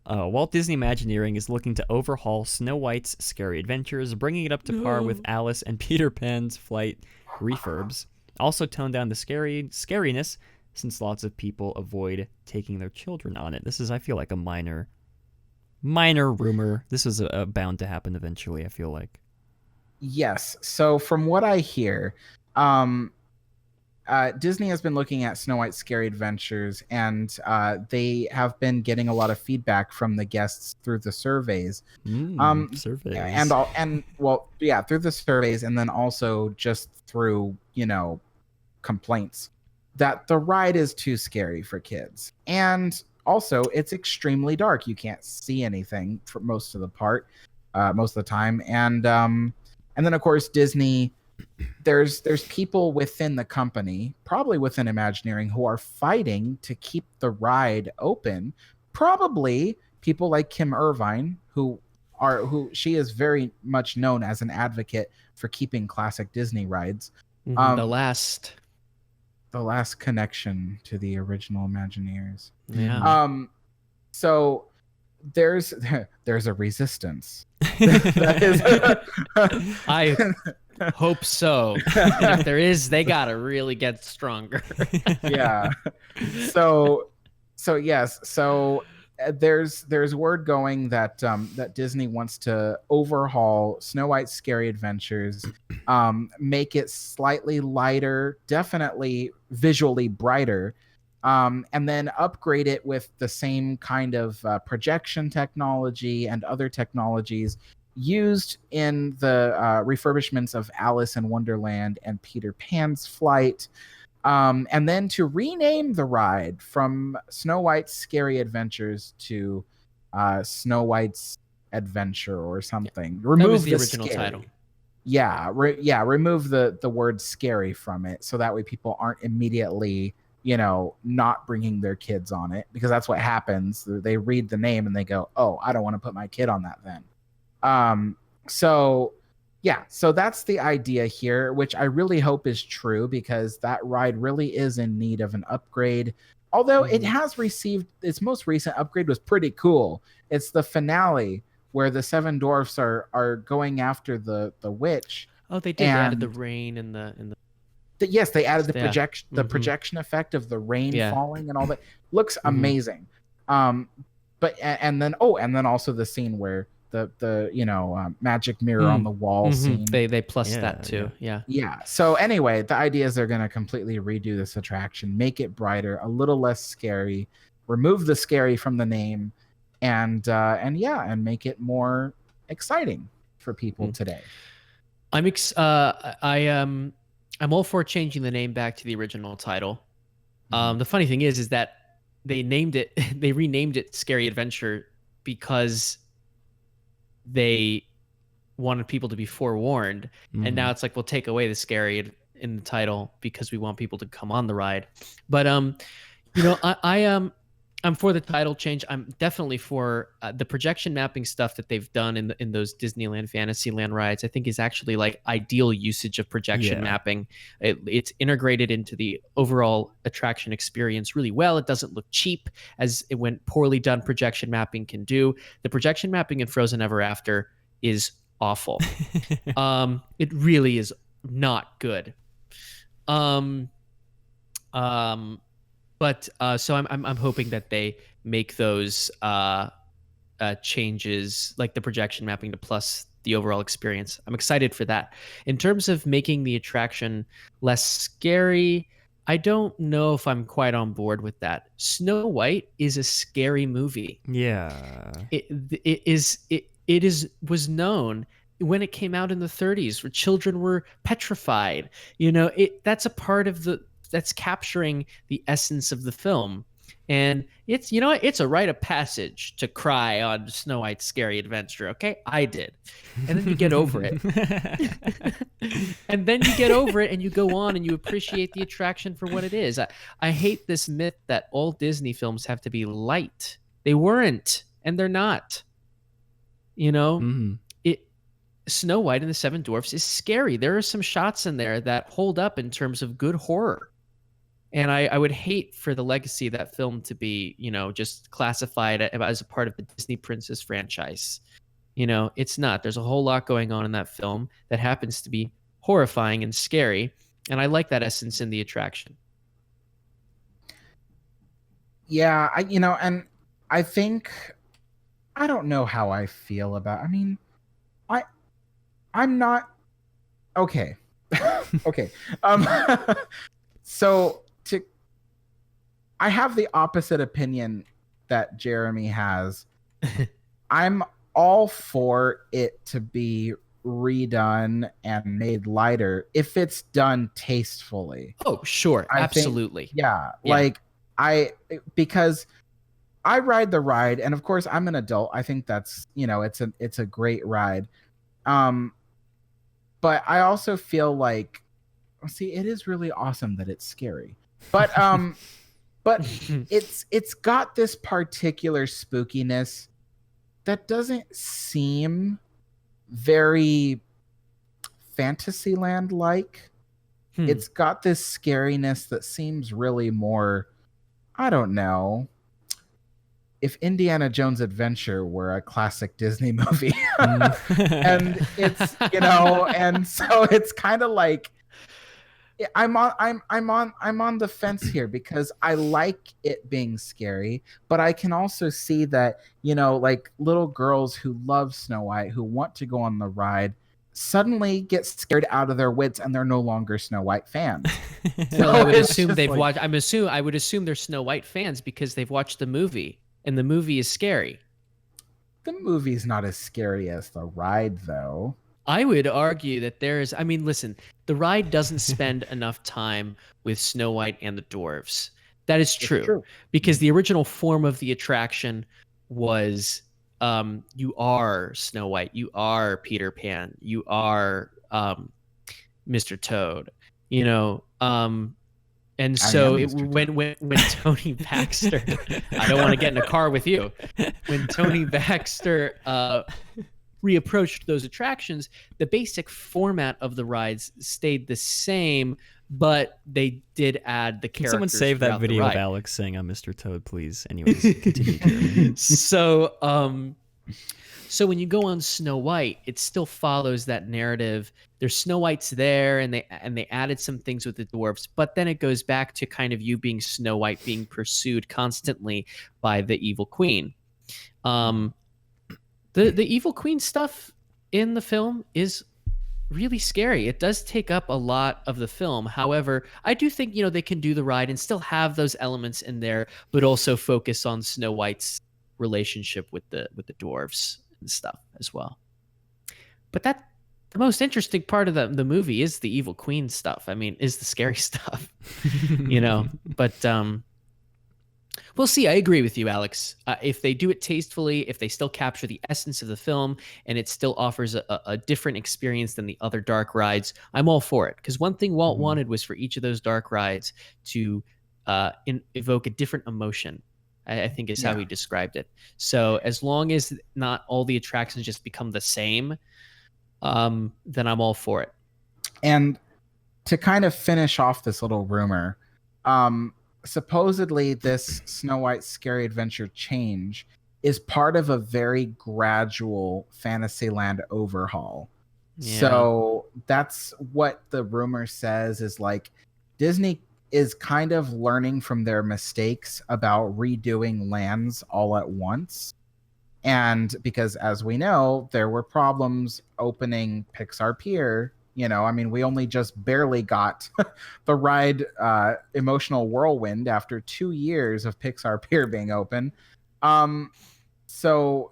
Walt Disney Imagineering is looking to overhaul Snow White's Scary Adventures, bringing it up to par with Alice and Peter Pan's Flight refurbs. Also tone down the scariness, since lots of people avoid taking their children on it. This is, I feel like, a minor rumor. This is bound to happen eventually, I feel like. Yes. So from what I hear, Disney has been looking at Snow White's Scary Adventures, and they have been getting a lot of feedback from the guests through the surveys. Surveys. Through the surveys, and then also just through, complaints that the ride is too scary for kids. And also it's extremely dark. You can't see anything for most of the time. And then of course Disney, there's people within the company, probably within Imagineering, who are fighting to keep the ride open. Probably people like Kim Irvine, who she is very much known as an advocate for keeping classic Disney rides. The last connection to the original Imagineers. Yeah. So there's a resistance. I hope so. And if there is, they gotta really get stronger. Yeah. So yes. So there's word going that that Disney wants to overhaul Snow White's Scary Adventures, make it slightly lighter, definitely visually brighter, and then upgrade it with the same kind of projection technology and other technologies used in the refurbishments of Alice in Wonderland and Peter Pan's Flight. And then to rename the ride from Snow White's Scary Adventures to Snow White's Adventure or something. Remove that was the original scary. title. Yeah, remove the word scary from it, so that way people aren't immediately, not bringing their kids on it, because that's what happens. They read the name and they go, "Oh, I don't want to put my kid on that then." So that's the idea here, which I really hope is true, because that ride really is in need of an upgrade. Although it has received its most recent upgrade was pretty cool. It's the finale where the seven dwarfs are going after the witch. Oh, they did. They added the rain and the yes, they added the Yeah. projection effect of the rain Yeah. falling and all that. Looks amazing. But and then also the scene where the magic mirror on the wall scene. They plus that too. Yeah. So anyway, the idea is they're going to completely redo this attraction, make it brighter, a little less scary, remove the scary from the name, and make it more exciting for people today. I'm all for changing the name back to the original title. The funny thing is that they renamed it Scary Adventure because they wanted people to be forewarned, and now it's like, we'll take away the scary in the title because we want people to come on the ride. But I'm for the title change. I'm definitely for the projection mapping stuff that they've done in those Disneyland Fantasyland rides. I think is actually like ideal usage of projection mapping. It's integrated into the overall attraction experience really well. It doesn't look cheap, as when poorly done projection mapping can do. The projection mapping in Frozen Ever After is awful. It really is not good. But so I'm hoping that they make those changes, like the projection mapping to plus the overall experience. I'm excited for that. In terms of making the attraction less scary, I don't know if I'm quite on board with that. Snow White is a scary movie. Yeah. It was known when it came out in the 30s, where children were petrified. That's a part of that's capturing the essence of the film. And it's a rite of passage to cry on Snow White's Scary Adventure. Okay, I did. And then you get over it. And then you get over it and you go on and you appreciate the attraction for what it is. I hate this myth that all Disney films have to be light. They weren't, and they're not. Snow White and the Seven Dwarfs is scary. There are some shots in there that hold up in terms of good horror. And I would hate for the legacy of that film to be, just classified as a part of the Disney Princess franchise. It's not. There's a whole lot going on in that film that happens to be horrifying and scary. And I like that essence in the attraction. Yeah, and I think, I don't know how I feel about, I'm not, okay. Okay. So I have the opposite opinion that Jeremy has. I'm all for it to be redone and made lighter if it's done tastefully. Oh, sure. Absolutely. Because I ride the ride, and of course I'm an adult. I think that's, it's a great ride. But I also feel like, see, it is really awesome that it's scary. But but it's got this particular spookiness that doesn't seem very Fantasyland like. It's got this scariness that seems really more, I don't know, if Indiana Jones Adventure were a classic Disney movie. And it's, and so it's kind of like, I'm on the fence here, because I like it being scary, but I can also see that, like little girls who love Snow White, who want to go on the ride, suddenly get scared out of their wits and they're no longer Snow White fans. So I would assume they've watched. I would assume they're Snow White fans because they've watched the movie, and the movie is scary. The movie's not as scary as the ride, though. I would argue that listen, the ride doesn't spend enough time with Snow White and the dwarves. That is true. Because the original form of the attraction was you are Snow White, you are Peter Pan, you are Mr. Toad, and so when Tony Baxter, I don't want to get in a car with you. When Tony Baxter reapproached those attractions, the basic format of the rides stayed the same, but they did add the characters. Can someone save that video of Alex saying I'm Mr. Toad, please? Anyways, continue, Jeremy. So when you go on Snow White, it still follows that narrative. There's Snow White's there, and they added some things with the dwarfs, but then it goes back to kind of you being Snow White, being pursued constantly by the evil queen. The evil queen stuff in the film is really scary. It does take up a lot of the film. However, I do think, they can do the ride and still have those elements in there, but also focus on Snow White's relationship with the dwarves and stuff as well. But the most interesting part of the movie is the evil queen stuff. Is the scary stuff, but we'll see. I agree with you, Alex. If they do it tastefully, if they still capture the essence of the film and it still offers a different experience than the other dark rides, I'm all for it. Because one thing Walt wanted was for each of those dark rides to evoke a different emotion. I think is how he described it. So as long as not all the attractions just become the same, then I'm all for it. And to kind of finish off this little rumor, supposedly this Snow White Scary Adventure change is part of a very gradual Fantasyland overhaul. Yeah. So that's what the rumor says, is like Disney is kind of learning from their mistakes about redoing lands all at once. And because, as we know, there were problems opening Pixar Pier. We only just barely got the ride Emotional Whirlwind after 2 years of Pixar Pier being open. So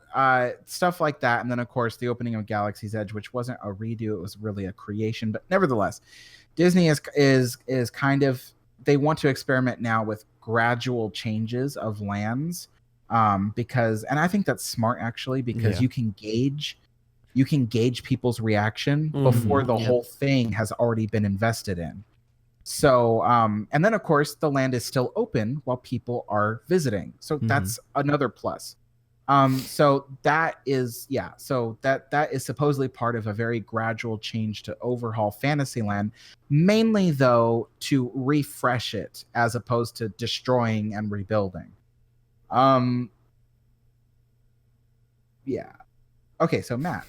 stuff like that. And then, of course, the opening of Galaxy's Edge, which wasn't a redo, it was really a creation. But nevertheless, Disney is kind of, they want to experiment now with gradual changes of lands, because, and I think that's smart actually, because you can gauge people's reaction before the whole thing has already been invested in. So, and then of course the land is still open while people are visiting. So that's another plus. So that is, so that is supposedly part of a very gradual change to overhaul Fantasyland, mainly though to refresh it as opposed to destroying and rebuilding. Okay, so Matt,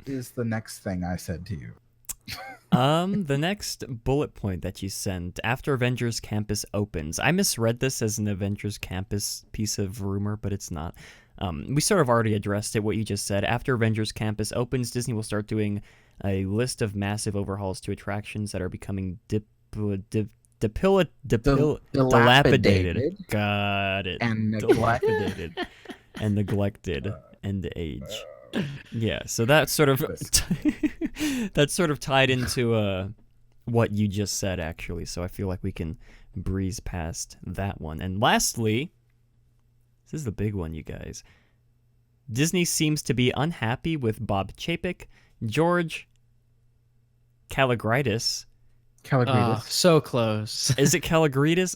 is the next thing I said to you. The next bullet point that you sent, after Avengers Campus opens. I misread this as an Avengers Campus piece of rumor, but it's not. We sort of already addressed it, what you just said. After Avengers Campus opens, Disney will start doing a list of massive overhauls to attractions that are becoming dilapidated. Got it. And dilapidated. And neglected. And age. Yeah, so that's sort of tied into what you just said, actually. So I feel like we can breeze past that one. And lastly, This is the big one, you guys. Disney seems to be unhappy with Bob Chapek, George Kalogridis. So close. Is it Kalogridis?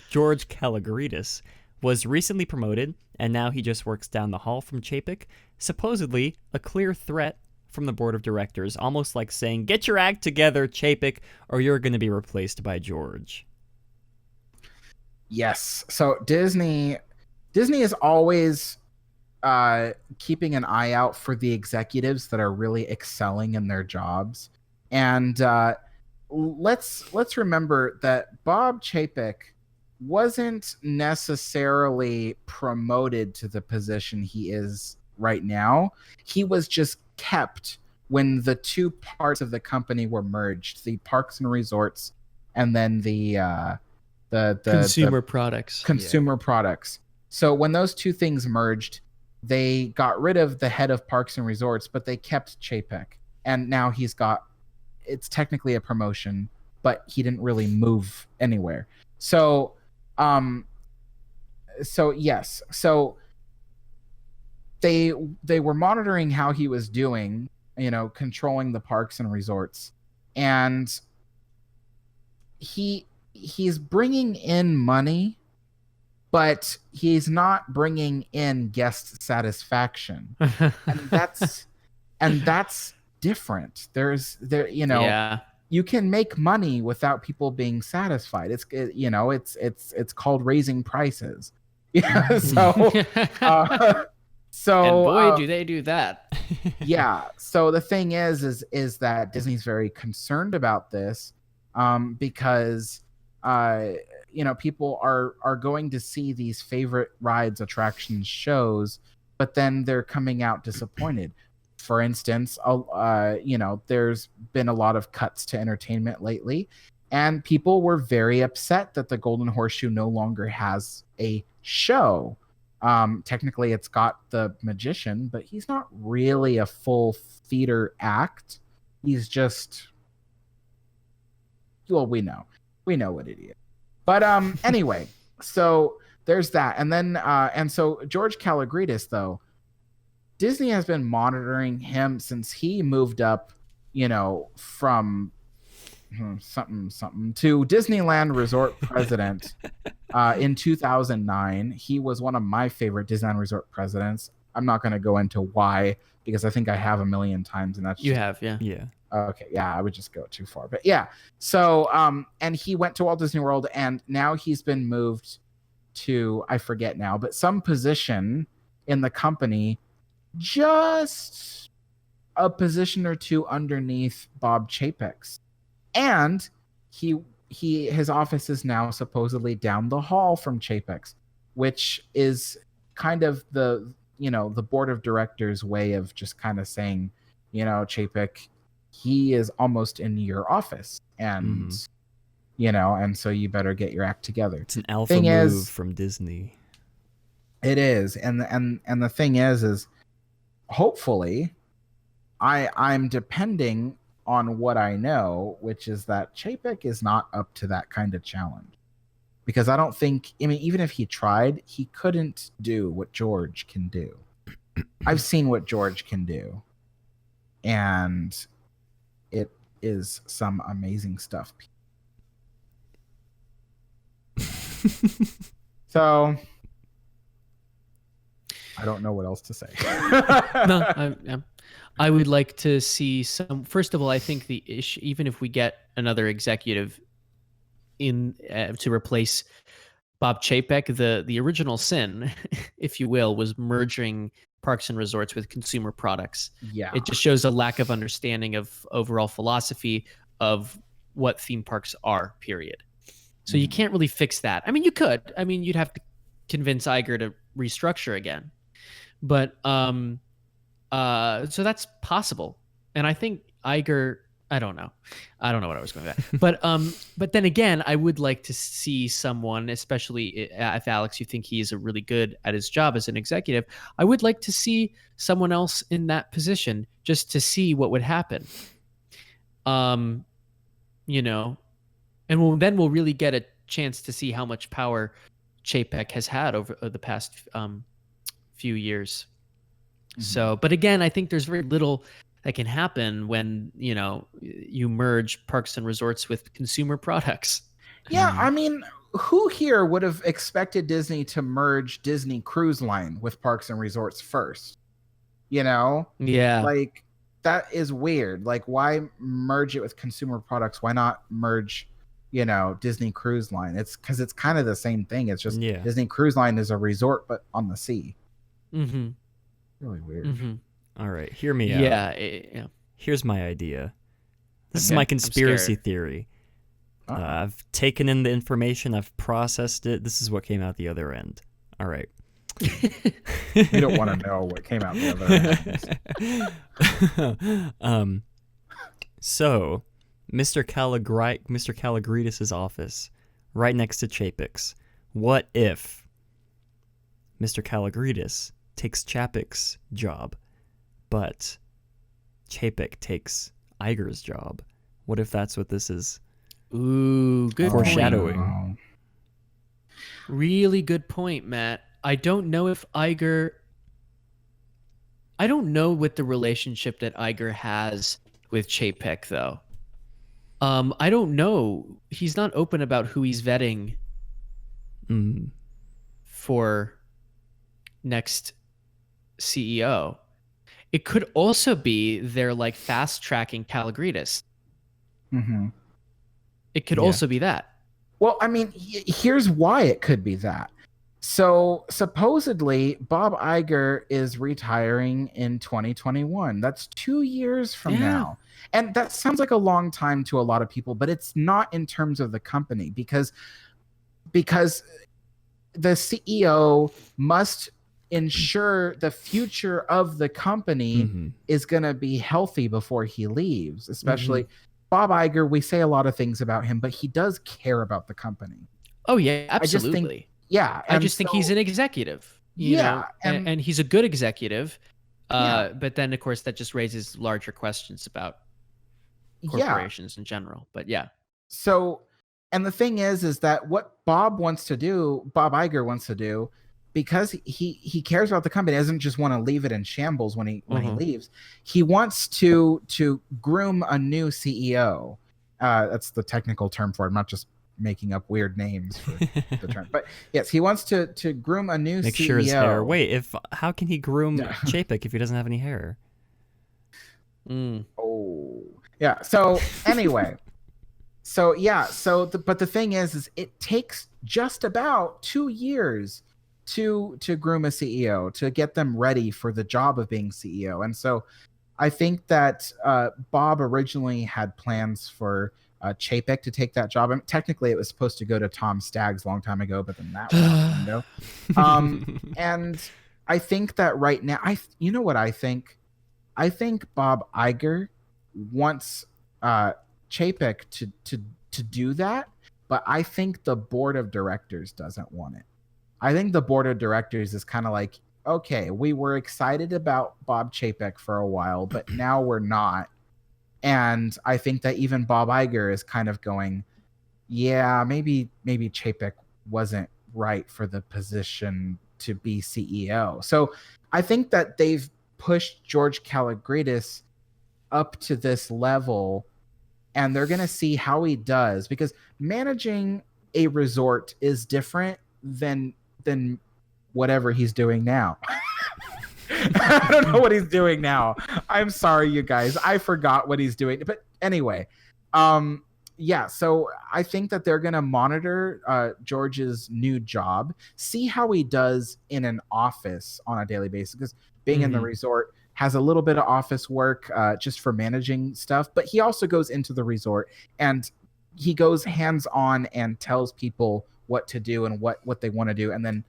George Kalogridis was recently promoted, and now he just works down the hall from Chapek. Supposedly a clear threat from the board of directors, almost like saying, "Get your act together, Chapek, or you're going to be replaced by George." Yes. So Disney is always keeping an eye out for the executives that are really excelling in their jobs. And let's remember that Bob Chapek wasn't necessarily promoted to the position he is right now. He was just kept when the two parts of the company were merged, the parks and resorts and then the consumer products. Consumer products. So when those two things merged, they got rid of the head of parks and resorts, but they kept Chapek. And now it's technically a promotion, but he didn't really move anywhere. So yes. So they were monitoring how he was doing, controlling the parks and resorts. And he's bringing in money, but he's not bringing in guest satisfaction. and that's different. You can make money without people being satisfied. It's called raising prices. Yeah. So and boy, do they do that. Yeah. So the thing is that Disney's very concerned about this, because people are going to see these favorite rides, attractions, shows, but then they're coming out disappointed. For instance, there's been a lot of cuts to entertainment lately, and people were very upset that the Golden Horseshoe no longer has a show. Technically, it's got the magician, but he's not really a full theater act. He's just, well, we know what it is. But anyway, so there's that, and then so George Kalogridis, though, Disney has been monitoring him since he moved up, from something to Disneyland Resort president in 2009. He was one of my favorite Disneyland Resort presidents. I'm not going to go into why, because I think I have a million times, and that's you have, yeah. Okay, yeah, I would just go too far, but yeah. So and he went to Walt Disney World, and now he's been moved to, I forget now, but some position in the company, just a position or two underneath Bob Chapek's. And his office is now supposedly down the hall from Chapek's, which is kind of the board of directors' way of just kind of saying, Chapek, he is almost in your office, and and so you better get your act together. It's an alpha move from Disney. It is, and the thing is hopefully, I'm depending on what I know, which is that Chapek is not up to that kind of challenge, because I don't think, even if he tried, he couldn't do what George can do. I've seen what George can do, and it is some amazing stuff. So I don't know what else to say. No, I would like to see some. First of all, I think the issue, even if we get another executive in to replace Bob Chapek, the original sin, if you will, was merging parks and resorts with consumer products. Yeah, it just shows a lack of understanding of overall philosophy of what theme parks are. Period. So you can't really fix that. You could. You'd have to convince Iger to restructure again. But so that's possible. And I think Iger, I don't know what I was going with that. But then again, I would like to see someone, especially if Alex, you think he is really good at his job as an executive, I would like to see someone else in that position just to see what would happen. And then we'll really get a chance to see how much power Chapek has had over the past few years. So, but again, I think there's very little that can happen when, you merge parks and resorts with consumer products. Yeah, I mean, who here would have expected Disney to merge Disney Cruise Line with Parks and Resorts first? Yeah. Like, that is weird. Like, why merge it with consumer products? Why not merge, Disney Cruise Line? It's because it's kind of the same thing. It's just Disney Cruise Line is a resort, but on the sea. Mm-hmm. Really weird. Mm-hmm. All right, hear me out. Yeah. Here's my idea. This is my conspiracy theory. I've taken in the information, I've processed it. This is what came out the other end. All right. We don't want to know what came out the other end. So, Mr. Calligridis' office, right next to Chapek's. What if Mr. Calligridis takes Chapek's job, but Chapek takes Iger's job? What if that's what this is? Ooh, good foreshadowing. Point. Really good point, Matt. I don't know if Iger. I don't know what the relationship that Iger has with Chapek, though. I don't know. He's not open about who he's vetting for next CEO. It could also be they're like fast tracking Calligridis. Mm-hmm. It could also be that. Well, I mean, here's why it could be that. So supposedly Bob Iger is retiring in 2021. That's 2 years from now. And that sounds like a long time to a lot of people, but it's not in terms of the company because the CEO must ensure the future of the company is going to be healthy before he leaves, especially Bob Iger. We say a lot of things about him, but he does care about the company. Oh yeah, absolutely. I just think he's an executive. You know, and he's a good executive. But then of course that just raises larger questions about corporations in general. But So, and the thing is that what Bob Iger wants to do, because he cares about the company, doesn't just want to leave it in shambles when he leaves. He wants to groom a new CEO. That's the technical term for it. I'm not just making up weird names for the term. But yes, he wants to groom a new CEO. Make sure his hair. Wait, how can he groom Chapek if he doesn't have any hair? Oh, yeah. So anyway, but the thing is it takes just about 2 years to groom a CEO, to get them ready for the job of being CEO. And so I think that Bob originally had plans for Chapek to take that job. I mean, technically, it was supposed to go to Tom Staggs a long time ago, but then that went out the window. And I think that right now, you know what I think? I think Bob Iger wants Chapek to do that, but I think the board of directors doesn't want it. I think the board of directors is kind of like, okay, we were excited about Bob Chapek for a while, but now we're not. And I think that even Bob Iger is kind of going, yeah, maybe Chapek wasn't right for the position to be CEO. So I think that they've pushed George Calligridis up to this level, and they're going to see how he does, because managing a resort is different than whatever he's doing now. I don't know what he's doing now. I'm sorry, you guys. I forgot what he's doing. But anyway, so I think that they're going to monitor George's new job, see how he does in an office on a daily basis, because being in the resort has a little bit of office work just for managing stuff. But he also goes into the resort and he goes hands-on and tells people what to do and what they want to do, and then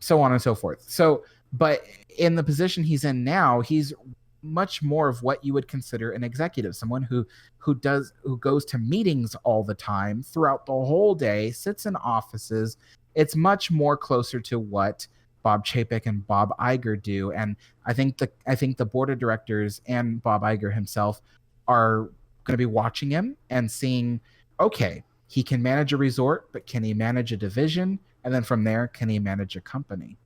so on and so forth. So, but in the position he's in now, he's much more of what you would consider an executive, someone who goes to meetings all the time throughout the whole day, sits in offices. It's much more closer to what Bob Chapek and Bob Iger do, and I think the board of directors and Bob Iger himself are going to be watching him and seeing, okay, he can manage a resort, but can he manage a division? And then from there, can he manage a company?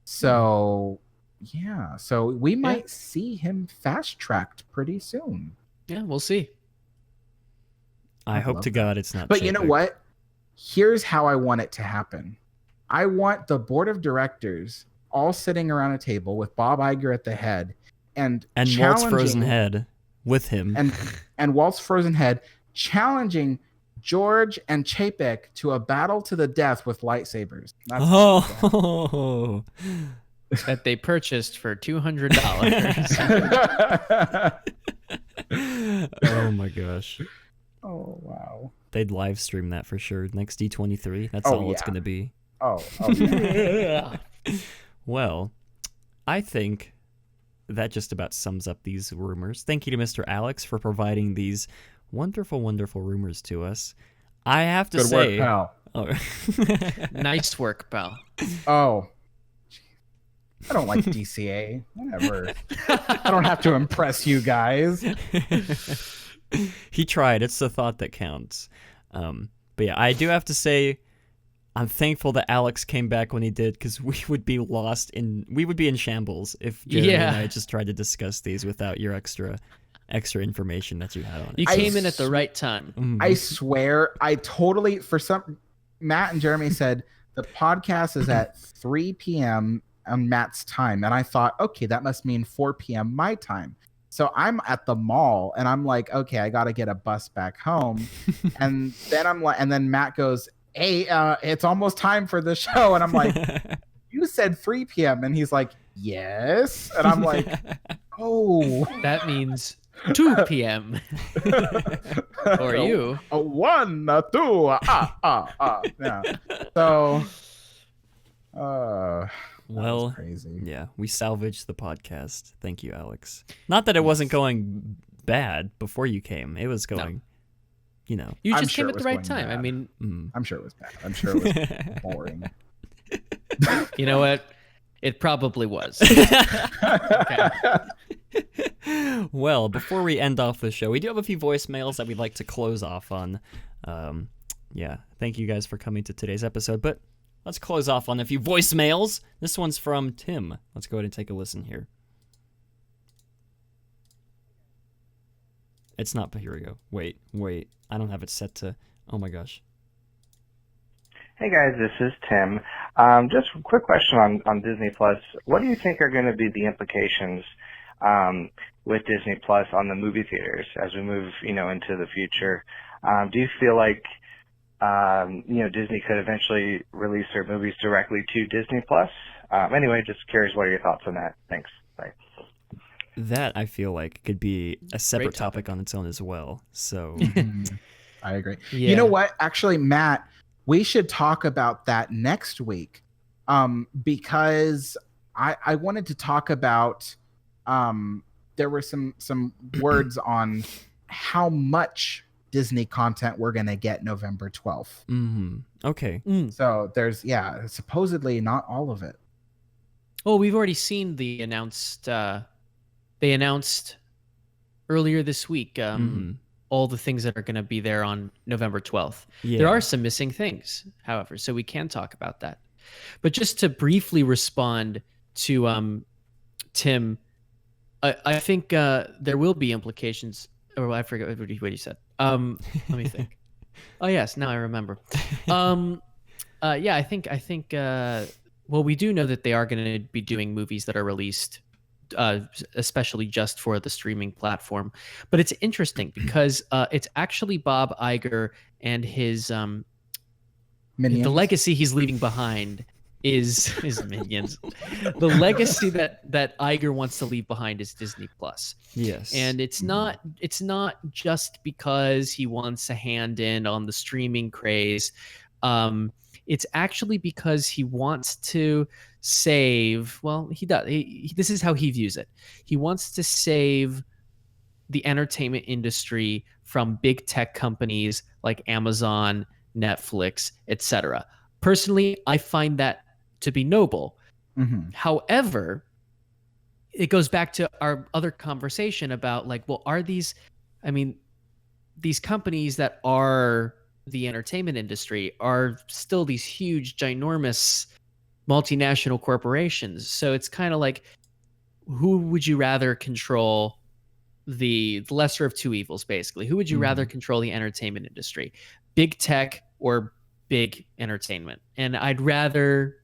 So, yeah. So we might see him fast-tracked pretty soon. Yeah, we'll see. I hope to God it's not. But you know what? Here's how I want it to happen. I want the board of directors all sitting around a table with Bob Iger at the head and Walt's frozen head with him. And Walt's frozen head challenging George and Chapek to a battle to the death with lightsabers. That's that they purchased for $200. Oh my gosh. Oh wow. They'd live stream that for sure. Next D23. That's all it's going to be. Oh yeah. Well, I think that just about sums up these rumors. Thank you to Mr. Alex for providing these wonderful, wonderful rumors to us. I have to say... Good work, pal. Oh. Nice work, pal. Oh. I don't like DCA. Whatever. I don't have to impress you guys. He tried. It's the thought that counts. But yeah, I do have to say... I'm thankful that Alex came back when he did, because we would be in shambles if Jeremy and I just tried to discuss these without your extra information that you had on it. You came in at the right time. Mm-hmm. I swear, Matt and Jeremy said the podcast is at 3 p.m. on Matt's time, and I thought, okay, that must mean 4 p.m. my time. So I'm at the mall, and I'm like, okay, I got to get a bus back home, and then Matt goes, hey, it's almost time for the show. And I'm like, you said 3 p.m. And he's like, yes. And I'm like, oh. That means 2 p.m. For you. A 1, a 2, Yeah. So, well, crazy. Yeah, we salvaged the podcast. Thank you, Alex. Not that it wasn't going bad before you came. It was going... You know, you just came at the right time. Bad. I mean, I'm sure it was bad. I'm sure it was boring. You know what? It probably was. Well, before we end off the show, we do have a few voicemails that we'd like to close off on. Yeah, thank you guys for coming to today's episode. But let's close off on a few voicemails. This one's from Tim. Let's go ahead and take a listen here. It's not, but here we go. Wait. I don't have it set to... Oh my gosh. Hey guys, this is Tim. Just a quick question on Disney Plus. What do you think are going to be the implications with Disney Plus on the movie theaters as we move, into the future? Do you feel like, Disney could eventually release their movies directly to Disney Plus? Anyway, just curious, what are your thoughts on that? Thanks. Bye. That, I feel like, could be a separate topic on its own as well. So I agree. Yeah. You know what? Actually, Matt, we should talk about that next week, because I wanted to talk about there were some words on how much Disney content we're going to get November 12th. Mm-hmm. Okay. So there's, supposedly not all of it. Oh, we've already seen the announced... They announced earlier this week all the things that are going to be there on November 12th. Yeah. There are some missing things, however, so we can talk about that. But just to briefly respond to Tim, I think there will be implications. Or I forget what he said. Let me think. Oh yes, now I remember. I think. Well, we do know that they are going to be doing movies that are released. Especially just for the streaming platform. But it's interesting because it's actually Bob Iger and his Minions. The legacy he's leaving behind is his Minions. The legacy that Iger wants to leave behind is Disney Plus. Yes. And it's not just because he wants a hand in on the streaming craze. It's actually because he wants to save, well, he does. This is how he views it. He wants to save the entertainment industry from big tech companies like Amazon, Netflix, etc. Personally, I find that to be noble. Mm-hmm. However, it goes back to our other conversation about these companies that are the entertainment industry are still these huge, ginormous multinational corporations. So it's kind of like, who would you rather control? The lesser of two evils, basically. Who would you rather control the entertainment industry? Big tech or big entertainment? And I'd rather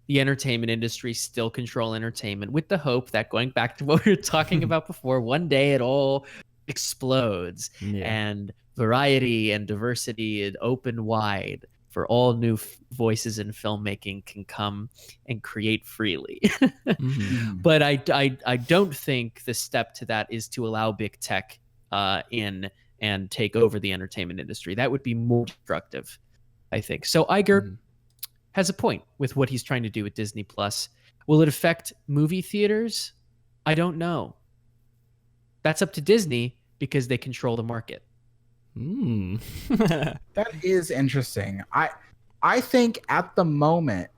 the entertainment industry still control entertainment, with the hope that, going back to what we were talking about before, one day it all explodes and variety and diversity and open wide for all new voices in filmmaking can come and create freely. But I don't think the step to that is to allow big tech in and take over the entertainment industry. That would be more destructive, I think. So Iger has a point with what he's trying to do with Disney Plus. Will it affect movie theaters? I don't know. That's up to Disney because they control the market. That is interesting. I think at the moment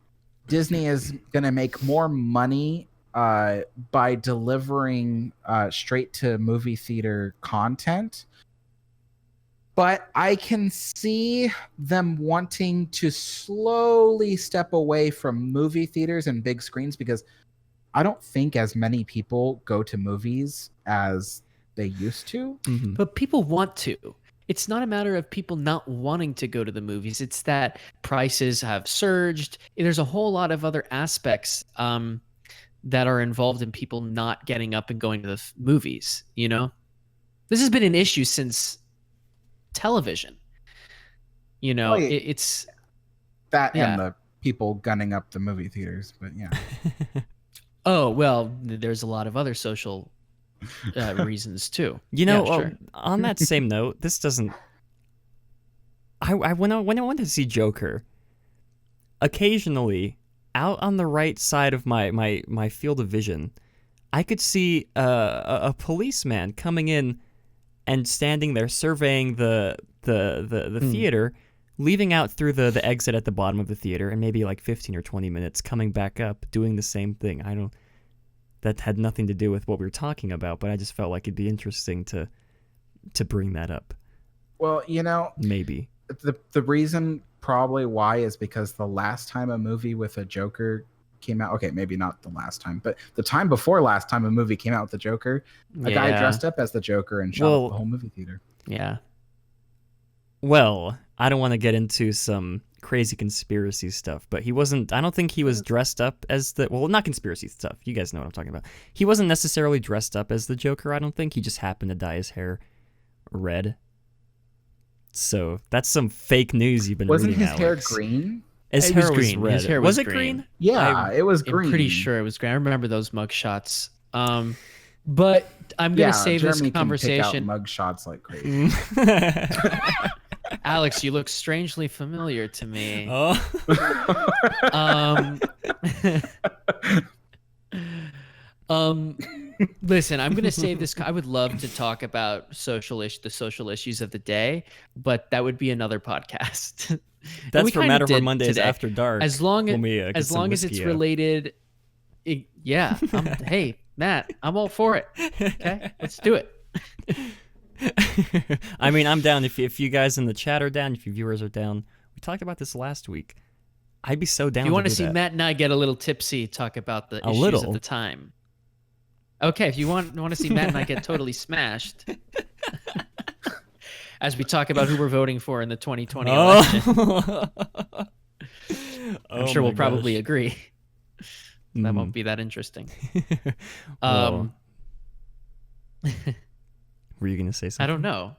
Disney is going to make more money by delivering straight to movie theater content, but I can see them wanting to slowly step away from movie theaters and big screens, because I don't think as many people go to movies as they used to. But people want to. It's not a matter of people not wanting to go to the movies. It's that prices have surged. There's a whole lot of other aspects that are involved in people not getting up and going to the movies, you know? This has been an issue since television. You know, it's... That and the people gunning up the movie theaters, but yeah. Oh, well, there's a lot of other social reasons too. You know, on that same note, this doesn't. When I went to see Joker, occasionally out on the right side of my field of vision, I could see a policeman coming in and standing there surveying the theater, leaving out through the exit at the bottom of the theater, and maybe like 15 or 20 minutes coming back up doing the same thing. That had nothing to do with what we were talking about, but I just felt like it'd be interesting to bring that up. Well, you know, maybe the reason probably why is because the last time a movie with a Joker came out, okay, maybe not the last time, but the time before last time a movie came out with the Joker, a guy dressed up as the Joker and shot up the whole movie theater. Yeah. Well, I don't want to get into some crazy conspiracy stuff, but I don't think he was dressed up as not conspiracy stuff. You guys know what I'm talking about. He wasn't necessarily dressed up as the Joker, I don't think. He just happened to dye his hair red. So that's some fake news you've been reading, Wasn't his hair Alex. green? His hair was green. Red. His hair was it green? Yeah, it was green. I'm pretty sure it was green. I remember those mug shots. But I'm going to save Jeremy this conversation. Can pick out mug shots like crazy. Alex, you look strangely familiar to me. Oh. Listen, I'm going to save this. I would love to talk about the social issues of the day, but that would be another podcast. That's for Matterhorn Mondays After Dark. As long as it's related. Hey, Matt, I'm all for it. Okay, let's do it. I mean, I'm down. If you guys in the chat are down, if your viewers are down, we talked about this last week. I'd be so down. You want to see that. Matt and I get a little tipsy, talk about the issues at the time. Okay, if you want to see Matt and I get totally smashed, as we talk about who we're voting for in the 2020 election, I'm sure we'll probably agree. That won't be that interesting. Were you going to say something? I don't know.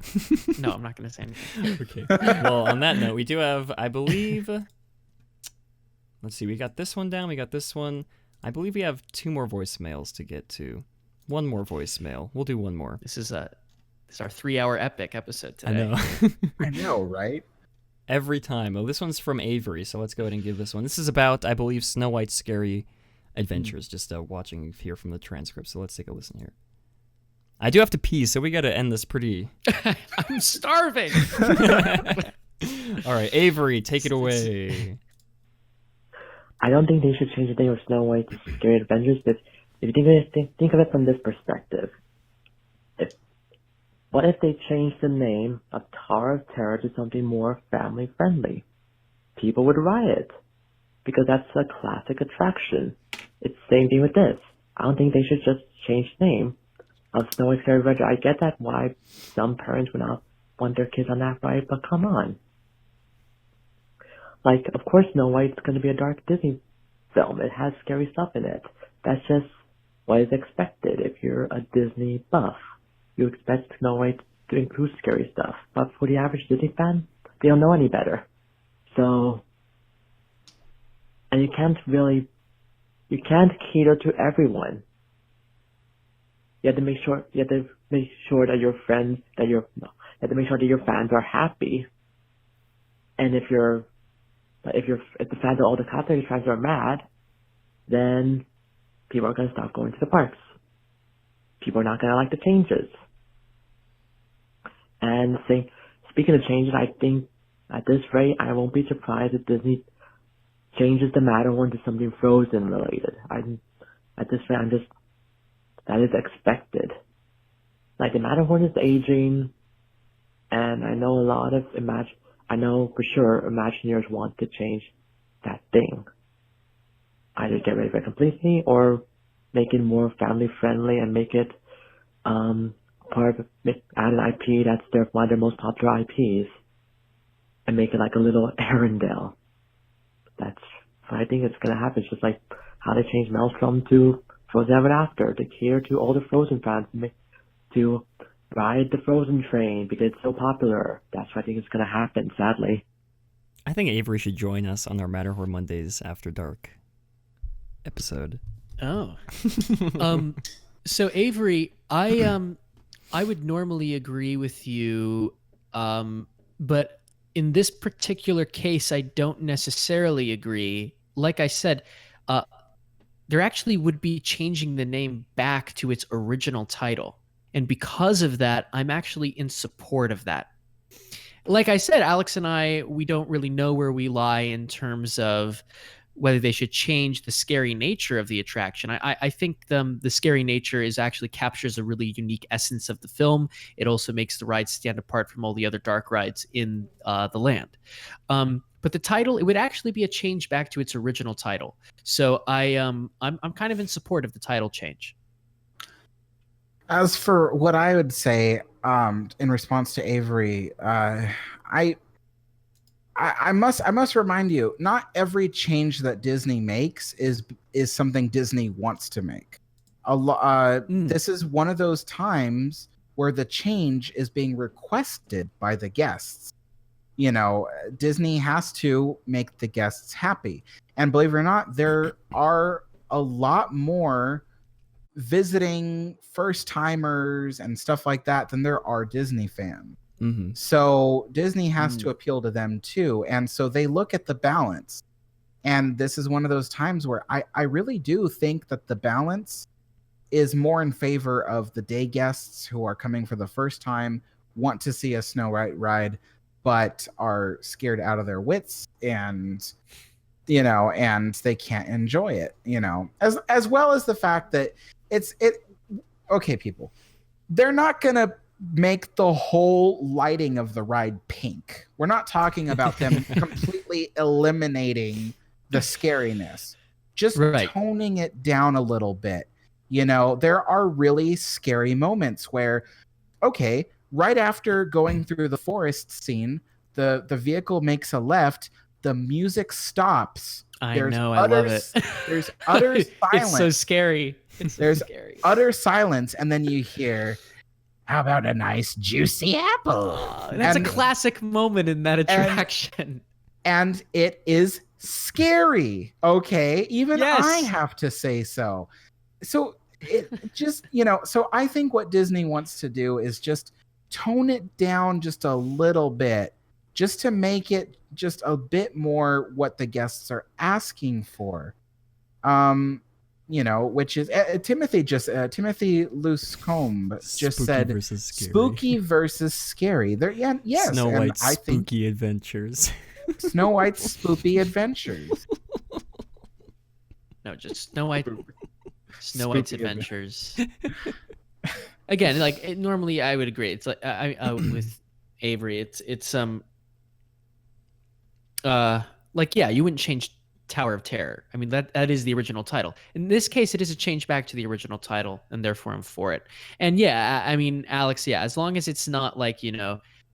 No, I'm not going to say anything. Okay. Well, on that note, we do have, I believe, let's see, we got this one down, we got this one. I believe we have 2 more voicemails to get to. 1 more voicemail. We'll do 1 more. This is our 3-hour epic episode today. I know. I know, right? Every time. Oh, this one's from Avery, so let's go ahead and give this one. This is about, I believe, Snow White's scary adventures. Just watching here from the transcript, so let's take a listen here. I do have to pee, so we got to end this pretty... I'm starving! All right, Avery, take it away. I don't think they should change the name of Snow White's Scary Adventures, but if you think of it from this perspective, if What if they changed the name of Tower of Terror to something more family friendly? People would riot because that's a classic attraction. It's the same thing with this. I don't think they should just change the name of Snow White Scary Adventure. I get that why some parents would not want their kids on that ride, but come on. Like, of course Snow White's going to be a dark Disney film. It has scary stuff in it. That's just what is expected if you're a Disney buff. You expect Snow White to include scary stuff. But for the average Disney fan, they don't know any better. So, and you can't cater to everyone. You have to make sure that your friends, you have to make sure that your fans are happy. And if the fans of all the cosplay fans are mad, then people are going to stop going to the parks. People are not going to like the changes. And speaking of changes, I think at this rate, I won't be surprised if Disney changes the Matterhorn to something Frozen related. At this rate, that is expected. Like, the Matterhorn is aging, and I know I know for sure Imagineers want to change that thing. Either get rid of it completely or make it more family friendly and make it add an IP that's one of their most popular IPs and make it like a little Arendelle. That's what I think it's gonna happen. It's just like how they changed Maelstrom to Frozen Ever After to cater to all the Frozen fans to ride the Frozen train because it's so popular. That's what I think is gonna happen, sadly. I think Avery should join us on our Matterhorn Mondays After Dark episode. Oh. So Avery, I would normally agree with you, but in this particular case, I don't necessarily agree. Like I said, there actually would be changing the name back to its original title. And because of that, I'm actually in support of that. Like I said, Alex and I, we don't really know where we lie in terms of whether they should change the scary nature of the attraction. I think the scary nature actually captures a really unique essence of the film. It also makes the ride stand apart from all the other dark rides in the land. But the title, it would actually be a change back to its original title. So I'm kind of in support of the title change. As for what I would say in response to Avery, I must remind you, not every change that Disney makes is something Disney wants to make. This is one of those times where the change is being requested by the guests. You know, Disney has to make the guests happy. And believe it or not, there are a lot more visiting first-timers and stuff like that than there are Disney fans. Mm-hmm. So Disney has to appeal to them too. And so they look at the balance. And this is one of those times where I really do think that the balance is more in favor of the day guests who are coming for the first time, want to see a Snow White ride, but are scared out of their wits and they can't enjoy it, as well as the fact that okay, people, they're not going to make the whole lighting of the ride pink. We're not talking about them completely eliminating the scariness, just toning it down a little bit. There are really scary moments where, okay, right after going through the forest scene, the vehicle makes a left, the music stops. I love it. There's utter silence. It's so scary. There's utter silence, and then you hear, how about a nice juicy apple? That's a classic moment in that attraction. And it is scary, okay? Even I have to say so. So it just, so I think what Disney wants to do is just tone it down just a little bit, just to make it just a bit more what the guests are asking for. Which is Timothy Luscombe just said spooky versus scary. Yes, Snow White's spooky adventures. Snow White's spooky adventures. No, just Snow White's adventures. again, like normally I would agree. It's like with Avery, it's like yeah, you wouldn't change Tower of Terror. I mean that is the original title. In this case, it is a change back to the original title, and therefore I'm for it. And yeah, I mean Alex, yeah, as long as it's not like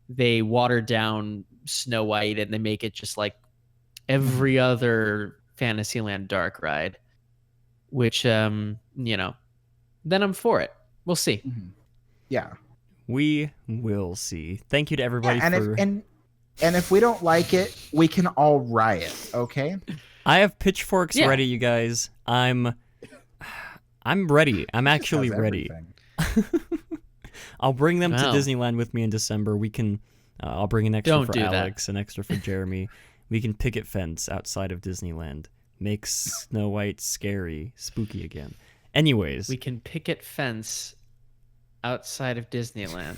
they water down Snow White and they make it just like every other Fantasyland dark ride, which then I'm for it. We'll see. Yeah, we will see. Thank you to everybody for. And if we don't like it, we can all riot. Okay. I have pitchforks ready, you guys. I'm ready. I'm actually ready. I'll bring them to Disneyland with me in December. We can. I'll bring an extra for Alex, an extra for Jeremy. We can picket fence outside of Disneyland. Make Snow White scary, spooky again. Anyways, we can picket fence outside of Disneyland.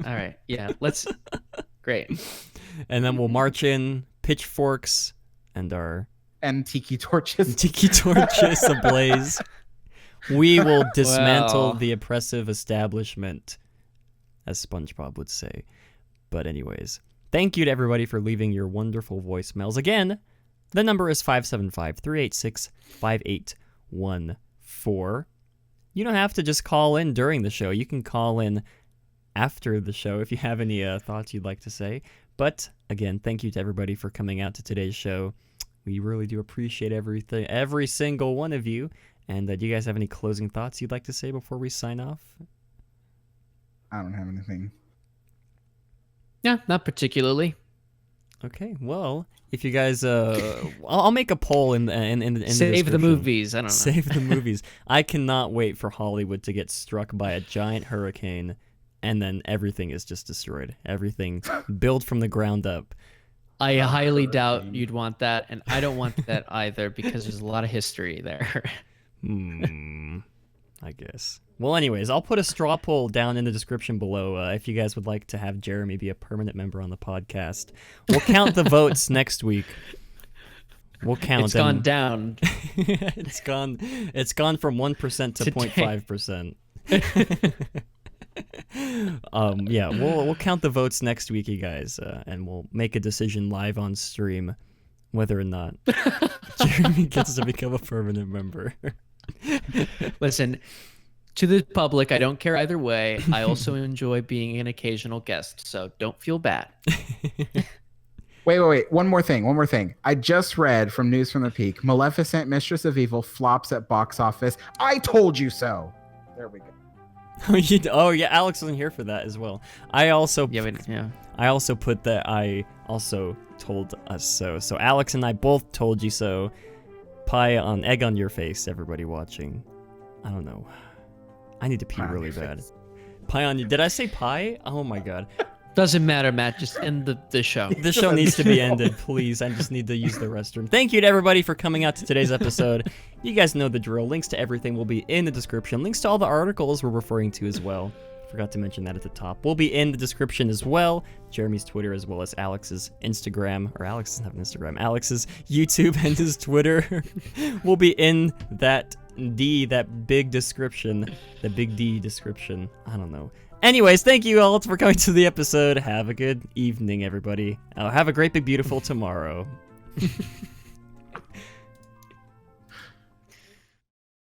All right, yeah, let's. Great. And then we'll march in, pitchforks, and tiki torches. Tiki torches ablaze. We will dismantle the oppressive establishment, as SpongeBob would say. But anyways, thank you to everybody for leaving your wonderful voicemails. Again, the number is 575-386-5814. You don't have to just call in during the show. You can call in after the show if you have any thoughts you'd like to say. But again, thank you to everybody for coming out to today's show. We really do appreciate every single one of you. And do you guys have any closing thoughts you'd like to say before we sign off? I don't have anything. Yeah, not particularly. Okay, well, if you guys, I'll make a poll in the Save the movies. I don't know. Save the movies. I cannot wait for Hollywood to get struck by a giant hurricane, and then everything is just destroyed. Everything built from the ground up. I highly doubt you'd want that, and I don't want that either because there's a lot of history there. I guess. Well, anyways, I'll put a straw poll down in the description below if you guys would like to have Jeremy be a permanent member on the podcast. We'll count the votes next week. We'll count. It's gone down. It's gone from 1% to 0.5%. Yeah, we'll count the votes next week, you guys, and we'll make a decision live on stream whether or not Jeremy gets to become a permanent member. Listen, to the public, I don't care either way. I also enjoy being an occasional guest, so don't feel bad. Wait. One more thing. I just read from News from the Peak. Maleficent, Mistress of Evil flops at box office. I told you so. There we go. Oh yeah, Alex wasn't here for that as well. I also I also put that I also told us so. So Alex and I both told you so. Egg on your face, everybody watching. I don't know. I need to pee really bad. Pie on you. Did I say pie? Oh my god. Doesn't matter, Matt. Just end the show. The show needs to be ended, please. I just need to use the restroom. Thank you to everybody for coming out to today's episode. You guys know the drill. Links to everything will be in the description. Links to all the articles we're referring to as well. Forgot to mention that at the top. Will be in the description as well. Jeremy's Twitter as well as Alex's Instagram. Or Alex doesn't have an Instagram. Alex's YouTube and his Twitter will be in that big description. The big D description. I don't know. Anyways, thank you all for coming to the episode. Have a good evening, everybody. Have a great big beautiful tomorrow.